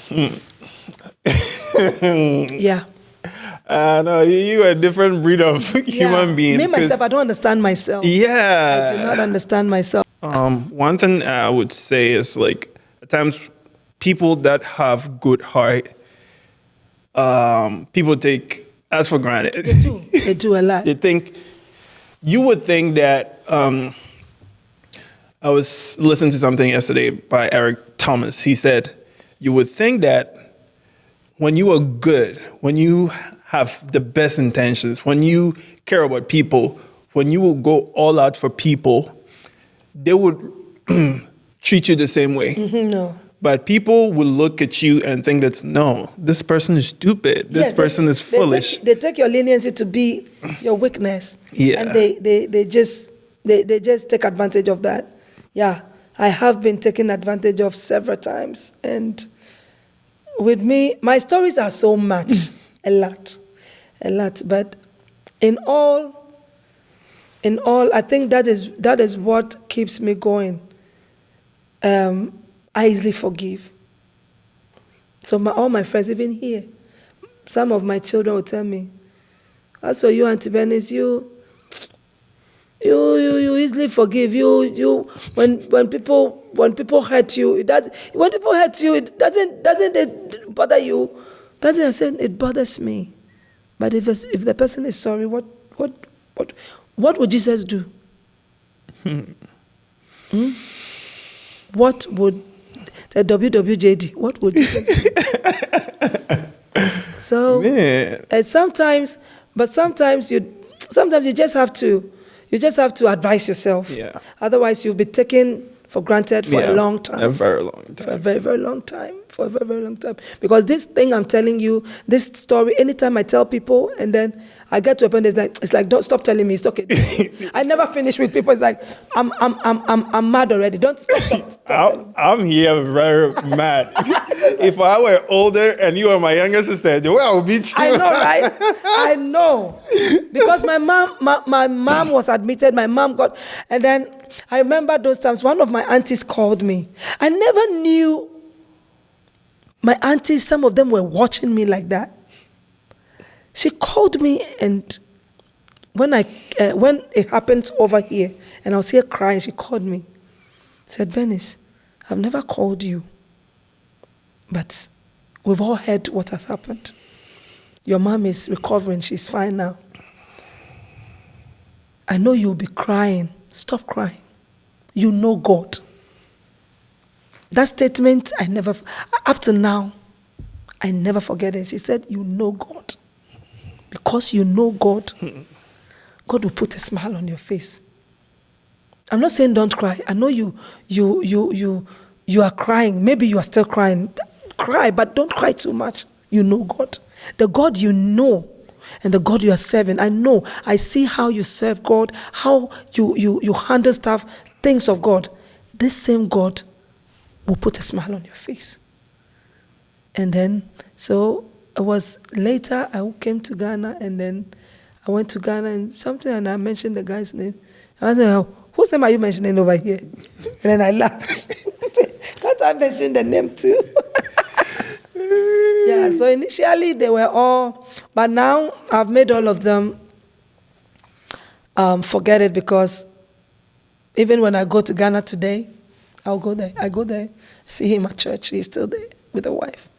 Speaker 1: Yeah.
Speaker 4: No, you are a different breed of human being.
Speaker 1: Me, myself, I don't understand myself.
Speaker 4: Yeah.
Speaker 1: I do not understand myself.
Speaker 2: One thing I would say is like at times people that have good heart, people take as for granted.
Speaker 1: They do a lot.
Speaker 2: They think you would think that I was listening to something yesterday by Eric Thomas. He said, you would think that when you are good, when you have the best intentions, when you care about people, when you will go all out for people, they would treat you the same way.
Speaker 1: No.
Speaker 2: But people will look at you and think that, no, this person is stupid. This person is foolish.
Speaker 1: They take your leniency to be your weakness.
Speaker 2: Yeah.
Speaker 1: And they just take advantage of that. Yeah. I have been taken advantage of several times. And with me, my stories are so much, a lot. But in all, I think that is what keeps me going. I easily forgive. So all my friends, even here, some of my children will tell me, as for you, Auntie Bernice, you easily forgive. When people hurt you, it doesn't it bother you? Doesn't I said it bothers me. But if the person is sorry, what would Jesus do? What would the WWJD? What would Jesus do? So, and sometimes you just have to advise yourself.
Speaker 2: Yeah.
Speaker 1: Otherwise, you'll be taken for granted for a long time.
Speaker 2: A very long time.
Speaker 1: For a very, very long time. For a very, very long time. Because this thing I'm telling you, this story, anytime I tell people, and then I get to a point, it's like, don't stop telling me. It's okay. I never finish with people. It's like, I'm mad already. Don't stop.
Speaker 4: I'm here very mad. If I were older and you were my younger sister, the way I would beat you.
Speaker 1: I know, right? I know. Because my mom was admitted. My mom got, and then I remember those times. One of my aunties called me. I never knew my aunties. Some of them were watching me like that. She called me, and when it happened over here, and I was here crying, she called me. Said, Bernice, I've never called you, but we've all heard what has happened. Your mom is recovering. She's fine now. I know you'll be crying. Stop crying. You know God. That statement, up to now, I never forget it. She said, you know God. Because you know God, God will put a smile on your face. I'm not saying don't cry. I know you are crying. Maybe you are still crying. Cry, but don't cry too much. You know God. The God you know and the God you are serving. I know. I see how you serve God, how you handle stuff, things of God. This same God will put a smile on your face. And then, so it was later I came to Ghana, and then I went to Ghana and I mentioned the guy's name. I said, whose name are you mentioning over here? And then I laughed. Can't I mention the name too? Yeah, so initially they were all, but now I've made all of them forget it, because even when I go to Ghana today, I'll go there. I go there, see him at church. He's still there with the wife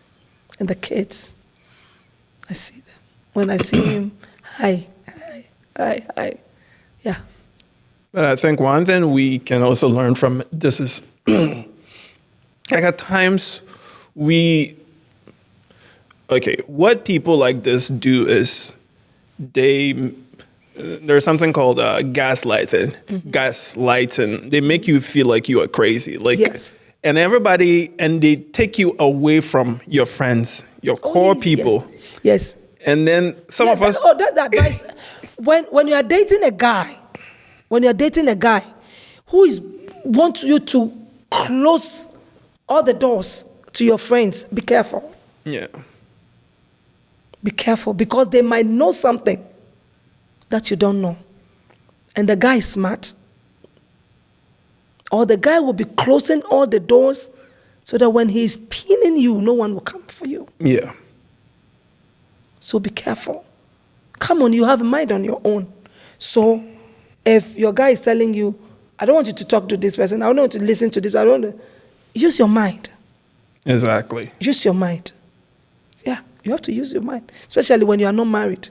Speaker 1: and the kids. I see them. When I see him, hi. Yeah.
Speaker 2: But I think one thing we can also learn from this is, like at times what people like this do is there's something called gaslighting. Mm-hmm. Gaslighting. They make you feel like you are crazy. Like, yes. And they take you away from your friends, your core people.
Speaker 1: Yes.
Speaker 2: And then some of us.
Speaker 1: That's the advice. when you are dating a guy, who wants you to close all the doors to your friends, be careful.
Speaker 2: Yeah.
Speaker 1: Be careful, because they might know something that you don't know. And the guy is smart. Or the guy will be closing all the doors so that when he's pinning you, no one will come for you.
Speaker 2: Yeah.
Speaker 1: So be careful. Come on, you have a mind on your own. So if your guy is telling you, I don't want you to talk to this person, I don't want you to listen to this, use your mind.
Speaker 2: Exactly.
Speaker 1: Use your mind. Yeah, you have to use your mind. Especially when you are not married.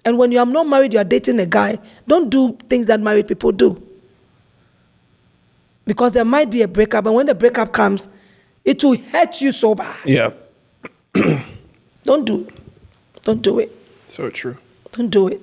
Speaker 1: And when you are not married, you are dating a guy, don't do things that married people do. Because there might be a breakup, and when the breakup comes, it will hurt you so bad.
Speaker 2: Yeah.
Speaker 1: Don't do it.
Speaker 2: So true.
Speaker 1: Don't do it.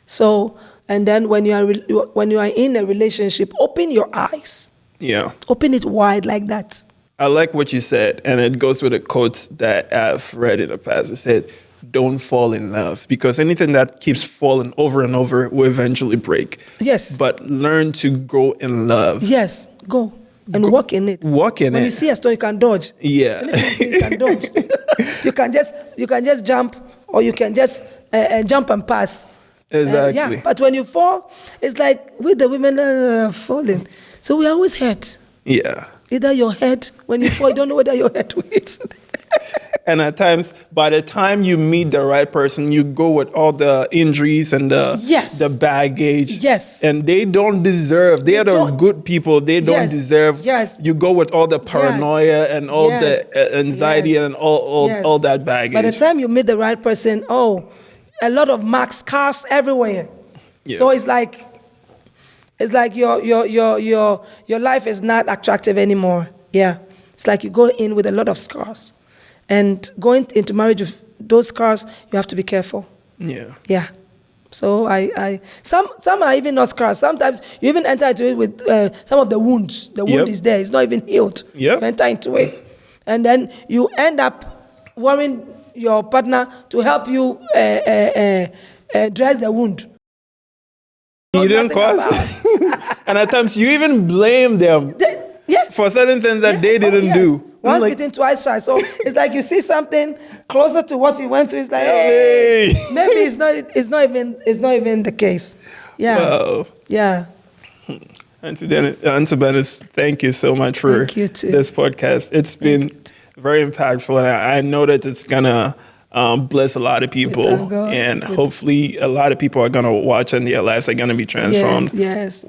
Speaker 1: So, and then when you are in a relationship, open your eyes.
Speaker 2: Yeah.
Speaker 1: Open it wide like that.
Speaker 2: I like what you said, and it goes with a quote that I've read in the past. It said, don't fall in love, because anything that keeps falling over and over will eventually break.
Speaker 1: Yes.
Speaker 2: But learn to grow in love.
Speaker 1: Yes, go and walk in it.
Speaker 2: Walk in
Speaker 1: when
Speaker 2: it.
Speaker 1: you see a stone, you can dodge.
Speaker 2: Yeah.
Speaker 1: Anything you see, you can dodge. you can just jump, or you can just jump and pass.
Speaker 2: Exactly.
Speaker 1: Yeah, but when you fall, it's like with the women falling. So we always hurt.
Speaker 2: Yeah.
Speaker 1: Either your head, when you fall, you don't know whether your head will hit.
Speaker 2: And at times, by the time you meet the right person, you go with all the injuries and the baggage.
Speaker 1: Yes.
Speaker 2: And they don't deserve. They are the good people. They don't deserve.
Speaker 1: Yes.
Speaker 2: You go with all the paranoia and all the anxiety and all that baggage.
Speaker 1: By the time you meet the right person, a lot of marks, scars everywhere.
Speaker 2: Yeah.
Speaker 1: So it's like your life is not attractive anymore. Yeah. It's like you go in with a lot of scars. And going into marriage with those scars, you have to be careful.
Speaker 2: Yeah.
Speaker 1: Yeah. So some are even not scars. Sometimes you even enter into it with some of the wounds. The wound is there. It's not even healed.
Speaker 2: Yep.
Speaker 1: You enter into it. And then you end up worrying your partner to help you dress the wound.
Speaker 2: You didn't cause. And at times you even blame them for certain things that they didn't do.
Speaker 1: Once bitten, twice shy. So it's like you see something closer to what you went through. It's like, hey, maybe it's not even the case. Yeah.
Speaker 2: Wow.
Speaker 1: Yeah.
Speaker 2: Auntie Bernice, thank you so much for this podcast. It's been very impactful, and I know that it's gonna bless a lot of people, and hopefully a lot of people are gonna watch and their lives are gonna be transformed.
Speaker 1: Yes.